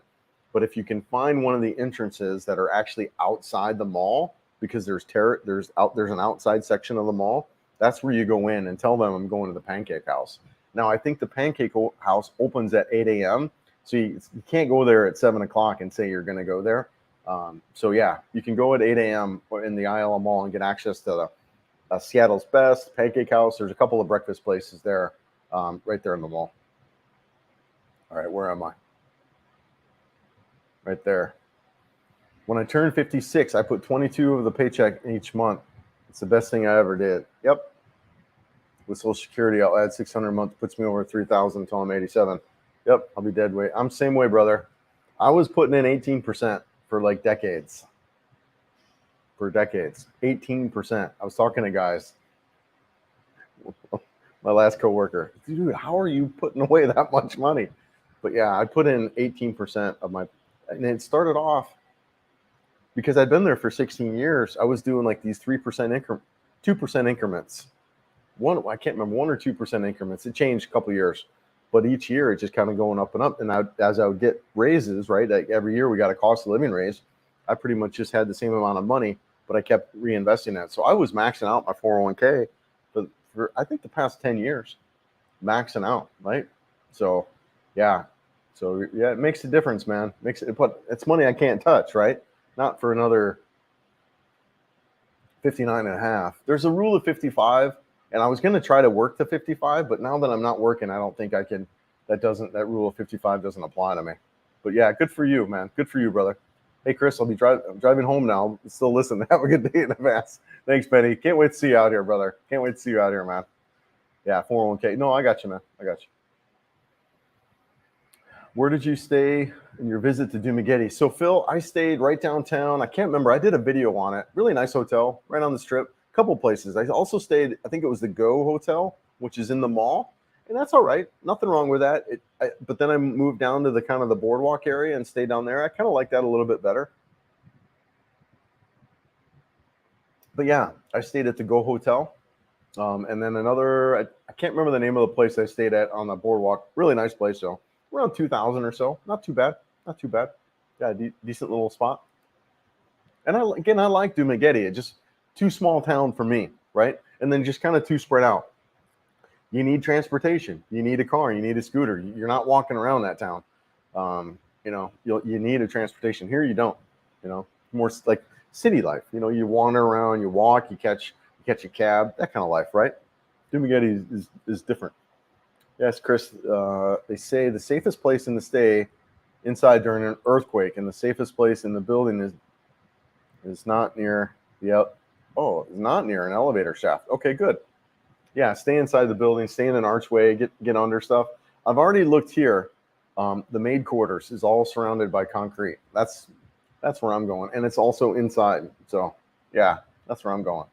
But if you can find one of the entrances that are actually outside the mall, because there's an outside section of the mall, that's where you go in and tell them I'm going to the Pancake House. Now I think the Pancake House opens at 8 a.m. So you can't go there at 7 o'clock and say you're going to go there. So yeah, you can go at 8 a.m. in the ILM Mall and get access to the Seattle's Best, Pancake House. There's a couple of breakfast places there, right there in the mall. All right, where am I? Right there. When I turned 56, I put 22 of the paycheck each month. It's the best thing I ever did. Yep. With Social Security, I'll add 600 a month, puts me over 3,000 until I'm 87. Yep, I'll be dead weight. I'm same way, brother. I was putting in 18% for like decades. For decades, 18%. I was talking to guys. My last coworker, dude, how are you putting away that much money? But yeah, I put in 18% of my, and it started off because I'd been there for 16 years. I was doing like these 3% increment, 2% increments. I can't remember, 1 or 2% increments. It changed a couple of years, but each year it's just kind of going up and up. And as I would get raises, right, like every year we got a cost of living raise, I pretty much just had the same amount of money, but I kept reinvesting that. So I was maxing out my 401k for I think the past 10 years, maxing out, right? So yeah, it makes a difference, man. But it's money I can't touch, right? Not for another 59 and a half. There's a rule of 55. And I was going to try to work to 55, but now that I'm not working, I don't think I can. That rule of 55 doesn't apply to me. But yeah, good for you, man. Good for you, brother. Hey, Chris, I'm driving home now. Still listen. Have a good day in advance. Thanks, Benny. Can't wait to see you out here, brother. Can't wait to see you out here, man. Yeah, 401k. No, I got you, man. I got you. Where did you stay in your visit to Dumagetti? So, Phil, I stayed right downtown. I can't remember. I did a video on it. Really nice hotel, right on the strip. Couple places. I also stayed, I think it was the Go Hotel, which is in the mall, and that's all right. Nothing wrong with that. But then I moved down to the kind of the boardwalk area and stayed down there. I kind of like that a little bit better. But yeah, I stayed at the Go Hotel, and then another. I can't remember the name of the place I stayed at on the boardwalk. Really nice place though. Around 2,000 or so. Not too bad. Not too bad. Yeah, decent little spot. And I like Dumagetti. It just too small town for me, right? And then just kind of too spread out. You need transportation. You need a car. You need a scooter. You're not walking around that town. You need a transportation. Here you don't. More like city life. You wander around, you walk, you catch a cab, that kind of life, right? Dumagetti is different. Yes, Chris. They say the safest place in the stay inside during an earthquake, and the safest place in the building is not near not near an elevator shaft. Okay, good. Yeah, stay inside the building, stay in an archway, get under stuff. I've already looked here. The maid quarters is all surrounded by concrete. That's where I'm going, and it's also inside. So yeah, that's where I'm going.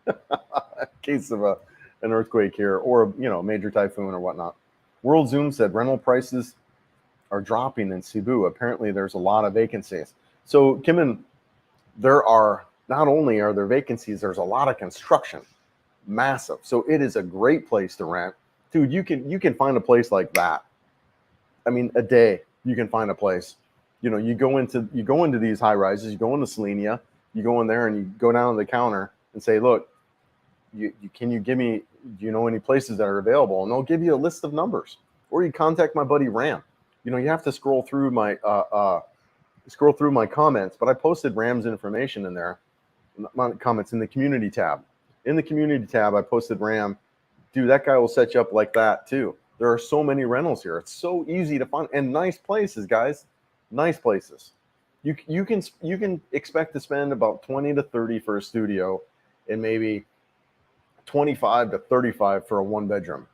In case of an earthquake here, or a major typhoon or whatnot. World Zoom said rental prices are dropping in Cebu. Apparently, there's a lot of vacancies. So, Kim, there are. Not only are there vacancies, there's a lot of construction, massive. So it is a great place to rent, dude. You can find a place like that. I mean, a day you can find a place. You go into these high rises. You go into Selenia. You go in there and you go down to the counter and say, look, can you give me? Do you know any places that are available? And they'll give you a list of numbers. Or you contact my buddy Ram. You have to scroll through my comments, but I posted Ram's information in there. My comments in the community tab. In the community tab, I posted Ram. Dude, that guy will set you up like that too. There are so many rentals here. It's so easy to find, and nice places, guys. Nice places. You can expect to spend about 20 to 30 for a studio, and maybe 25 to 35 for a one bedroom.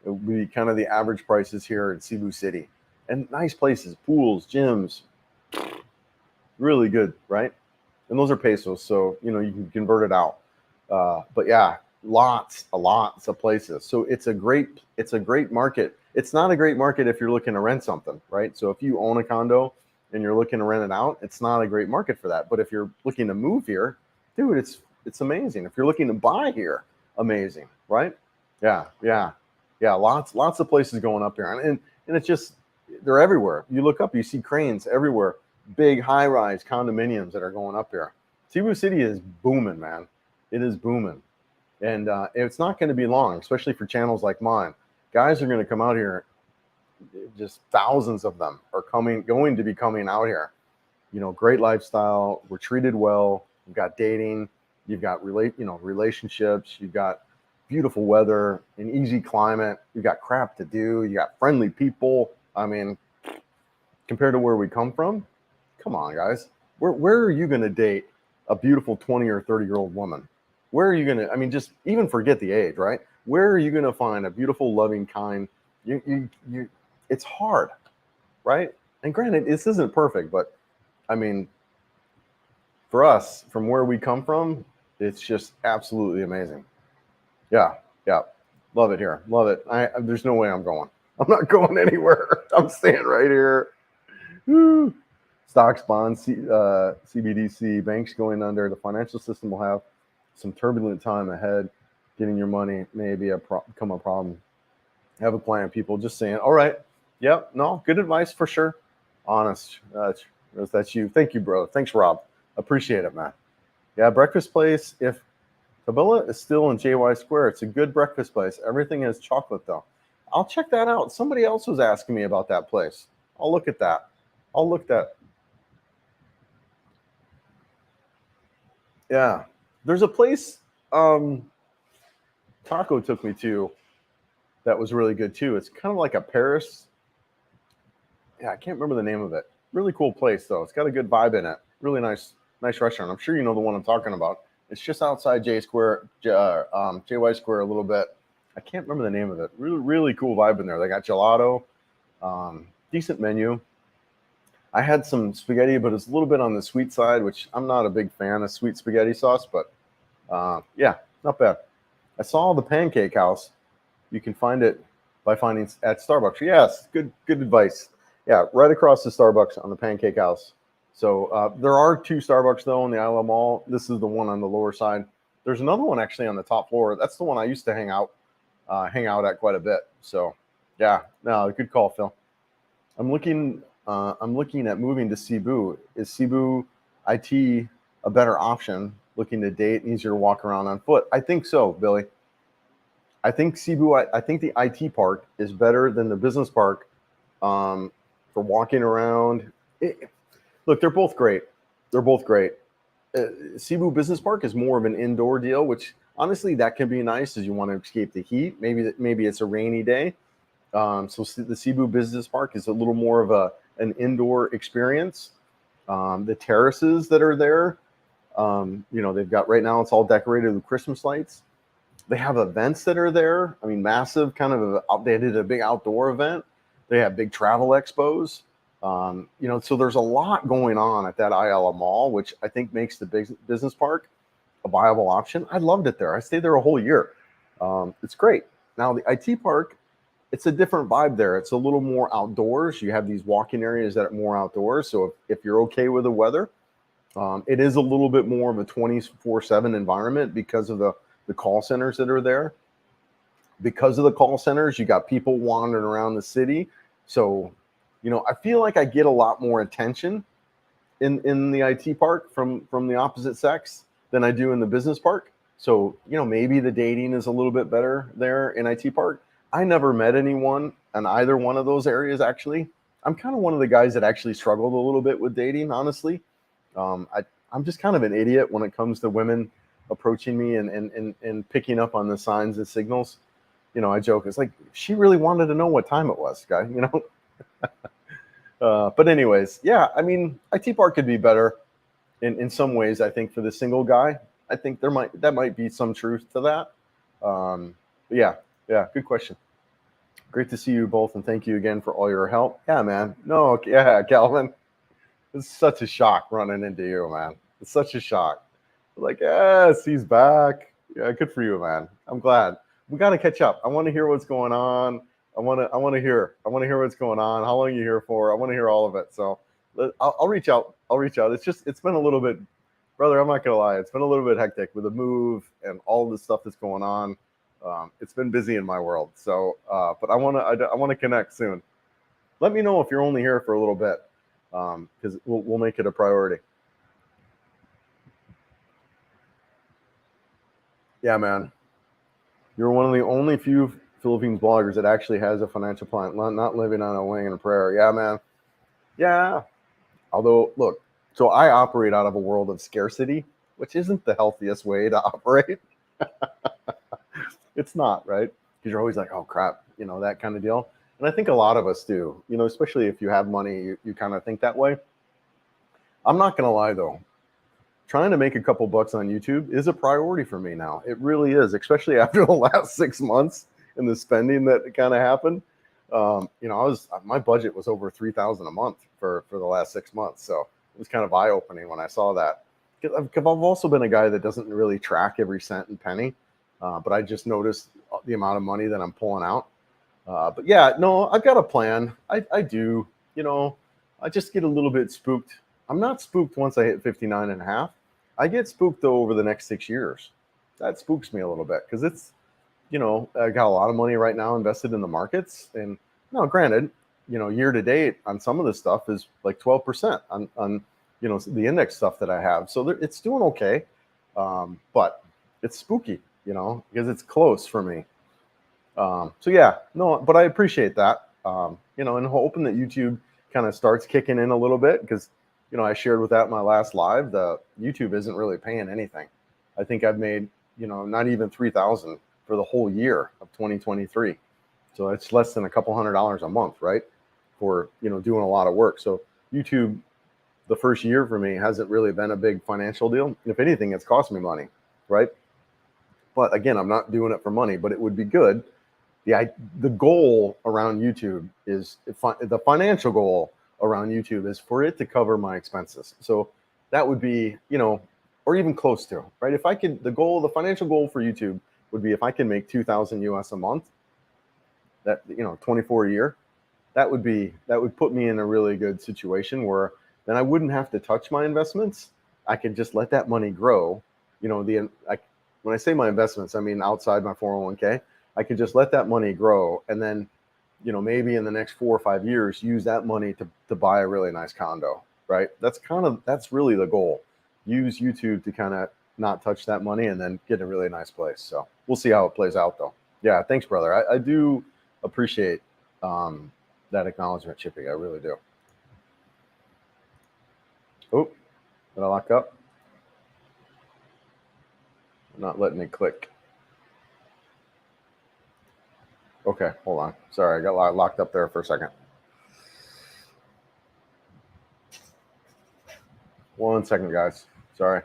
It would be kind of the average prices here in Cebu City. And nice places, pools, gyms, really good, right? And those are pesos, so you can convert it out. But yeah, lots of places. So it's a great market. It's not a great market if you're looking to rent something, right? So if you own a condo and you're looking to rent it out, it's not a great market for that. But if you're looking to move here, dude, it's amazing. If you're looking to buy here, amazing, right? Yeah. Lots of places going up here, and it's just, they're everywhere. You look up, you see cranes everywhere. Big high-rise condominiums that are going up here. Cebu City is booming, man. It is booming, and it's not going to be long, especially for channels like mine. Guys are going to come out here. Just thousands of them are going to be coming out here. Great lifestyle. We're treated well. We've got dating. You've got relationships. You've got beautiful weather, an easy climate. You've got crap to do. You got friendly people. I mean, compared to where we come from, come on, guys. Where are you going to date a beautiful 20 or 30-year-old woman? Where are you going to, just even forget the age, right? Where are you going to find a beautiful, loving, kind? It's hard, right? And granted, this isn't perfect, but for us, from where we come from, it's just absolutely amazing. Yeah. Love it here. Love it. There's no way I'm going. I'm not going anywhere. I'm staying right here. Woo. Stocks, bonds, CBDC, banks going under. The financial system will have some turbulent time ahead. Getting your money may become a problem. Have a plan, people. Just saying. All right. Yep. No, good advice for sure. Honest. That's you. Thank you, bro. Thanks, Rob. Appreciate it, man. Yeah, breakfast place. If Tabilla is still in JY Square, it's a good breakfast place. Everything is chocolate, though. I'll check that out. Somebody else was asking me about that place. I'll look at that. Yeah. There's a place Taco took me to that was really good, too. It's kind of like a Paris. Yeah, I can't remember the name of it. Really cool place, though. It's got a good vibe in it. Really nice restaurant. I'm sure you know the one I'm talking about. It's just outside JY Square a little bit. I can't remember the name of it. Really cool vibe in there. They got gelato, decent menu. I had some spaghetti, but it's a little bit on the sweet side, which I'm not a big fan of sweet spaghetti sauce, but yeah, not bad. I saw the Pancake House. You can find it by finding at Starbucks. Yes, good advice. Yeah, right across the Starbucks on the Pancake House. So there are two Starbucks, though, in the Isle Mall. This is the one on the lower side. There's another one actually on the top floor. That's the one I used to hang out at quite a bit. So yeah, no, good call, Phil. I'm looking at moving to Cebu. Is Cebu IT a better option? Looking to date and easier to walk around on foot? I think so, Billy. I think Cebu. I think the IT park is better than the business park for walking around. Look, they're both great. Cebu Business Park is more of an indoor deal, which honestly that can be nice as you want to escape the heat. Maybe it's a rainy day. So the Cebu Business Park is a little more of an indoor experience. The terraces that are there, they've got right now, it's all decorated with Christmas lights. They have events that are there. Massive they did a big outdoor event. They have big travel expos. So there's a lot going on at that Ayala Mall, which I think makes the big business park a viable option. I loved it there. I stayed there a whole year. It's great. Now the IT park, it's a different vibe there. It's a little more outdoors. You have these walking areas that are more outdoors. So if you're okay with the weather, it is a little bit more of a 24/7 environment because of the call centers that are there. Because of the call centers, you got people wandering around the city. So I feel like I get a lot more attention in the IT park from the opposite sex than I do in the business park. So, maybe the dating is a little bit better there in IT park. I never met anyone in either one of those areas, actually. I'm kind of one of the guys that actually struggled a little bit with dating, honestly. I'm just kind of an idiot when it comes to women approaching me and picking up on the signs and signals. I joke, it's like she really wanted to know what time it was, guy. But anyways, yeah, I mean, IT Park could be better in some ways. I think for the single guy, I think that might be some truth to that. But yeah, good question. Great to see you both, and thank you again for all your help. Yeah, man. No, yeah, Calvin. It's such a shock running into you, man. It's such a shock. Like, yes, he's back. Yeah, good for you, man. I'm glad. We got to catch up. I want to hear what's going on. I want to hear what's going on. How long are you here for? I want to hear all of it. So I'll reach out. It's been a little bit, brother. I'm not gonna lie. It's been a little bit hectic with the move and all the stuff that's going on. It's been busy in my world. So, but I want to connect soon. Let me know if you're only here for a little bit, because we'll make it a priority. Yeah, man. You're one of the only few Philippines bloggers that actually has a financial plan, not living on a wing and a prayer. Yeah, man. Yeah. Although, look, so I operate out of a world of scarcity, which isn't the healthiest way to operate. It's not, right? Because you're always like, oh, crap, that kind of deal. And I think a lot of us do, especially if you have money, you kind of think that way. I'm not going to lie, though. Trying to make a couple bucks on YouTube is a priority for me now. It really is, especially after the last 6 months and the spending that kind of happened. My budget was over $3,000 a month for the last 6 months. So it was kind of eye opening when I saw that. Because I've also been a guy that doesn't really track every cent and penny, but I just noticed the amount of money that I'm pulling out. But yeah, no, I've got a plan. I do. I just get a little bit spooked. I'm not spooked once I hit 59 and a half. I get spooked though over the next 6 years. That spooks me a little bit because it's, I got a lot of money right now invested in the markets. And now, granted, year to date on some of this stuff is like 12% on the index stuff that I have. So it's doing okay. But it's spooky, because it's close for me. So yeah, no, but I appreciate that. And hoping that YouTube kind of starts kicking in a little bit because, I shared with that in my last live, the YouTube isn't really paying anything. I think I've made, not even 3,000 for the whole year of 2023. So it's less than a couple $100 a month, right? For, doing a lot of work. So YouTube, the first year for me hasn't really been a big financial deal. If anything, it's cost me money, right? But again, I'm not doing it for money, but it would be good. The goal around YouTube is the financial goal around YouTube is for it to cover my expenses. So that would be, or even close to, right? If I could, the financial goal for YouTube would be if I can make 2,000 US a month, that, 24 a year, that would put me in a really good situation where then I wouldn't have to touch my investments. I could just let that money grow. When I say my investments, I mean outside my 401k. I could just let that money grow, and then, maybe in the next 4 or 5 years, use that money to buy a really nice condo, right? That's really the goal. Use YouTube to kind of not touch that money and then get a really nice place. So we'll see how it plays out, though. Yeah, thanks, brother. I do appreciate that acknowledgement, Chippy. I really do. Oh, did I lock up? Not letting me click. Okay, hold on. Sorry, I got locked up there for a second. 1 second, guys. Sorry.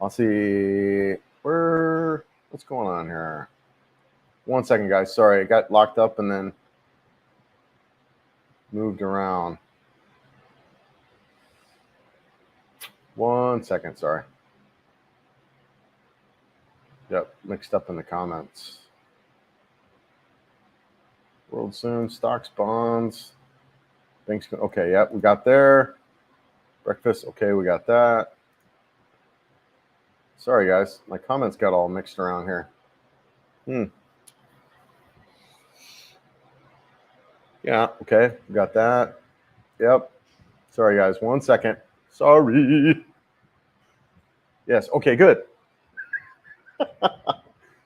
I'll see what's going on here. 1 second, guys. Sorry, I got locked up and then moved around. 1 second, sorry. Yep, mixed up in the comments. World soon, stocks, bonds. Thanks. Okay, yep, we got there. Breakfast, okay, we got that. Sorry, guys. My comments got all mixed around here. Yeah, okay, we got that. Yep. Sorry, guys. 1 second. Sorry. Yes, okay, good.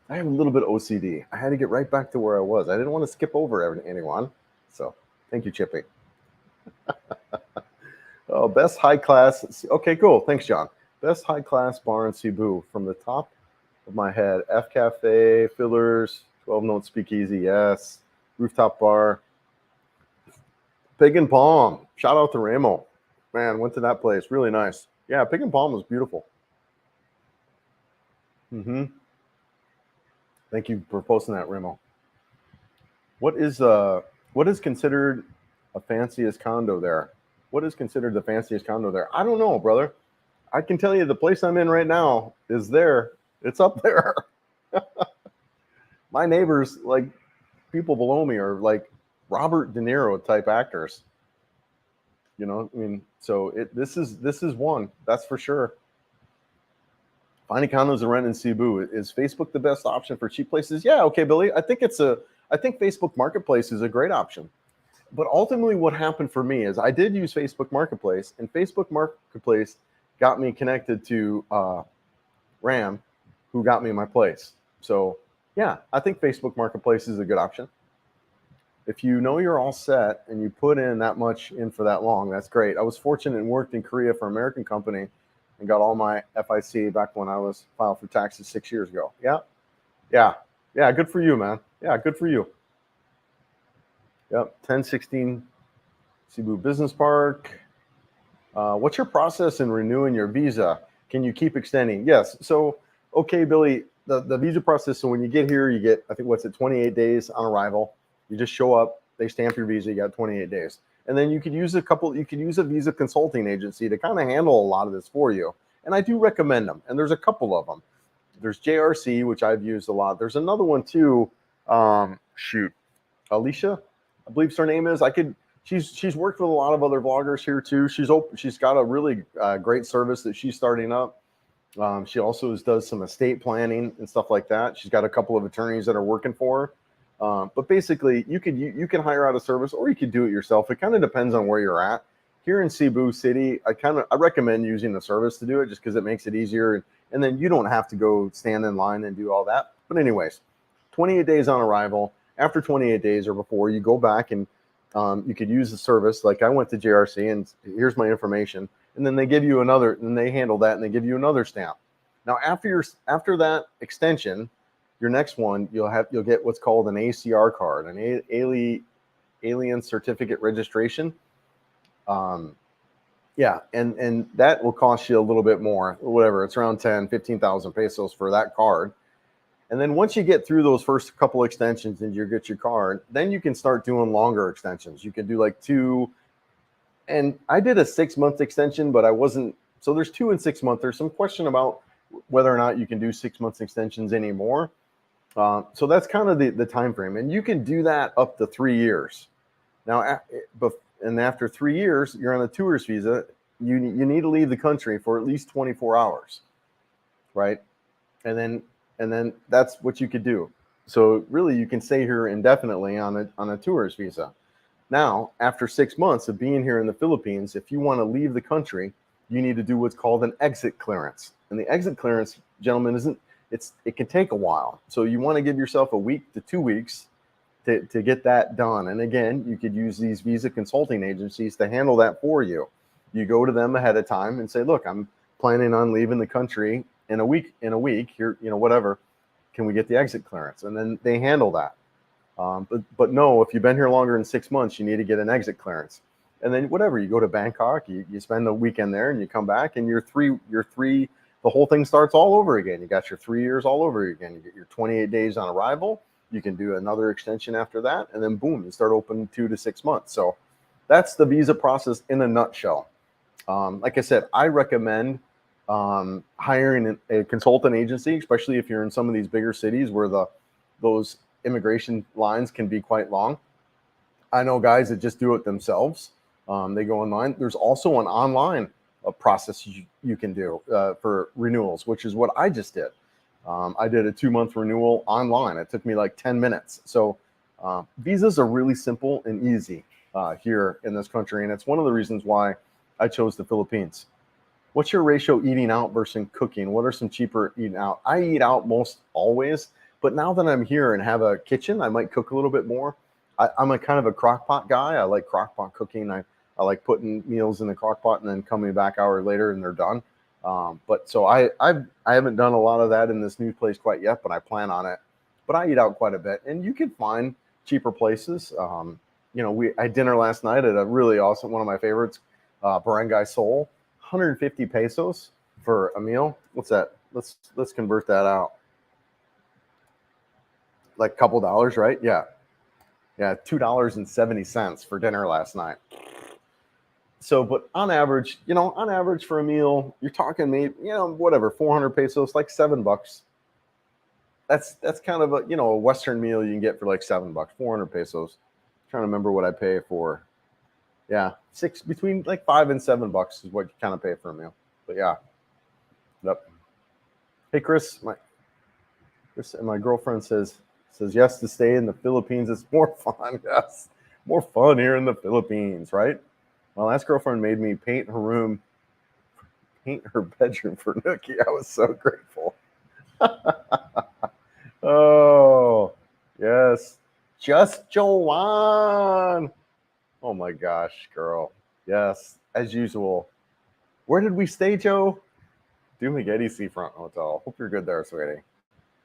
I have a little bit of OCD. I had to get right back to where I was. I didn't want to skip over anyone. So thank you, Chippy. Oh, best high class. Okay, cool. Thanks, John. Best high class bar in Cebu from the top of my head. F Cafe, Fillers, 12 Note Speakeasy, yes. Rooftop Bar. Pig and Palm. Shout out to Ramo. Man, went to that place. Really nice. Yeah, Pig and Palm was beautiful. Mm-hmm. Thank you for posting that, Ramo. What is considered a fanciest condo there? What is considered the fanciest condo there? I don't know, brother. I can tell you the place I'm in right now is there. It's up there. My neighbors, like people below me, are like Robert De Niro type actors. You know, I mean, so this is one, that's for sure. Finding condos and rent in Cebu. Is Facebook the best option for cheap places? Yeah, okay, Billy. I think Facebook Marketplace is a great option. But ultimately, what happened for me is I did use Facebook Marketplace, and Facebook Marketplace got me connected to Ram, who got me my place. So yeah, I think Facebook Marketplace is a good option. If you know you're all set and you put in that much in for that long, that's great. I was fortunate and worked in Korea for an American company and got all my FIC back when I was filed for taxes 6 years ago. Yeah, yeah, yeah. Good for you, man. Yeah, good for you. Yep, 1016 Cebu Business Park. What's your process in renewing your visa? Can you keep extending? Yes. So, okay, Billy, the visa process. So when you get here, you get, I think, 28 days on arrival. You just show up, they stamp your visa, you got 28 days. And then you could use a visa consulting agency to kind of handle a lot of this for you. And I do recommend them. And there's a couple of them. There's JRC, which I've used a lot. There's another one too. Alicia, I believe her name is. She's worked with a lot of other vloggers here too. She's got a really great service that she's starting up. She also does some estate planning and stuff like that. She's got a couple of attorneys that are working for her. But basically, you can hire out a service, or you could do it yourself. It kind of depends on where you're at. Here in Cebu City, I recommend using the service to do it, just because it makes it easier, and then you don't have to go stand in line and do all that. But anyways, 28 days on arrival. After 28 days or before, you go back and you could use the service. Like I went to JRC and here's my information, and then they give you another, and they handle that, and they give you another stamp. Now after that extension, your next one, you'll get what's called an ACR card, an Alien Certificate Registration. Yeah, and that will cost you a little bit more, whatever. It's around 15,000 pesos for that card. And then once you get through those first couple extensions and you get your card, then you can start doing longer extensions. You can do like 2, and I did a 6-month extension, but I wasn't. So there's 2 and 6 months. There's some question about whether or not you can do 6 months extensions anymore. So that's kind of the time frame, and you can do that up to 3 years. Now, and after 3 years, you're on a tourist visa. You need to leave the country for at least 24 hours, right? And then that's what you could do. So really, you can stay here indefinitely on a tourist visa. Now, after 6 months of being here in the Philippines, if you want to leave the country, you need to do what's called an exit clearance. And the exit clearance, gentlemen, it can take a while. So you want to give yourself a week to 2 weeks to get that done. And again, you could use these visa consulting agencies to handle that for you. You go to them ahead of time and say, look, I'm planning on leaving the country in a week here, whatever, can we get the exit clearance? And then they handle that. But no, if you've been here longer than 6 months, you need to get an exit clearance. And then whatever, you go to Bangkok, you spend the weekend there, and you come back, and the whole thing starts all over again. You got your 3 years all over again. You get your 28 days on arrival. You can do another extension after that, and then boom, you start open 2 to 6 months. So that's the visa process in a nutshell. Like I said, I recommend hiring a consultant agency, especially if you're in some of these bigger cities where those immigration lines can be quite long. I know guys that just do it themselves. They go online. There's also an online process you can do for renewals, which is what I just did. I did a 2-month renewal online. It took me like 10 minutes. So visas are really simple and easy here in this country. And it's one of the reasons why I chose the Philippines. What's your ratio eating out versus cooking? What are some cheaper eating out? I eat out most always, but now that I'm here and have a kitchen, I might cook a little bit more. I'm a kind of a crock pot guy. I like crock pot cooking. I like putting meals in the crock pot and then coming back hours later and they're done. But so I haven't done a lot of that in this new place quite yet, but I plan on it. But I eat out quite a bit, and you can find cheaper places. I had dinner last night at a really awesome, one of my favorites, Barangay Seoul, 150 pesos for a meal. What's that? Let's convert that out. Like a couple dollars, right? Yeah, $2.70 for dinner last night. So, but on average for a meal, you're talking maybe, whatever, 400 pesos, like $7. That's kind of a Western meal you can get for like $7, 400 pesos. I'm trying to remember what I pay for. Yeah, between like $5 and $7 is what you kind of pay for a meal. But yeah, yep. Hey Chris, my girlfriend says yes to stay in the Philippines. It's more fun. Yes, more fun here in the Philippines, right? My last girlfriend made me paint her bedroom for Nookie. I was so grateful. Oh, yes. Just Joanne. Oh my gosh, girl. Yes, as usual. Where did we stay, Joe? Dumaguete Seafront Hotel. Hope you're good there, sweetie.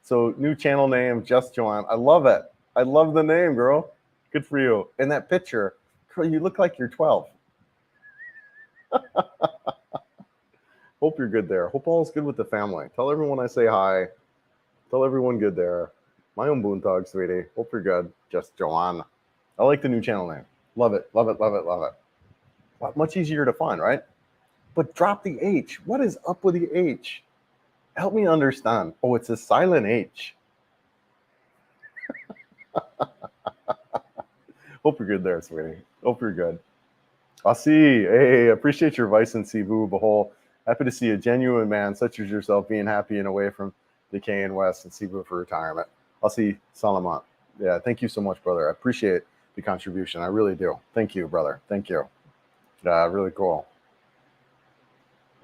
So, new channel name, Just Joanne. I love it. I love the name, girl. Good for you. And that picture, girl, you look like you're 12. Hope you're good there. Hope all's good with the family. Tell everyone I say hi. Tell everyone good there. My own Boontog, sweetie. Hope you're good. Just Joanne. I like the new channel name. Love it. Love it. Love it. Love it. Much easier to find, right? But drop the H. What is up with the H? Help me understand. Oh, it's a silent H. Hope you're good there, sweetie. Hope you're good. I'll see. Hey, appreciate your advice in Cebu, Bahol. Happy to see a genuine man such as yourself being happy and away from decay in West and Cebu for retirement. I'll see Salamat. Yeah, thank you so much, brother. I appreciate the contribution. I really do. Thank you, brother. Thank you. Really cool.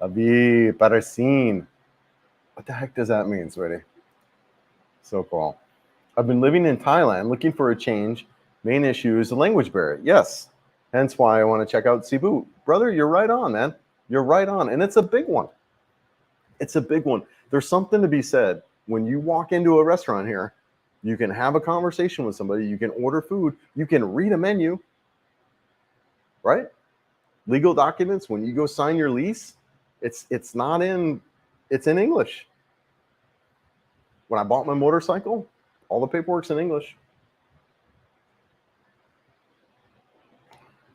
Abi Parasin. What the heck does that mean, sweetie? So cool. I've been living in Thailand looking for a change. Main issue is the language barrier. Yes. Hence why I want to check out Cebu. Brother, you're right on, man. You're right on. And it's a big one. It's a big one. There's something to be said. When you walk into a restaurant here, you can have a conversation with somebody. You can order food. You can read a menu. Right? Legal documents, when you go sign your lease, it's in English. When I bought my motorcycle, all the paperwork's in English.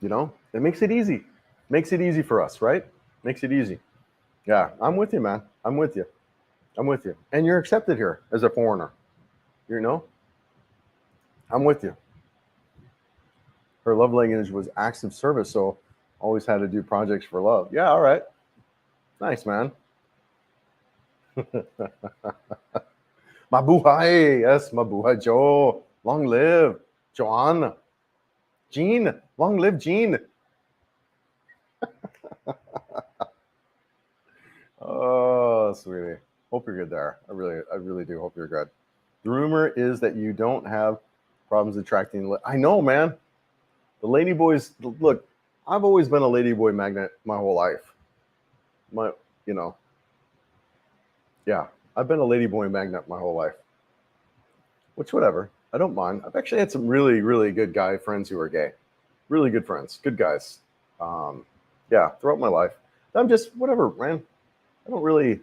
It makes it easy. Makes it easy for us, right? Makes it easy. Yeah, I'm with you, man. I'm with you. And you're accepted here as a foreigner. I'm with you. Her love language was acts of service, so always had to do projects for love. Yeah, all right. Nice, man. Mabuhay. Yes, mabuhay, Joe. Long live. Joanne. Jean. Long live Jean. Oh, sweetie. Hope you're good there. I really do hope you're good. The rumor is that you don't have problems attracting. I know, man. The ladyboys. Look, I've always been a ladyboy magnet my whole life. Yeah, I've been a ladyboy magnet my whole life. Which, whatever. I don't mind. I've actually had some really, really good guy friends who are gay. Really good friends. Good guys. Yeah, throughout my life. I'm just, whatever, man. I don't really,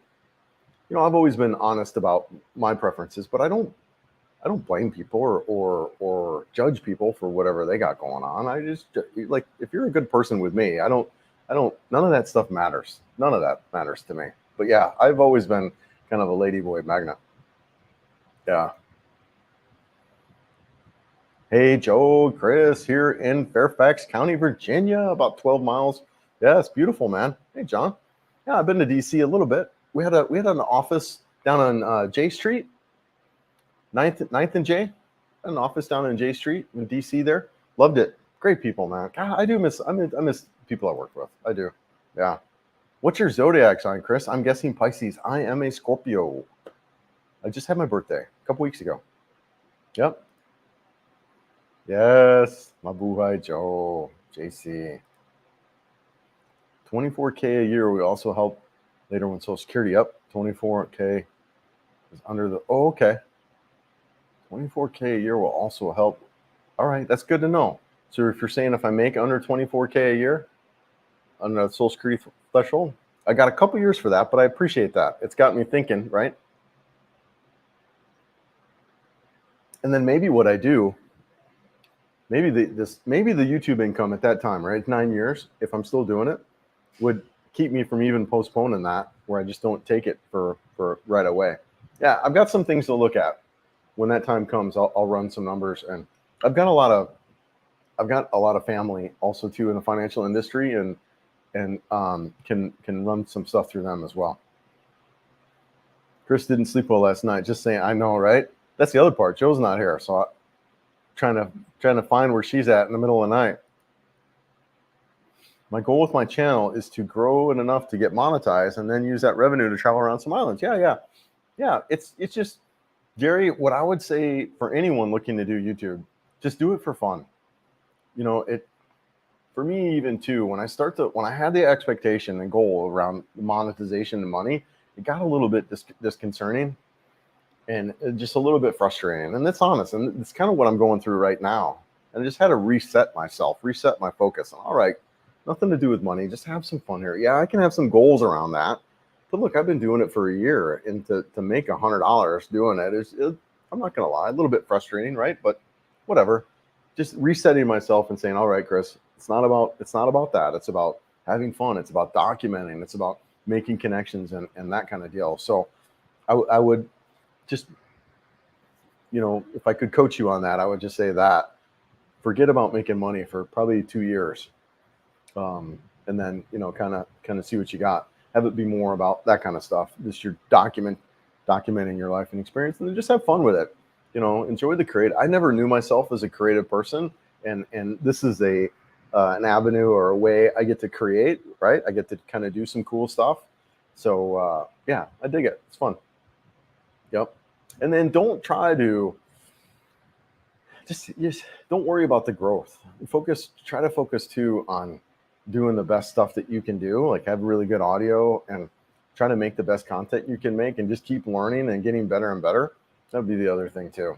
I've always been honest about my preferences, but I don't blame people or judge people for whatever they got going on. I just, like, if you're a good person with me, none of that stuff matters. None of that matters to me. But yeah, I've always been kind of a ladyboy magnet. Yeah. Hey, Joe, Chris, here in Fairfax County, Virginia, about 12 miles. Yeah, it's beautiful, man. Hey, John. Yeah, I've been to DC a little bit. We had an office down on J Street, 9th and J. An office down on J Street in DC there. Loved it. Great people, man. God, I miss people I work with. I do. Yeah. What's your zodiac sign, Chris? I'm guessing Pisces. I am a Scorpio. I just had my birthday a couple weeks ago. Yep. Yes. Mabuhay, Joe. JC. 24K a year. We also help later when Social Security up. 24K is under the, oh, okay. 24K a year will also help. All right, that's good to know. So if you're saying if I make under 24K a year under the Social Security threshold, I got a couple years for that, but I appreciate that. It's got me thinking, right? And then maybe what I do, maybe the YouTube income at that time, right? 9 years, if I'm still doing it, would keep me from even postponing that, where I just don't take it for right away. Yeah, I've got some things to look at. When that time comes, I'll run some numbers, and I've got a lot of family also too in the financial industry, and can run some stuff through them as well. Chris didn't sleep well last night. Just saying, I know, right? That's the other part. Joe's not here, so I'm trying to find where she's at in the middle of the night. My goal with my channel is to grow it enough to get monetized, and then use that revenue to travel around some islands. Yeah. It's just, Jerry, what I would say for anyone looking to do YouTube, just do it for fun. You know, for me, even too, when I had the expectation and goal around monetization and money, it got a little bit disconcerting and just a little bit frustrating. And that's honest. And it's kind of what I'm going through right now. And I just had to reset myself, reset my focus. And all right, nothing to do with money. Just have some fun here. Yeah, I can have some goals around that. But look, I've been doing it for a year, and to make $100 doing it, I'm not going to lie, a little bit frustrating, right? But whatever. Just resetting myself and saying, all right, Chris, it's not about that. It's about having fun. It's about documenting. It's about making connections and that kind of deal. So I would just, you know, if I could coach you on that, I would just say that forget about making money for probably 2 years. And then, you know, kind of see what you got. Have it be more about that kind of stuff. Just your documenting your life and experience, and then just have fun with it. You know, enjoy the create. I never knew myself as a creative person, and this is an avenue or a way I get to create, right? I get to kind of do some cool stuff. So yeah, I dig it. It's fun. Yep. And then don't try to just don't worry about the growth. Try to focus too on doing the best stuff that you can do, like have really good audio and try to make the best content you can make, and just keep learning and getting better and better. That'd be the other thing too.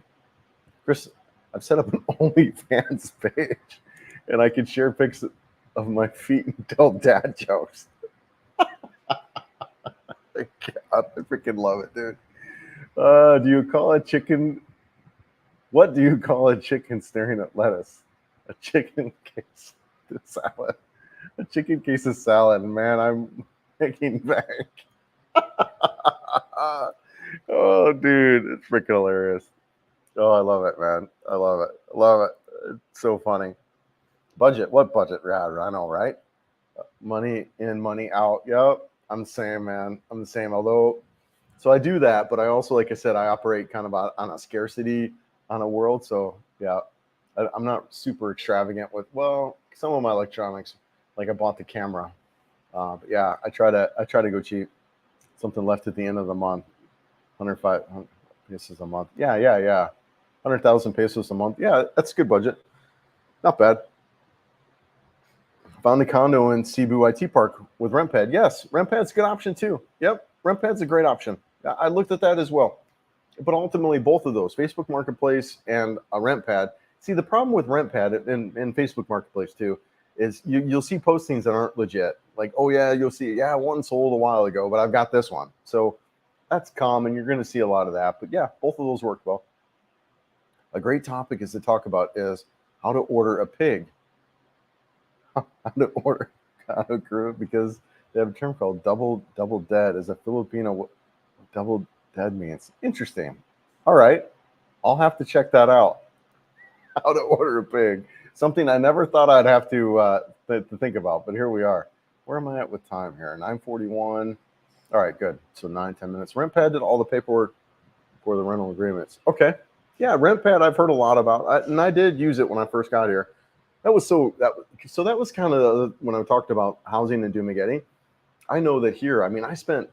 Chris, I've set up an OnlyFans page, and I can share pics of my feet and tell dad jokes. God, I freaking love it, dude. Do you call a chicken? What do you call a chicken staring at lettuce? A chicken case of salad. A chicken case of salad. Man, I'm making bank. Oh, dude, it's freaking hilarious. Oh, I love it, man. I love it. It's so funny. Budget. What budget? Yeah, I know, right? Money in, money out. Yep. I'm the same, man. I'm the same. Although, so I do that, but I also, like I said, I operate kind of on a scarcity on a world. So yeah, I'm not super extravagant with, well, some of my electronics, like I bought the camera. But yeah, I try to go cheap. Something left at the end of the month. 105 pesos a month. Yeah. 100,000 pesos a month. Yeah, that's a good budget. Not bad. Found a condo in Cebu IT Park with RentPad. Yes, RentPad's a good option too. Yep, RentPad's a great option. I looked at that as well. But ultimately, both of those, Facebook Marketplace and a RentPad. See, the problem with RentPad and Facebook Marketplace too is you'll see postings that aren't legit. Like, oh yeah, you'll see, yeah, one sold a while ago, but I've got this one. So that's common. You're going to see a lot of that. But yeah, both of those work well. A great topic is to talk about is how to order a pig. How to grow, because they have a term called double dead. As a Filipino, double dead means interesting. All right, I'll have to check that out. How to order a pig, something I never thought I'd have to think about, but here we are. Where am I at with time here? 9:41. All right, good. So 9-10 minutes. RentPad did all the paperwork for the rental agreements. Okay, yeah, RentPad I've heard a lot about, and I did use it when I first got here. That was kind of when I talked about housing in Dumaguete. I know that here, I mean, I spent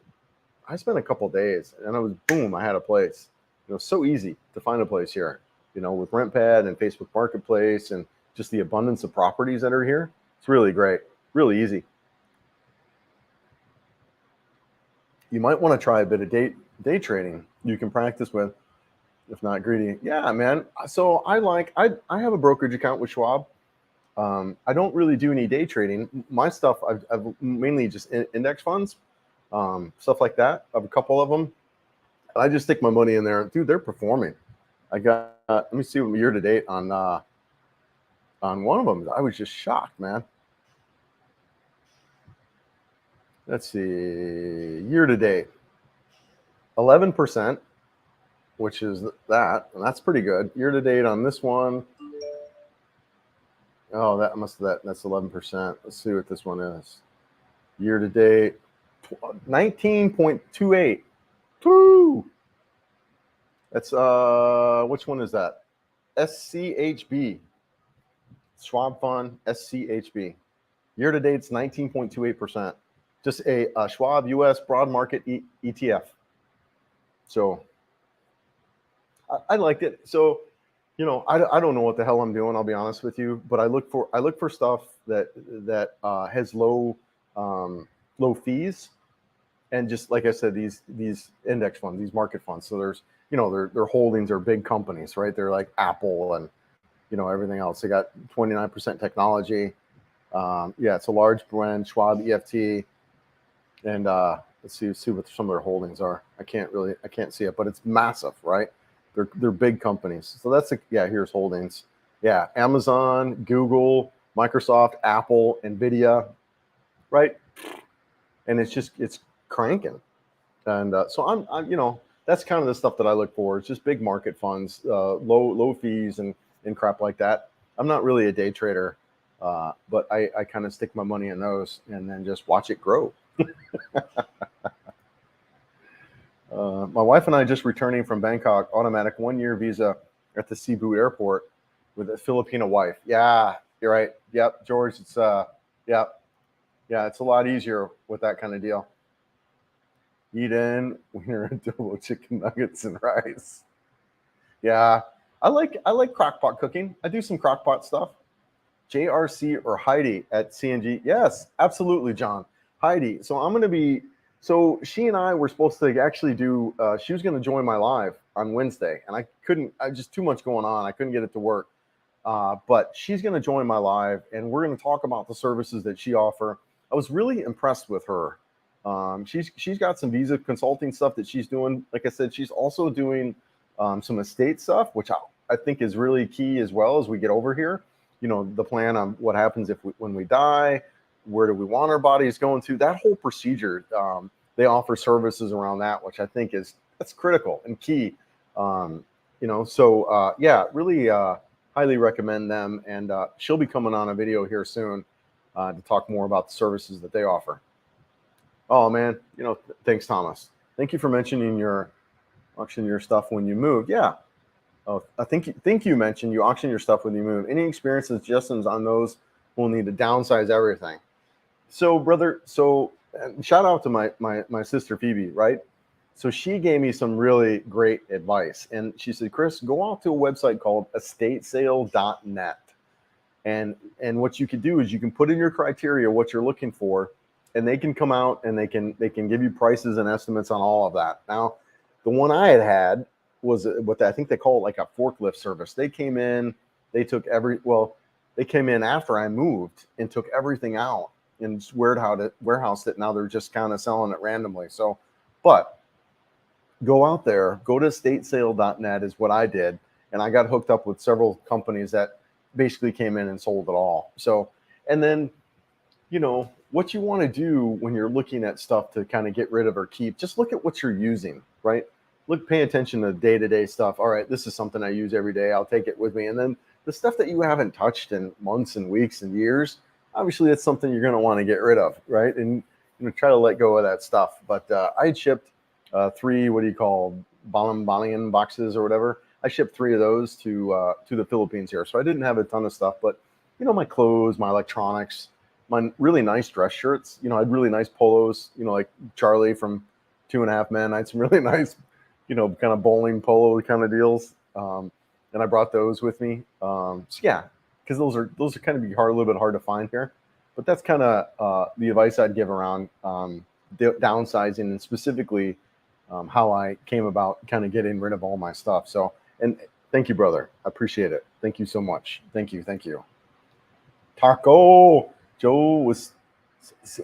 a couple days, and I was boom, I had a place. You know, so easy to find a place here. You know, with RentPad and Facebook Marketplace and just the abundance of properties that are here, it's really great, really easy. you might want to try a bit of day trading. You can practice with, if not greedy. Yeah, man. So I have a brokerage account with Schwab. I don't really do any day trading. My stuff, I've mainly just index funds, stuff like that. I have a couple of them. I just stick my money in there. Dude, they're performing. I got, let me see what year to date on one of them. I was just shocked, man. Let's see, year to date, 11%, which is that, and that's pretty good. Year to date on this one, oh, that's 11%. Let's see what this one is. Year to date, 19.28. Woo! That's which one is that? SCHB. Schwab Fund, SCHB. Year to date, it's 19.28%. Just a Schwab US broad market ETF. So I liked it. So, you know, I don't know what the hell I'm doing. I'll be honest with you, but I look for stuff that has low fees, and just like I said, these index funds, these market funds. So there's, you know, their holdings are big companies, right? They're like Apple and, you know, everything else. They got 29% technology. Yeah, it's a large brand, Schwab EFT, and let's see what some of their holdings are. I can't see it, but it's massive, right? They're big companies. So that's here's holdings. Yeah, Amazon, Google, Microsoft, Apple, Nvidia, right? And it's cranking. And so I'm, you know, that's kind of the stuff that I look for. It's just big market funds, low fees and crap like that. I'm not really a day trader, but I kind of stick my money in those and then just watch it grow. My wife and I just returning from Bangkok, automatic 1-year visa at the Cebu airport with a Filipino wife. Yeah, you're right. Yep, George, it's yeah, it's a lot easier with that kind of deal. Eat in wiener adobo, chicken nuggets, and rice. Yeah, I like crockpot cooking. I do some crockpot stuff. JRC or Heidi at CNG. Yes, absolutely, John. Heidi. So I'm going to be. So she and I were supposed to actually do. She was going to join my live on Wednesday, and I couldn't. I just too much going on. I couldn't get it to work. But she's going to join my live, and we're going to talk about the services that she offers. I was really impressed with her. She's got some visa consulting stuff that she's doing. Like I said, she's also doing some estate stuff, which I think is really key as well as we get over here. You know, the plan on what happens when we die, where do we want our bodies going to, that whole procedure. They offer services around that, which I think that's critical and key. You know, so yeah, really highly recommend them. And she'll be coming on a video here soon to talk more about the services that they offer. Oh man, you know, thanks, Thomas. Thank you for mentioning your auction your stuff when you moved. Yeah. Oh, I think you mentioned you auction your stuff when you move. Any experience and suggestions on those who will need to downsize everything? So, brother, shout out to my sister Phoebe, right? So she gave me some really great advice, and she said, Chris, go out to a website called estatesale.net, and what you can do is you can put in your criteria what you're looking for, and they can come out and they can give you prices and estimates on all of that. Now, the one I had was what I think they call it like a forklift service. They came in, they came in after I moved and took everything out and warehoused it. Now they're just kind of selling it randomly. So, but go out there, go to estatesale.net is what I did. And I got hooked up with several companies that basically came in and sold it all. So, and then, you know, what you want to do when you're looking at stuff to kind of get rid of or keep, just look at what you're using, right? Pay attention to day-to-day stuff. All right, this is something I use every day. I'll take it with me. And then the stuff that you haven't touched in months and weeks and years, obviously it's something you're going to want to get rid of, right? And try to let go of that stuff. But I shipped 3, what do you call, Balian boxes or whatever. I shipped 3 of those to the Philippines here. So I didn't have a ton of stuff, but you know, my clothes, my electronics, my really nice dress shirts. You know, I had really nice polos. You know, like Charlie from 2.5 Men. I had some really nice, you know, kind of bowling polo kind of deals. And I brought those with me. So yeah, because those are kind of a little bit hard to find here. But that's kind of the advice I'd give around downsizing, and specifically how I came about kind of getting rid of all my stuff. So, and thank you, brother. I appreciate it. Thank you so much. Thank you. Thank you. Taco. Joe was,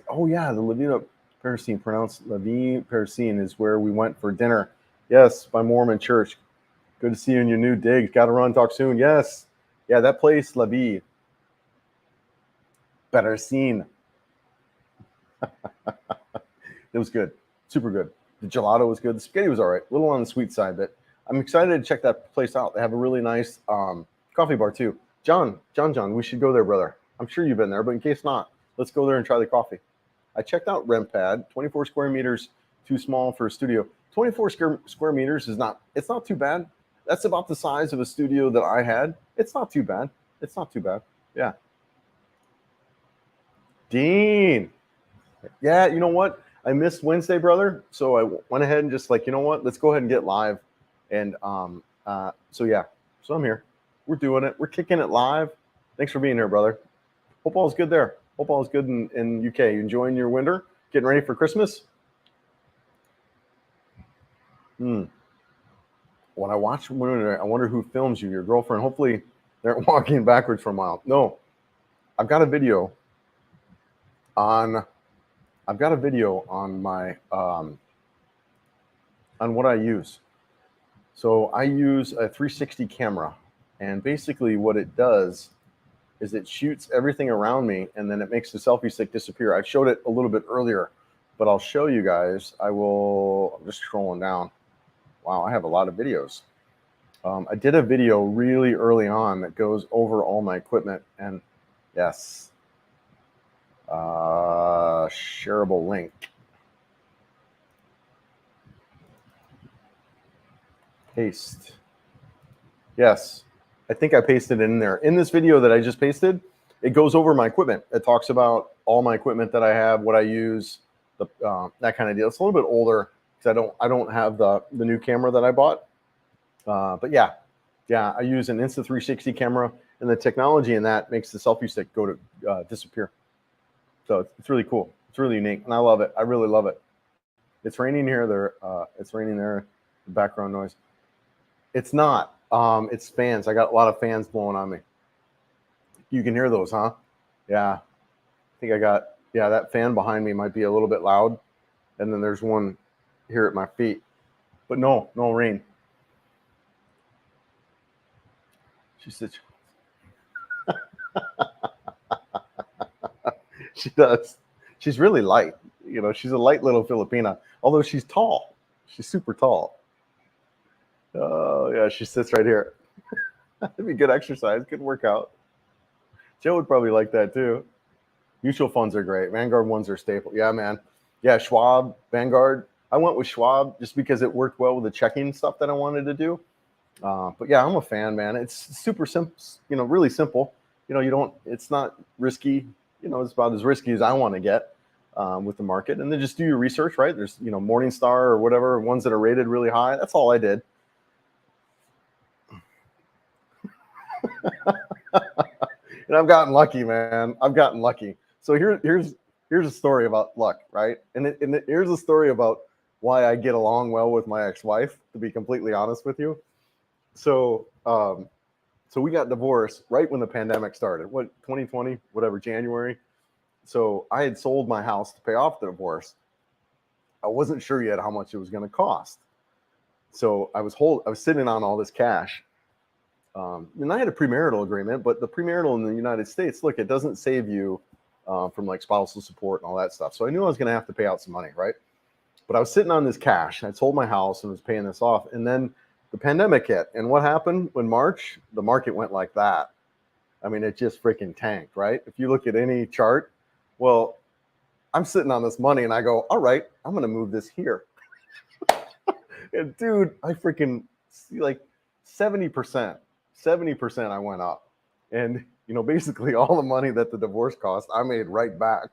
oh yeah, the Levina Paracine, pronounced Levi Paracine, is where we went for dinner. Yes, by Mormon Church. Good to see you in your new digs. Got to run. Talk soon. Yes. Yeah, that place, Levi Paracine. It was good. Super good. The gelato was good. The spaghetti was all right. A little on the sweet side, but I'm excited to check that place out. They have a really nice coffee bar too. John, we should go there, brother. I'm sure you've been there, but in case not, let's go there and try the coffee. I checked out RentPad. 24 square meters, too small for a studio. 24 square meters is not, it's not too bad. That's about the size of a studio that I had. It's not too bad. It's not too bad. Yeah. Dean. Yeah, you know what? I missed Wednesday, brother. So I went ahead and just like, you know what? Let's go ahead and get live. And so yeah, so I'm here. We're doing it. We're kicking it live. Thanks for being here, brother. Hope all is good there. Hope all is good in UK. You enjoying your winter? Getting ready for Christmas? When I watch winter, I wonder who films you. Your girlfriend. Hopefully they're walking backwards for a mile. No, I've got a video on my on what I use. So I use a 360 camera, and basically what it does is it shoots everything around me, and then it makes the selfie stick disappear. I showed it a little bit earlier, but I'll show you guys. I'm just scrolling down. Wow, I have a lot of videos. I did a video really early on that goes over all my equipment, and yes, shareable link. Paste. Yes, I think I pasted it in there. In this video that I just pasted, it goes over my equipment. It talks about all my equipment that I have, what I use, that kind of deal. It's a little bit older because I don't have the new camera that I bought. But yeah, I use an Insta360 camera, and the technology in that makes the selfie stick go to disappear. So it's really cool. It's really unique, and I love it. I really love it. It's raining here. It's raining there. The background noise. It's not. It's fans. I got a lot of fans blowing on me. You can hear those, huh? Yeah. I think that fan behind me might be a little bit loud. And then there's one here at my feet. But no rain. She said, she does. She's really light. You know, she's a light little Filipina, although she's tall. She's super tall. Oh, yeah, she sits right here. That'd be good exercise, good workout. Joe would probably like that too. Mutual funds are great. Vanguard ones are staple. Yeah, man. Yeah, Schwab, Vanguard. I went with Schwab just because it worked well with the checking stuff that I wanted to do. But yeah, I'm a fan, man. It's super simple, really simple. It's not risky. It's about as risky as I want to get with the market. And then just do your research, right? There's, Morningstar or whatever, ones that are rated really high. That's all I did. And I've gotten lucky, man. I've gotten lucky. So here's a story about luck, right? And here's a story about why I get along well with my ex-wife, to be completely honest with you. So we got divorced right when the pandemic started. 2020, whatever, January. So I had sold my house to pay off the divorce. I wasn't sure yet how much it was going to cost. So I was sitting on all this cash. And I had a premarital agreement, but the premarital in the United States, look, it doesn't save you from like spousal support and all that stuff. So I knew I was going to have to pay out some money, right? But I was sitting on this cash. I sold my house and was paying this off. And then the pandemic hit. And what happened when March? The market went like that. I mean, it just freaking tanked, right? If you look at any chart, well, I'm sitting on this money and I go, all right, I'm going to move this here. And dude, I freaking see like 70% I went up. And, basically all the money that the divorce cost, I made right back.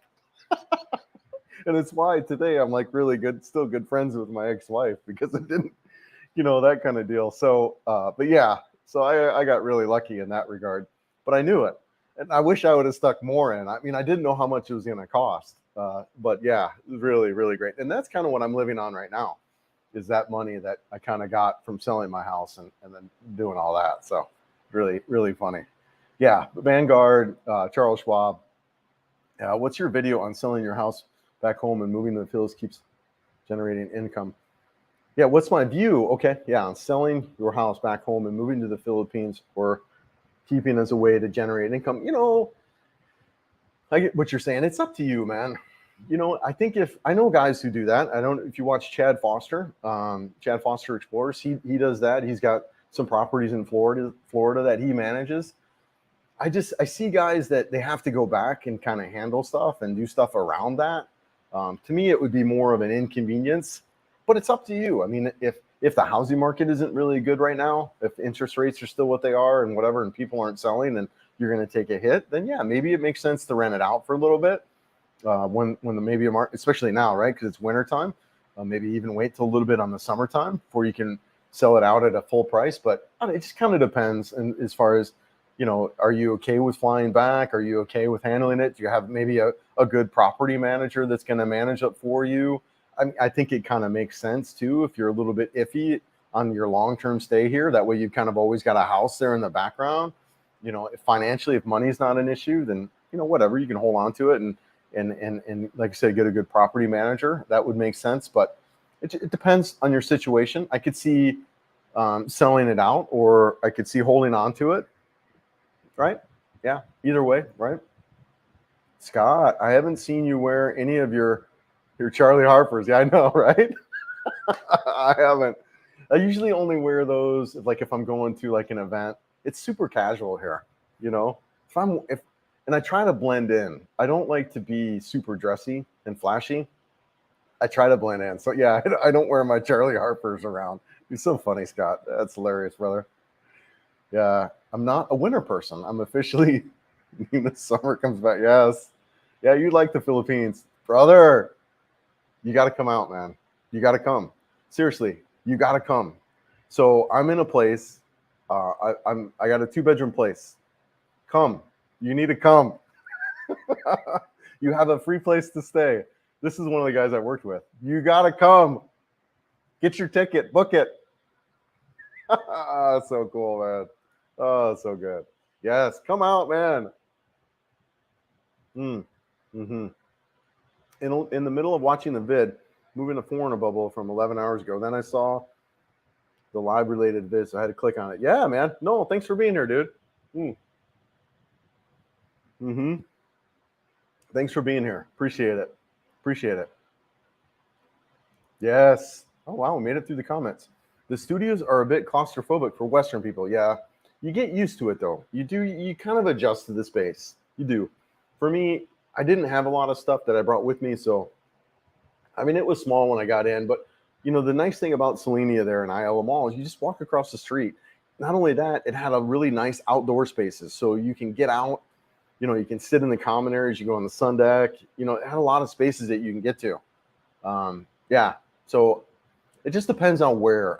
And it's why today I'm like really good, still good friends with my ex-wife, because it didn't, that kind of deal. So, but yeah, so I got really lucky in that regard, but I knew it. And I wish I would have stuck more in. I mean, I didn't know how much it was going to cost. But yeah, really, really great. And that's kind of what I'm living on right now, is that money that I kind of got from selling my house and then doing all that. So really, really funny. Yeah, Vanguard, Charles Schwab. What's your video on selling your house back home and moving to the Philippines keeps generating income? Yeah, what's my view? Okay, yeah, on selling your house back home and moving to the Philippines or keeping as a way to generate income. I get what you're saying. It's up to you, man. I think if I know guys who do that. I don't. If you watch Chad Foster Explorers, he does that. He's got some properties in Florida that he manages. I see guys that they have to go back and kind of handle stuff and do stuff around that. To me, it would be more of an inconvenience, but it's up to you. I mean, if the housing market isn't really good right now, if interest rates are still what they are and whatever, and people aren't selling, and you're going to take a hit, then yeah, maybe it makes sense to rent it out for a little bit. When maybe a market, especially now, right? Because it's winter time, maybe even wait till a little bit on the summertime before you can sell it out at a full price. But it just kind of depends. And as far as, are you okay with flying back? Are you okay with handling it? Do you have maybe a good property manager that's going to manage it for you? I think it kind of makes sense too, if you're a little bit iffy on your long-term stay here. That way you've kind of always got a house there in the background. If financially, if money's not an issue, then, whatever, you can hold on to it. And like I said, get a good property manager. That would make sense. But it depends on your situation. I could see selling it out, or I could see holding on to it. Right? Yeah. Either way. Right? Scott, I haven't seen you wear any of your Charlie Harpers. Yeah, I know, right? I haven't. I usually only wear those if I'm going to like an event. It's super casual here, and I try to blend in. I don't like to be super dressy and flashy. I try to blend in. So yeah, I don't wear my Charlie Harpers around. You're so funny, Scott. That's hilarious, brother. Yeah, I'm not a winter person. I'm officially the summer comes back. Yes. Yeah, you like the Philippines, brother. You got to come out, man. You got to come. Seriously, you got to come. So I'm in a place. I got a 2-bedroom place. Come. You need to come. You have a free place to stay. This is one of the guys I worked with. You got to come. Get your ticket. Book it. So cool, man. Oh, so good. Yes, come out, man. Mm-hmm. In the middle of watching the vid, moving to Foreigner Bubble from 11 hours ago, then I saw the live related vid, so I had to click on it. Yeah, man. No, thanks for being here, dude. Mm-hmm. Thanks for being here. Appreciate it. Appreciate it. Yes. Oh, wow. We made it through the comments. The studios are a bit claustrophobic for Western people. Yeah. You get used to it, though. You kind of adjust to the space. You do. For me, I didn't have a lot of stuff that I brought with me. So, I mean, it was small when I got in. But, the nice thing about Selenia there in Iowa Mall is you just walk across the street. Not only that, it had a really nice outdoor spaces. So you can get out. You can sit in the common areas. You go on the sun deck. It had a lot of spaces that you can get to. Yeah. So it just depends on where.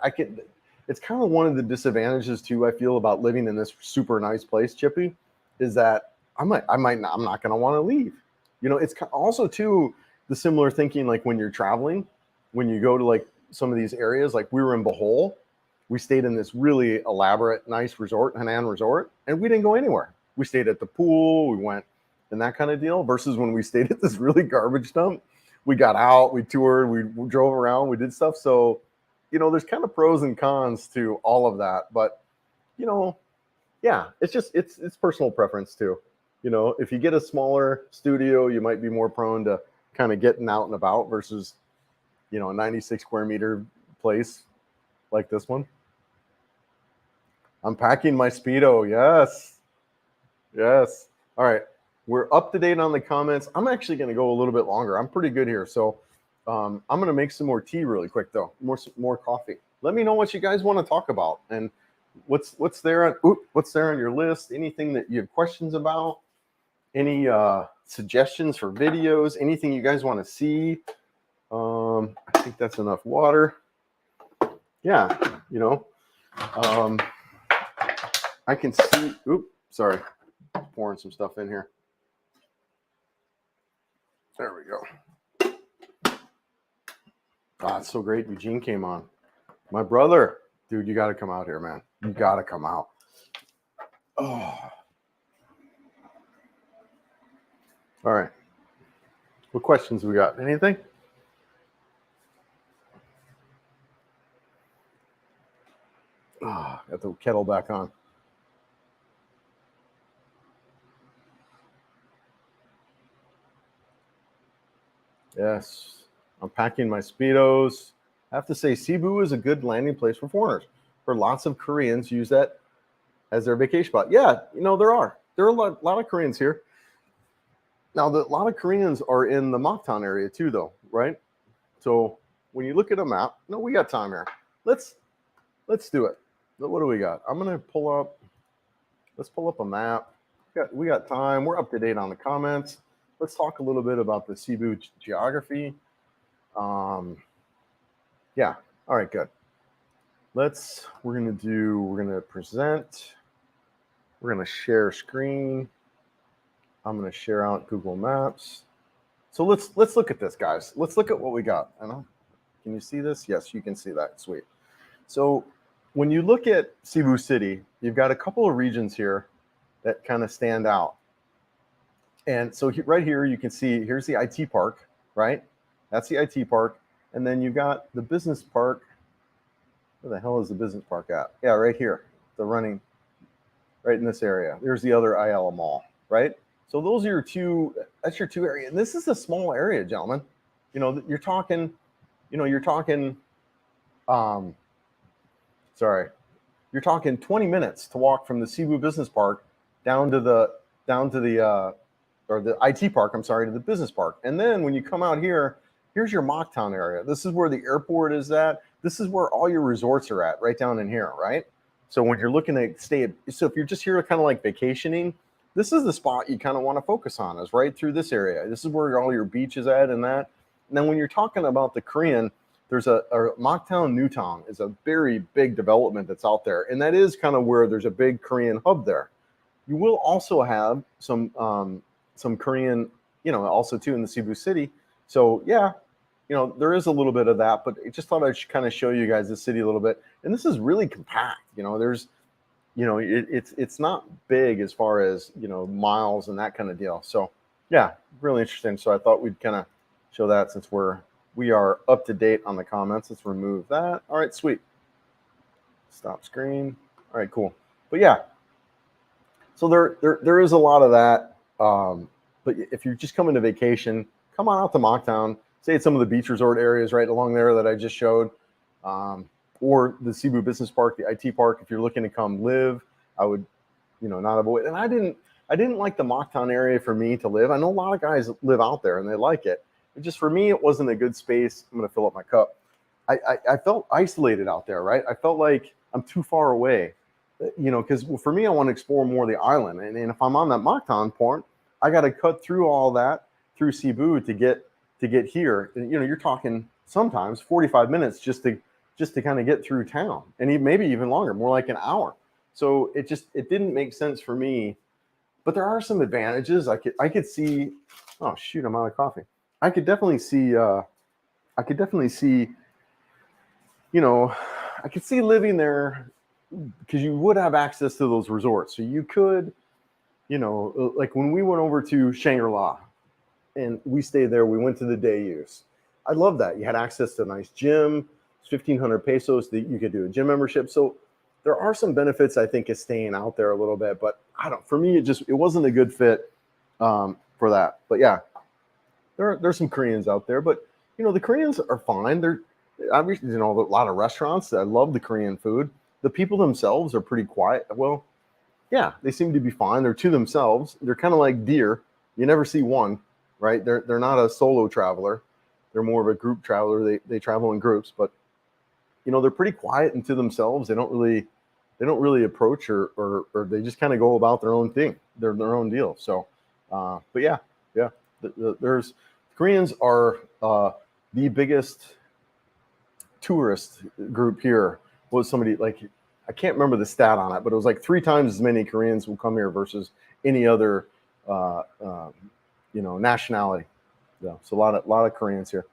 It's kind of one of the disadvantages too, I feel, about living in this super nice place, Chippy, is that I'm not going to want to leave. It's also too the similar thinking, like when you're traveling, when you go to like some of these areas, like we were in Bohol, we stayed in this really elaborate, nice resort, Hainan resort, and we didn't go anywhere. We stayed at the pool, we went and that kind of deal, versus when we stayed at this really garbage dump, we got out, we toured, we drove around, we did stuff. So, there's kind of pros and cons to all of that. But, yeah, it's personal preference too. If you get a smaller studio, you might be more prone to kind of getting out and about versus, a 96 square meter place like this one. I'm packing my Speedo. Yes. Yes. All right. We're up to date on the comments. I'm actually going to go a little bit longer. I'm pretty good here. So I'm going to make some more tea really quick, though. More coffee. Let me know what you guys want to talk about and what's there on your list. Anything that you have questions about? Any suggestions for videos? Anything you guys want to see? I think that's enough water. Yeah, I can see. Sorry, pouring some stuff in here. There we go. Ah, it's so great. Eugene came on. My brother, dude, you got to come out here, man. You got to come out. Oh. All right. What questions we got? Anything? Got the kettle back on. Yes. I'm packing my Speedos. I have to say, Cebu is a good landing place for foreigners. For lots of Koreans use that as their vacation spot. Yeah, there are a lot of Koreans here. Now, a lot of Koreans are in the Moktown area too, though, right? So when you look at a map, no, we got time here. Let's do it. What do we got? I'm gonna pull up. Let's pull up a map. We got time. We're up to date on the comments. Let's talk a little bit about the Cebu geography. Yeah. All right. Good. We're gonna present. We're gonna share screen. I'm gonna share out Google Maps. So let's look at this, guys. Let's look at what we got. Can you see this? Yes, you can see that. Sweet. So when you look at Cebu City, you've got a couple of regions here that kind of stand out. And so right here, you can see, here's the IT park, right? That's the IT park. And then you've got the business park. Where the hell is the business park at? Yeah, right here. The running, right in this area. There's the other Ayala Mall, right? So those are that's your two areas. And this is a small area, gentlemen. You're talking, you're talking 20 minutes to walk from the Cebu Business Park down to the IT park, to the business park. And then when you come out here, here's your Moktown area. This is where the airport is at. This is where all your resorts are at, right down in here, right? So when you're looking to so if you're just here kind of like vacationing, this is the spot you kind of want to focus on, is right through this area. This is where all your beaches at and that. And then when you're talking about the Korean, there's a Moktown Newtown is a very big development that's out there. And that is kind of where there's a big Korean hub there. You will also have some Korean, also too in the Cebu City. So yeah, there is a little bit of that, but I just thought I'd kind of show you guys the city a little bit. And this is really compact. There's, it's not big as far as, miles and that kind of deal. So yeah, really interesting. So I thought we'd kind of show that since we are up to date on the comments. Let's remove that. All right, sweet. Stop screen. All right, cool. But yeah, so there is a lot of that. But if you're just coming to vacation, come on out to Moktown. Stay at some of the beach resort areas right along there that I just showed, or the Cebu Business Park, the IT park. If you're looking to come live, I would, not avoid. And I didn't like the Moktown area for me to live. I know a lot of guys live out there and they like it. But just for me, it wasn't a good space. I'm going to fill up my cup. I felt isolated out there, right? I felt like I'm too far away, because for me, I want to explore more of the island. And if I'm on that Moktown point, I got to cut through all that through Cebu to get here. And, you're talking sometimes 45 minutes just to kind of get through town, and maybe even longer, more like an hour. So it didn't make sense for me. But there are some advantages. I could see. Oh shoot, I'm out of coffee. I could definitely see. I could see living there because you would have access to those resorts. So you could, like when we went over to Shangri-La and we stayed there, we went to the day use. I love that. You had access to a nice gym, 1,500 pesos that you could do a gym membership. So there are some benefits, I think, of staying out there a little bit, but for me, it wasn't a good fit for that. But yeah, there's some Koreans out there, but the Koreans are fine. They're obviously, a lot of restaurants. I love the Korean food. The people themselves are pretty quiet. Well, yeah, they seem to be fine. They're to themselves. They're kind of like deer. You never see one, right? They're not a solo traveler. They're more of a group traveler. They travel in groups, but they're pretty quiet and to themselves. They don't really approach or they just kind of go about their own thing. They're their own deal. So, but yeah. There's Koreans are the biggest tourist group here. Was somebody like, I can't remember the stat on it, but it was like 3 times as many Koreans will come here versus any other nationality. Yeah, so a lot of Koreans here.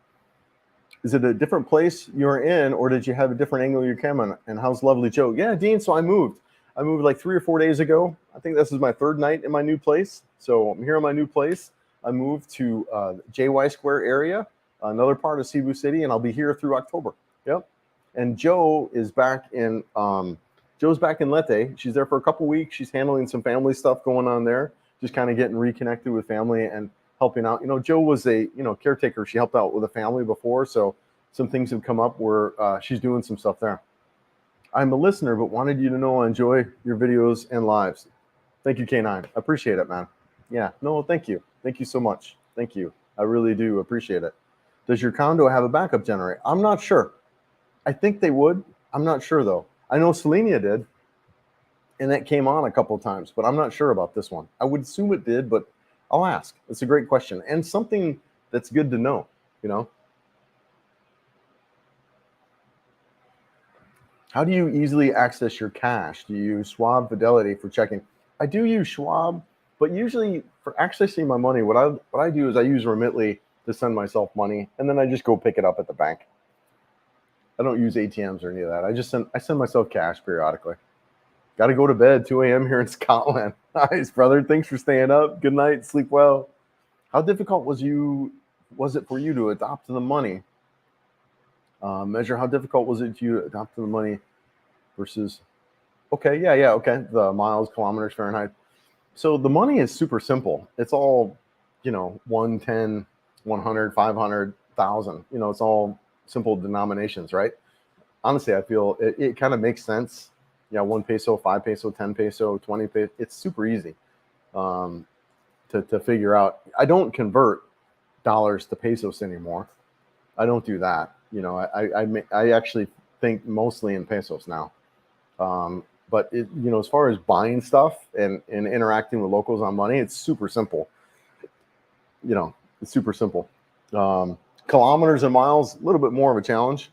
Is it a different place you're in, or did you have a different angle of your camera? And how's lovely Joe? Yeah, Dean. So I moved. I moved like 3 or 4 days ago. I think this is my third night in my new place. So I'm here in my new place. I moved to JY Square area, another part of Cebu City, and I'll be here through October. Yep. And Joe is back in. Joe's back in Leyte. She's there for a couple weeks. She's handling some family stuff going on there, just kind of getting reconnected with family and helping out. You know, Joe was a caretaker. She helped out with a family before, so some things have come up where she's doing some stuff there. I'm a listener, but wanted you to know I enjoy your videos and lives. Thank you, K9. I appreciate it, man. Yeah, no, thank you. Thank you so much. Thank you. I really do appreciate it. Does your condo have a backup generator? I'm not sure. I think they would. I'm not sure, though. I know Selenia did, and that came on a couple of times, but I'm not sure about this one. I would assume it did, but I'll ask. It's a great question and something that's good to know, you know. How do you easily access your cash? Do you use Schwab, Fidelity for checking? I do use Schwab, but usually for accessing my money, what I do is I use Remitly to send myself money, and then I just go pick it up at the bank. I don't use ATMs or any of that. I send myself cash periodically. Got to go to bed, 2 a.m. here in Scotland. Nice, brother. Thanks for staying up. Good night. Sleep well. How difficult was it for you to adopt the money? Measure how difficult was it to you to adopt the money versus, okay, yeah, okay, the miles, kilometers, Fahrenheit. So the money is super simple. It's all, 1, 10, 100, 500, 1,000. It's all simple denominations, right? Honestly, I feel it kind of makes sense. Yeah, 1 peso, 5 peso, 10 peso, 20 peso. It's super easy to figure out. I don't convert dollars to pesos anymore. I don't do that. I actually think mostly in pesos now. But as far as buying stuff and interacting with locals on money, it's super simple. It's super simple. Kilometers and miles, a little bit more of a challenge.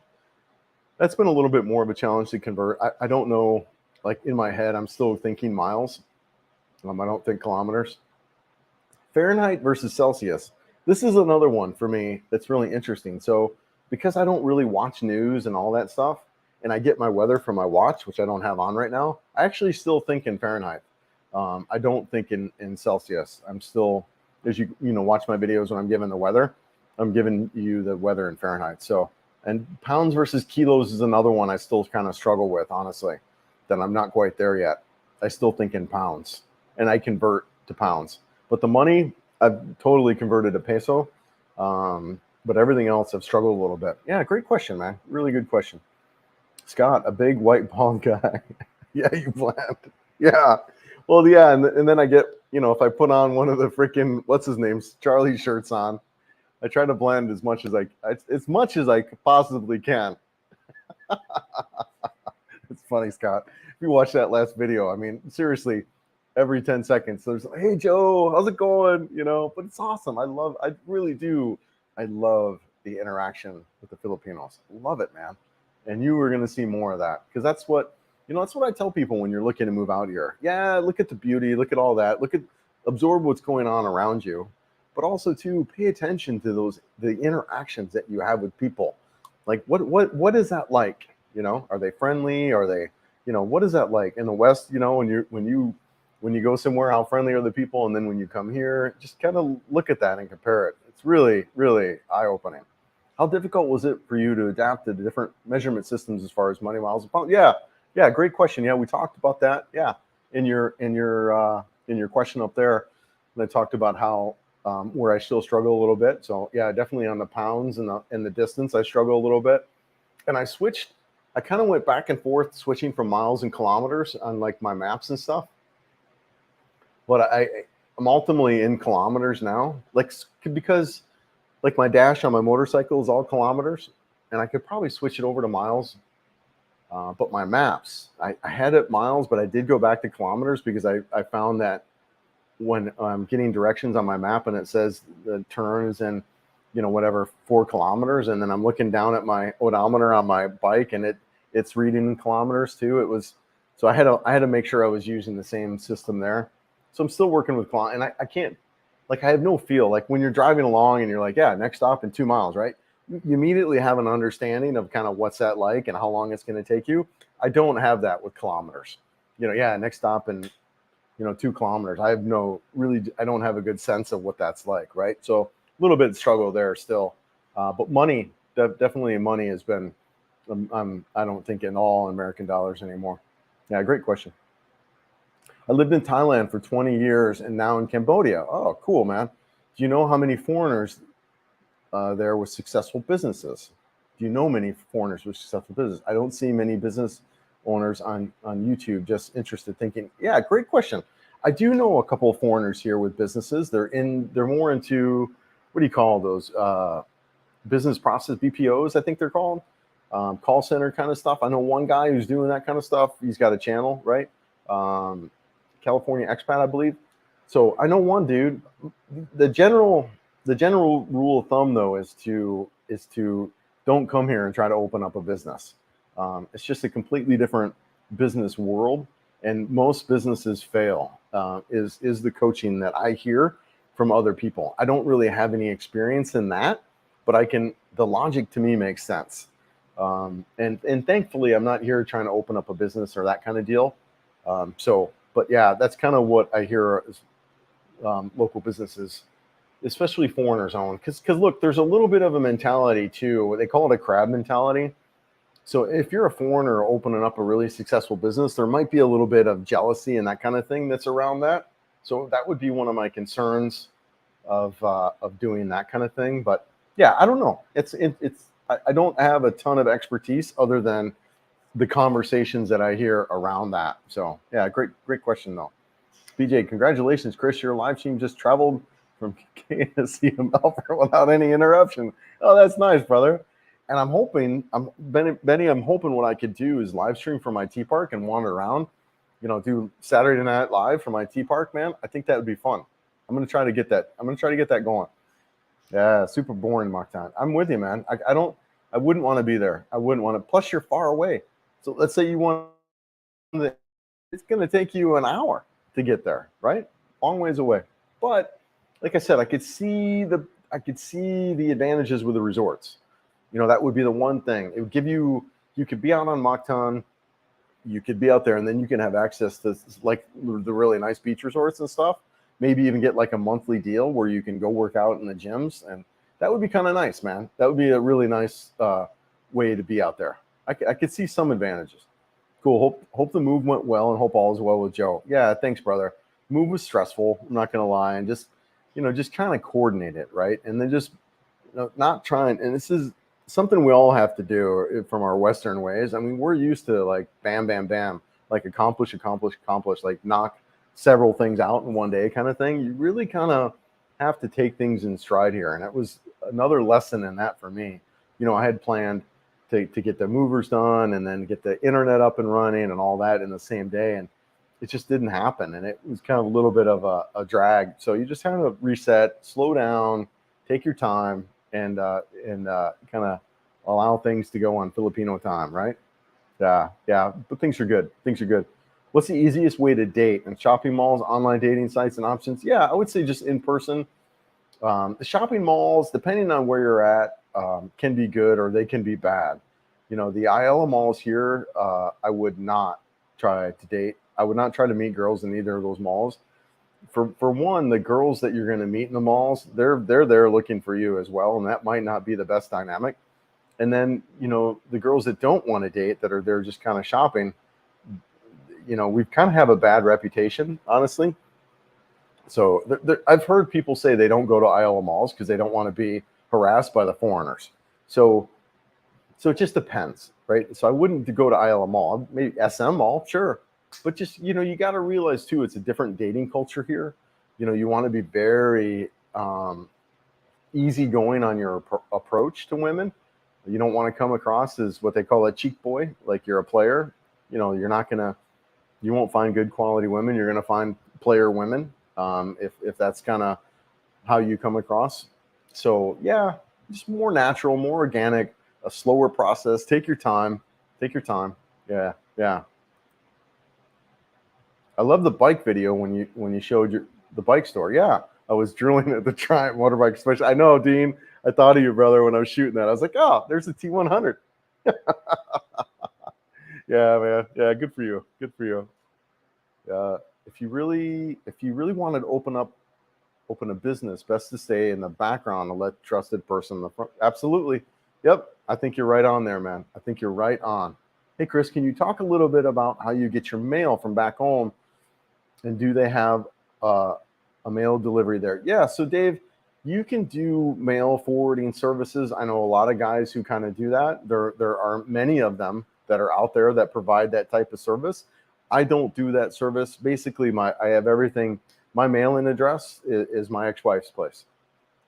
That's been a little bit more of a challenge to convert. I don't know, like in my head, I'm still thinking miles. I don't think kilometers. Fahrenheit versus Celsius. This is another one for me that's really interesting. So because I don't really watch news and all that stuff, and I get my weather from my watch, which I don't have on right now, I actually still think in Fahrenheit. I don't think in Celsius. I'm still, as you watch my videos when I'm giving the weather, I'm giving you the weather in Fahrenheit. So, and pounds versus kilos is another one I still kind of struggle with, honestly, that I'm not quite there yet. I still think in pounds, and I convert to pounds. But the money, I've totally converted to peso. But everything else, I've struggled a little bit. Yeah, great question, man. Really good question. Scott, a big white bald guy. Yeah, you blend. Yeah. Well, yeah, and then I get, if I put on one of the freaking, what's his name, Charlie shirts on, I try to blend as much as I possibly can. It's funny, Scott. If you watch that last video, I mean, seriously, every 10 seconds, there's like, hey, Joe, how's it going? But it's awesome. I really do. I love the interaction with the Filipinos. Love it, man. And you are going to see more of that because that's what I tell people when you're looking to move out here. Yeah, look at the beauty, look at all that, absorb what's going on around you, but also to pay attention to the interactions that you have with people. Like what is that like? Are they friendly? Are they, what is that like in the West? When you go somewhere, how friendly are the people? And then when you come here, just kind of look at that and compare it. It's really, really eye-opening. How difficult was it for you to adapt to the different measurement systems as far as money, miles, and pounds? Yeah, great question. Yeah, we talked about that. Yeah, in your question up there, and I talked about how where I still struggle a little bit. So yeah, definitely on the pounds and the distance, I struggle a little bit. And I switched. I kind of went back and forth, switching from miles and kilometers on like my maps and stuff. But I'm ultimately in kilometers now, because like my dash on my motorcycle is all kilometers, and I could probably switch it over to miles. But my maps, I had it miles, but I did go back to kilometers because I found that when I'm getting directions on my map and it says the turns and whatever 4 kilometers, and then I'm looking down at my odometer on my bike and it's reading in kilometers too. So I had to make sure I was using the same system there. So I'm still working with and I can't like I have no feel. Like when you're driving along and you're like, yeah, next stop in 2 miles, right? You immediately have an understanding of kind of what's that like and how long it's going to take you. I don't have that with kilometers. Yeah, next stop in 2 kilometers. I don't have a good sense of what that's like, right? So a little bit of struggle there still. But money, definitely money has been, I don't think in all American dollars anymore. Yeah, great question. I lived in Thailand for 20 years and now in Cambodia. Oh, cool, man. Do you know how many foreigners there with successful businesses? Do you know many foreigners with successful business? I don't see many business owners on YouTube just interested thinking, yeah, great question. I do know a couple of foreigners here with businesses. They're more into, what do you call those? Business process, BPOs, I think they're called. Call center kind of stuff. I know one guy who's doing that kind of stuff. He's got a channel, right? California expat, I believe. So I know one dude. The general rule of thumb though is to don't come here and try to open up a business. It's just a completely different business world, and most businesses fail. Is the coaching that I hear from other people. I don't really have any experience in that, but the logic to me makes sense. And thankfully, I'm not here trying to open up a business or that kind of deal. But yeah, that's kind of what I hear is, local businesses, especially foreigners own. Because look, there's a little bit of a mentality too. They call it a crab mentality. So if you're a foreigner opening up a really successful business, there might be a little bit of jealousy and that kind of thing that's around that. So that would be one of my concerns of doing that kind of thing. But yeah, I don't know. I don't have a ton of expertise other than the conversations that I hear around that. So yeah, great question though. BJ, congratulations, Chris. Your live stream just traveled from KNC to Melbourne without any interruption. Oh, that's nice, brother. And I'm hoping, Benny, I'm hoping what I could do is live stream from my tea park and wander around, do Saturday Night Live from my tea park, man. I think that would be fun. I'm going to try to get that going. Yeah, super boring mock time. I'm with you, man. I wouldn't want to be there. I wouldn't want to. Plus, you're far away. So let's say you want, it's going to take you an hour to get there, right? Long ways away. But like I said, I could see the advantages with the resorts. That would be the one thing. It would give you could be out on Mactan, you could be out there, and then you can have access to like the really nice beach resorts and stuff. Maybe even get like a monthly deal where you can go work out in the gyms, and that would be kind of nice, man. That would be a really nice way to be out there. I could see some advantages. Cool. Hope the move went well, and hope all is well with Joe. Yeah, thanks, brother. Move was stressful. I'm not gonna lie, and just kind of coordinate it, right? And then just not trying. And this is something we all have to do from our Western ways. I mean, we're used to like bam, bam, bam, like accomplish, like knock several things out in one day kind of thing. You really kind of have to take things in stride here. And it was another lesson in that for me. I had planned to get the movers done and then get the internet up and running and all that in the same day. And it just didn't happen. And it was kind of a little bit of a drag. So you just kind of reset, slow down, take your time, and kind of allow things to go on Filipino time, right? Yeah. But things are good. What's the easiest way to date? And shopping malls, online dating sites, and options? Yeah, I would say just in person. The shopping malls, depending on where you're at, can be good or they can be bad. The Ayala malls here, I would not try to date. I would not try to meet girls in either of those malls. For one, the girls that you're going to meet in the malls, they're there looking for you as well, and that might not be the best dynamic. And then, the girls that don't want to date, that are there just kind of shopping, we kind of have a bad reputation, honestly. So I've heard people say they don't go to Ayala malls because they don't want to be harassed by the foreigners. So it just depends, right? So I wouldn't go to Ayala Mall, maybe SM Mall, sure. But just, you got to realize too, it's a different dating culture here. You want to be very easygoing on your approach to women. You don't want to come across as what they call a cheek boy, like you're a player. You won't find good quality women. You're going to find player women, if that's kind of how you come across. So yeah, just more natural, more organic, a slower process. Take your time. Yeah. I love the bike video when you showed the bike store. Yeah, I was drilling at the Triumph motorbike special. I know, Dean. I thought of you, brother, when I was shooting that. I was like, oh, there's the T100. Yeah, man. Yeah, good for you. Good for you. If you really wanted to open a business, best to stay in the background and let trusted person in the front. Absolutely. Yep. I think you're right on there, man. I think you're right on. Hey, Chris, can you talk a little bit about how you get your mail from back home? And do they have a mail delivery there? Yeah. So, Dave, you can do mail forwarding services. I know a lot of guys who kind of do that. There are many of them that are out there that provide that type of service. I don't do that service. Basically, I have everything. My mailing address is my ex-wife's place,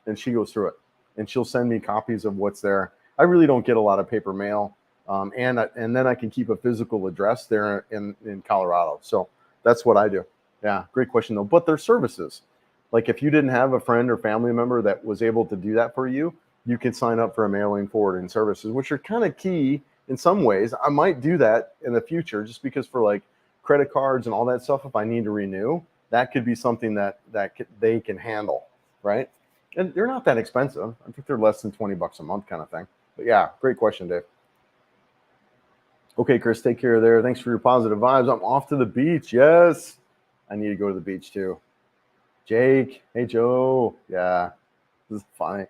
and she goes through it, and she'll send me copies of what's there. I really don't get a lot of paper mail, and then I can keep a physical address there in Colorado. So that's what I do. Yeah, great question though. But there's services. Like if you didn't have a friend or family member that was able to do that for you, you can sign up for a mailing forwarding services, which are kind of key in some ways. I might do that in the future just because for like credit cards and all that stuff, if I need to renew, that could be something that they can handle, right? And they're not that expensive. I think they're less than $20 a month kind of thing. But yeah, great question, Dave. Okay, Chris, take care there. Thanks for your positive vibes. I'm off to the beach. Yes, I need to go to the beach too. Jake, hey, Joe. Yeah, this is funny.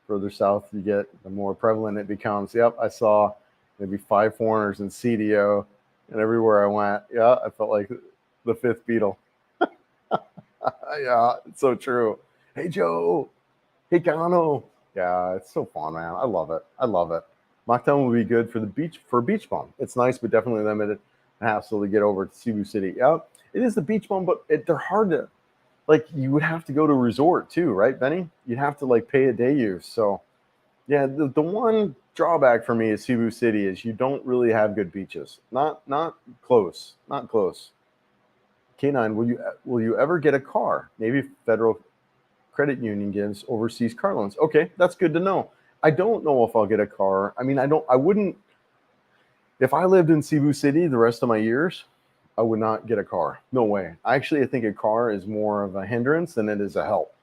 Further south you get, the more prevalent it becomes. Yep, I saw maybe 5 foreigners in CDO, and everywhere I went, yeah, I felt like the fifth Beatle. Yeah, it's so true. Hey, Joe. Hey, Gano. Yeah, it's so fun, man. I love it. I love it. Mocktown would be good for the beach, for beach bum. It's nice, but definitely limited hassle to get over to Cebu City. Yeah, it is the beach bum, but they're hard to, like, you would have to go to a resort too, right, Benny? You'd have to like pay a day use. So yeah, the one drawback for me is Cebu City is you don't really have good beaches. Not close. Not close. K9, will you ever get a car? Maybe Federal Credit Union gives overseas car loans. Okay, that's good to know. I don't know if I'll get a car. I mean, I wouldn't, if I lived in Cebu City the rest of my years, I would not get a car. No way. I think a car is more of a hindrance than it is a help.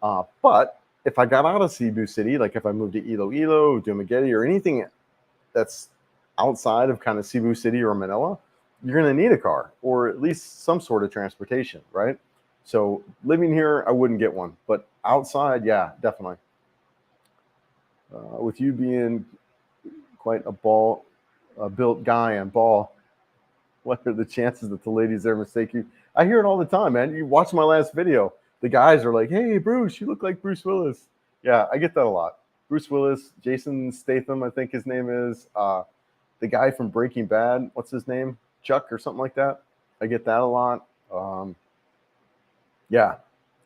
But if I got out of Cebu City, like if I moved to Iloilo, Dumaguete, or anything that's outside of kind of Cebu City or Manila, you're going to need a car or at least some sort of transportation, right? So living here, I wouldn't get one, but outside, yeah, definitely. With you being quite a built guy and ball, what are the chances that the ladies there mistake you? I hear it all the time, man. You watch my last video. The guys are like, hey, Bruce, you look like Bruce Willis. Yeah, I get that a lot. Bruce Willis, Jason Statham, I think his name is. The guy from Breaking Bad, what's his name? Chuck or something like that. I get that a lot. Yeah.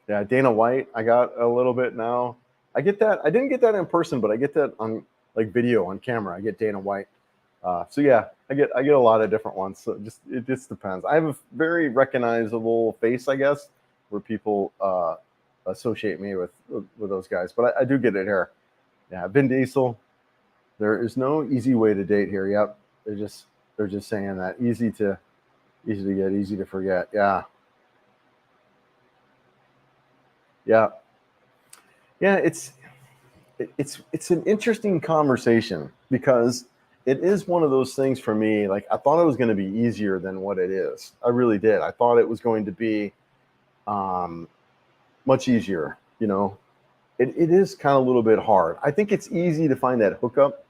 Dana White, I got a little bit now. I get that. I didn't get that in person, but I get that on like video on camera. I get Dana White. So yeah, I get a lot of different ones. So it just depends. I have a very recognizable face, I guess, where people associate me with those guys. But I do get it here. Yeah, Vin Diesel. There is no easy way to date here. Yep, they're just saying that easy to get, easy to forget. Yeah. It's an interesting conversation because it is one of those things for me. Like I thought it was going to be easier than what it is. I really did. I thought it was going to be much easier. You know, it is kind of a little bit hard. I think it's easy to find that hookup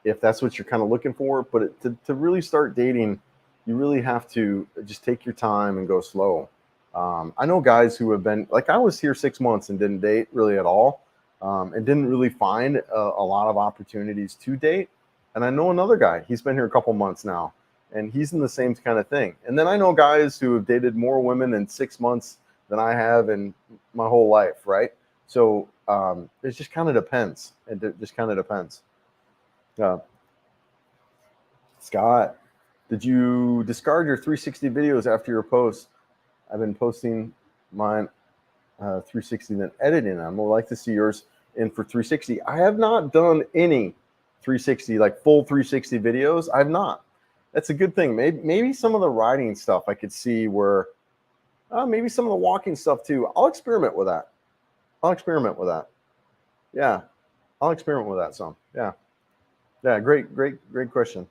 if that's what you're kind of looking for. But to really start dating, you really have to just take your time and go slow. I know guys who have been like, I was here 6 months and didn't date really at all, and didn't really find a lot of opportunities to date. And I know another guy, he's been here a couple months now, and he's in the same kind of thing. And then I know guys who have dated more women in 6 months than I have in my whole life, right? So it just kind of depends. It just kind of depends. Scott, did you discard your 360 videos after your post? I've been posting mine 360 and then editing. I would like to see yours in for 360. I have not done any 360, like full 360 videos. I have not. That's a good thing. Maybe some of the writing stuff I could see where Maybe some of the walking stuff too. I'll experiment with that. Yeah, I'll experiment with that some. Yeah. Great question.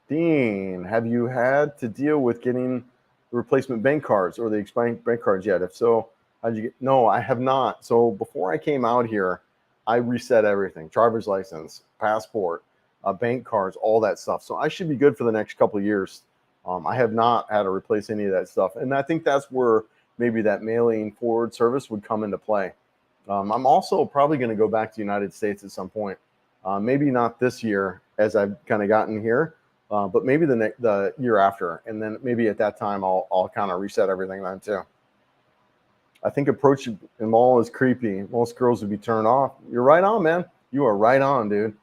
Dean, have you had to deal with getting replacement bank cards or the expiring bank cards yet? If so, how'd you get? No, I have not. So before I came out here, I reset everything: driver's license, passport, bank cards, all that stuff. So I should be good for the next couple of years. I have not had to replace any of that stuff, and I think that's where maybe that mailing forward service would come into play. I'm also probably going to go back to the United States at some point. Maybe not this year, as I've kind of gotten here, but maybe the year after, and then maybe at that time I'll kind of reset everything then too. I think approaching the mall is creepy. Most girls would be turned off. You're right on, man. You are right on, dude.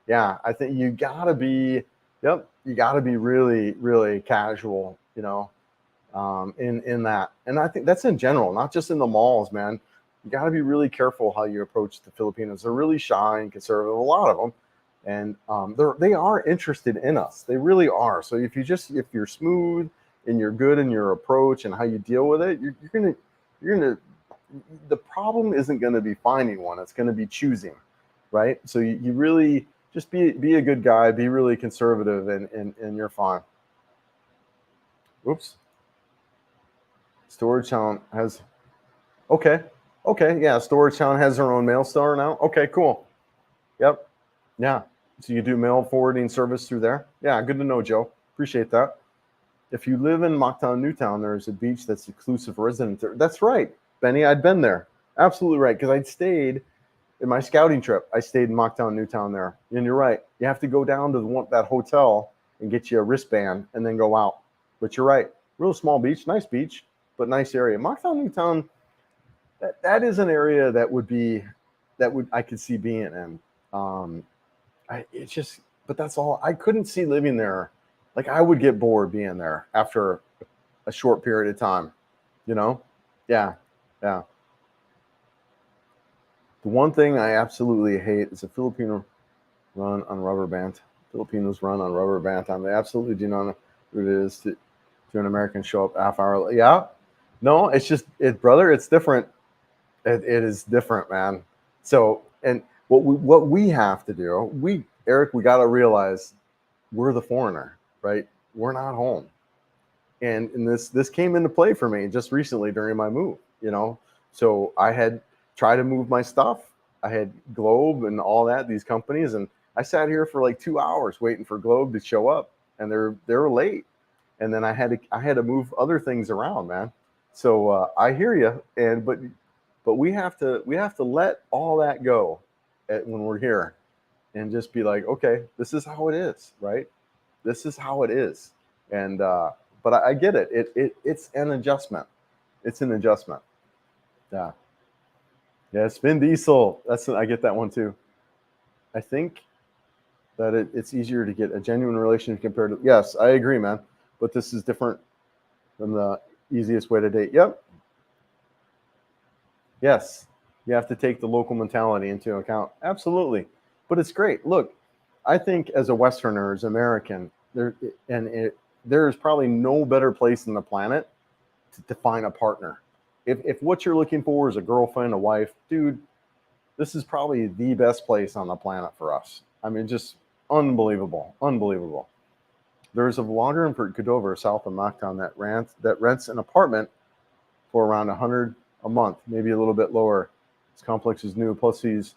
Yeah, I think you gotta be. Yep, you gotta be really, really casual. In that, and I think that's in general, not just in the malls, man. You got to be really careful how you approach the Filipinos. They're really shy and conservative, a lot of them, and they are interested in us. They really are. So if you're smooth and you're good in your approach and how you deal with it, you're gonna. The problem isn't going to be finding one. It's going to be choosing, right? So you really just be a good guy, be really conservative, and you're fine. Oops. Storage Town has. Okay. Yeah, Storage Town has their own mail store now. Okay, cool. Yep. Yeah. So you do mail forwarding service through there? Yeah, good to know, Joe. Appreciate that. If you live in Mactan, Newtown, there's a beach that's exclusive for residents. That's right, Benny. I'd been there. Absolutely right. Because I'd stayed in my scouting trip. I stayed in Mactan, Newtown there. And you're right. You have to go down to that hotel and get you a wristband and then go out. But you're right. Real small beach, nice beach, but nice area. Mactan, Newtown, that is an area that I could see being in. But that's all. I couldn't see living there. Like I would get bored being there after a short period of time. Yeah. The one thing I absolutely hate is a Filipino run on rubber band. Filipinos run on rubber band time. They absolutely do not know what it is to an American show up half hour. Yeah. No, it's just brother. It's different. It is different, man. So, and what we have to do, Eric, we got to realize we're the foreigner, right? We're not home, and this came into play for me just recently during my move. So I had tried to move my stuff. I had Globe and all these companies, and I sat here for like 2 hours waiting for Globe to show up, and they're late, and then I had to move other things around, man. So I hear you, but we have to let all that go when we're here and just be like, okay, this is how it is, right? This is how it is. And but I get it. It's an adjustment. It's an adjustment. Yeah. Yeah, Spin Diesel. I get that one too. I think that it's easier to get a genuine relationship compared to. Yes, I agree, man. But this is different than the easiest way to date. Yep. Yes, you have to take the local mentality into account. Absolutely. But it's great. Look, I think as a Westerner, as American, there's probably no better place on the planet to find a partner. If what you're looking for is a girlfriend, a wife, dude, this is probably the best place on the planet for us. I mean, just unbelievable. There's a vlogger in Cordova, south of Mactan, that rents an apartment for around $100 a month, maybe a little bit lower. This complex is new. Plus he's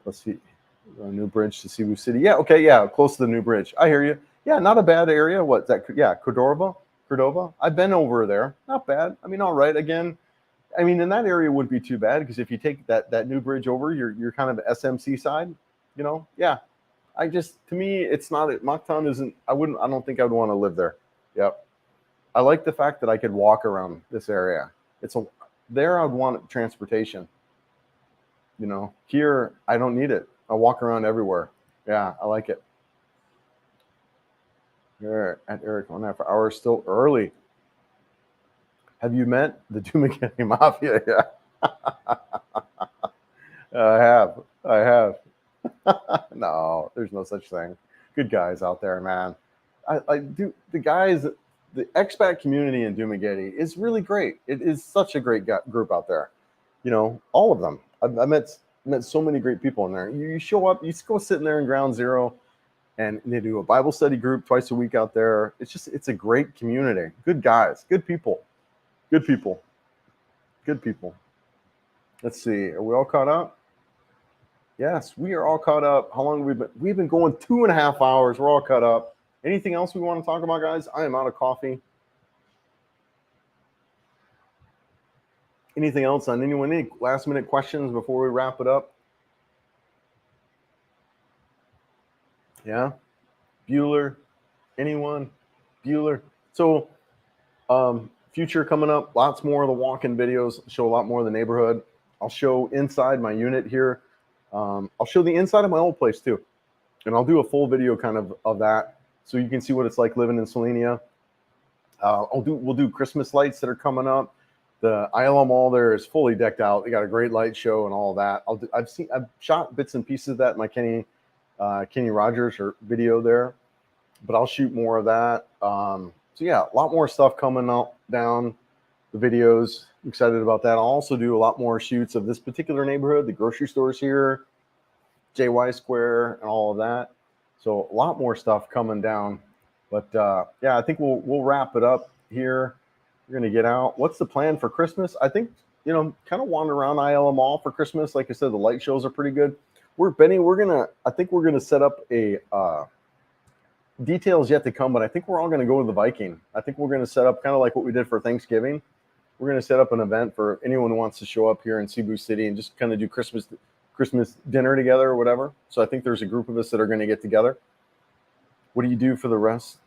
a new bridge to Cebu City. Yeah, okay, yeah, close to the new bridge. I hear you. Yeah, not a bad area. What's that? Yeah, Cordova. I've been over there. Not bad. I mean, all right. Again, I mean, in that area wouldn't be too bad because if you take that new bridge over, you're kind of the SMC side. Yeah. To me, it's not. Mactan isn't. I don't think I would want to live there. Yep. I like the fact that I could walk around this area. There I'd want transportation. Here I don't need it. I walk around everywhere. Yeah, I like it. Here at Eric 1.5 hours, still early. Have you met the Dumaguete Mafia? Yeah. I have. No, there's no such thing. Good guys out there, man. I do the guys. the expat community in Dumaguete is really great. It is such a great group out there. You know, all of them. I met so many great people in there. You show up, you go sit in there in Ground Zero, and they do a Bible study group twice a week out there. It's a great community. Good guys, good people, good people, good people. Let's see. Are we all caught up? Yes, we are all caught up. How long have we been? We've been going 2.5 hours. We're all caught up. Anything else we want to talk about, guys? I am out of coffee. Anything else on anyone? Any last minute questions before we wrap it up? Yeah. Bueller. Anyone? Bueller. So, future coming up. Lots more of the walk-in videos. Show a lot more of the neighborhood. I'll show inside my unit here. I'll show the inside of my old place too, and I'll do a full video kind of that, so you can see what it's like living in Selenia. We'll do Christmas lights that are coming up. The ILM Mall there is fully decked out. They got a great light show and all of that. I've shot bits and pieces of that in my Kenny Rogers video there, but I'll shoot more of that. So yeah, a lot more stuff coming out down the videos. I'm excited about that. I'll also do a lot more shoots of this particular neighborhood, the grocery stores here, JY Square, and all of that. So a lot more stuff coming down. But yeah, I think we'll wrap it up here. We're gonna get out. What's the plan for Christmas? I think, you know, kind of wander around ILM Mall for Christmas. Like I said, the light shows are pretty good. I think we're gonna set up a details yet to come, but I think we're all gonna go to the Viking. I think we're gonna set up kind of like what we did for Thanksgiving. We're gonna set up an event for anyone who wants to show up here in Cebu City and just kind of do Christmas dinner together or whatever. So I think there's a group of us that are gonna get together. What do you do for the rest?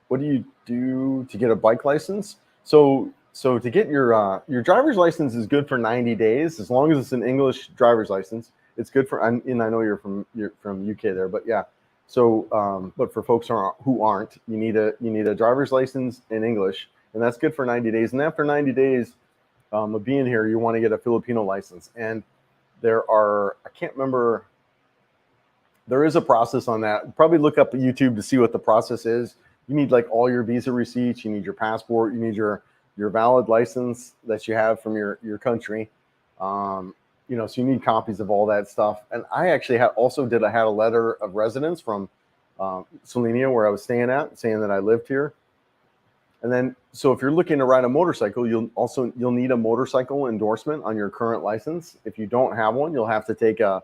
What do you do to get a bike license? So to get your driver's license is good for 90 days, as long as it's an English driver's license. It's good for, and I know you're from UK there, but yeah. So, but for folks who aren't, you need a driver's license in English, and that's good for 90 days. And after 90 days of being here, you want to get a Filipino license. And I can't remember. There is a process on that. Probably look up YouTube to see what the process is. You need like all your visa receipts. You need your passport. You need your valid license that you have from your country. You know, so you need copies of all that stuff. And I actually had a letter of residence from Selenia, where I was staying at, saying that I lived here. And then, so if you're looking to ride a motorcycle, you'll need a motorcycle endorsement on your current license. If you don't have one, you'll have to take a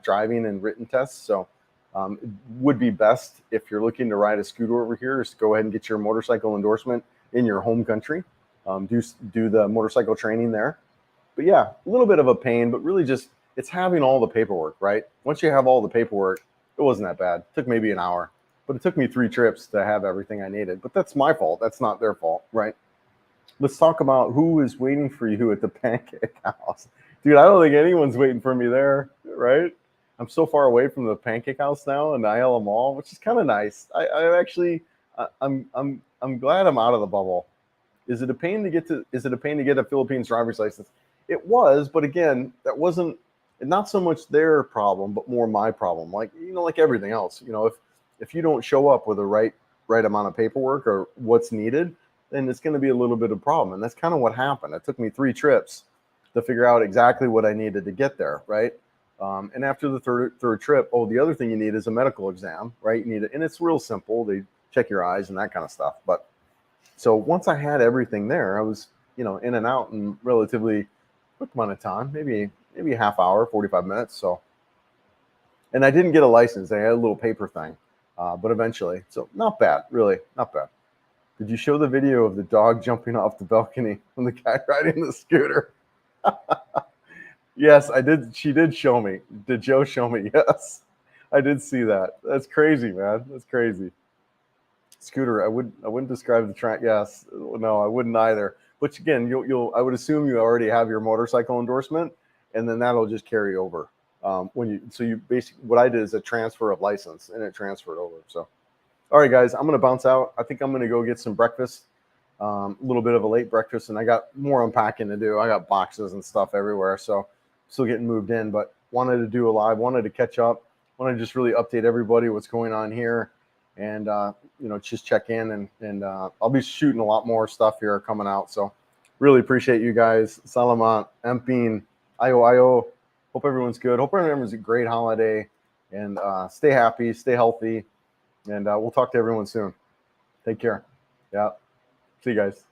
driving and written test. So it would be best, if you're looking to ride a scooter over here, is to go ahead and get your motorcycle endorsement in your home country. Do the motorcycle training there. But yeah, a little bit of a pain, but really just, it's having all the paperwork, right? Once you have all the paperwork, it wasn't that bad. It took maybe an hour, but it took me 3 trips to have everything I needed. But that's my fault. That's not their fault, right? Let's talk about who is waiting for you at the Pancake House. Dude, I don't think anyone's waiting for me there, right? I'm so far away from the Pancake House now in the ILM Mall, which is kind of nice. I'm glad I'm out of the bubble. Is it a pain to get a Philippines driver's license? It was, but again, that wasn't, not so much their problem, but more my problem. Like, you know, like everything else, you know, if you don't show up with the right amount of paperwork or what's needed, then it's going to be a little bit of a problem. And that's kind of what happened. It took me 3 trips to figure out exactly what I needed to get there, right? And after the third trip, the other thing you need is a medical exam, right? You need it, and it's real simple. They check your eyes and that kind of stuff. But so once I had everything there, I was, you know, in and out in relatively quick amount of time, maybe a half hour, 45 minutes. So, and I didn't get a license. I had a little paper thing, but eventually, so not bad, really, not bad. Did you show the video of the dog jumping off the balcony and the guy riding the scooter? Yes, I did. She did show me. Did Joe show me? Yes, I did see that. That's crazy, man. That's crazy. Scooter, I wouldn't describe the track. Yes, no, I wouldn't either. But again, I would assume you already have your motorcycle endorsement, and then that'll just carry over. You basically, what I did is a transfer of license, and it transferred over. So, all right, guys, I'm gonna bounce out. I think I'm gonna go get some breakfast. A little bit of a late breakfast, and I got more unpacking to do. I got boxes and stuff everywhere, so still getting moved in. But wanted to do a live, wanted to catch up, wanted to just really update everybody what's going on here. and just check in, and I'll be shooting a lot more stuff here coming out. So really appreciate you guys. Salamat, Empin, Ayo. Hope everyone's good. Hope everyone's a great holiday, and stay happy, stay healthy, and we'll talk to everyone soon. Take care. Yeah. See you guys.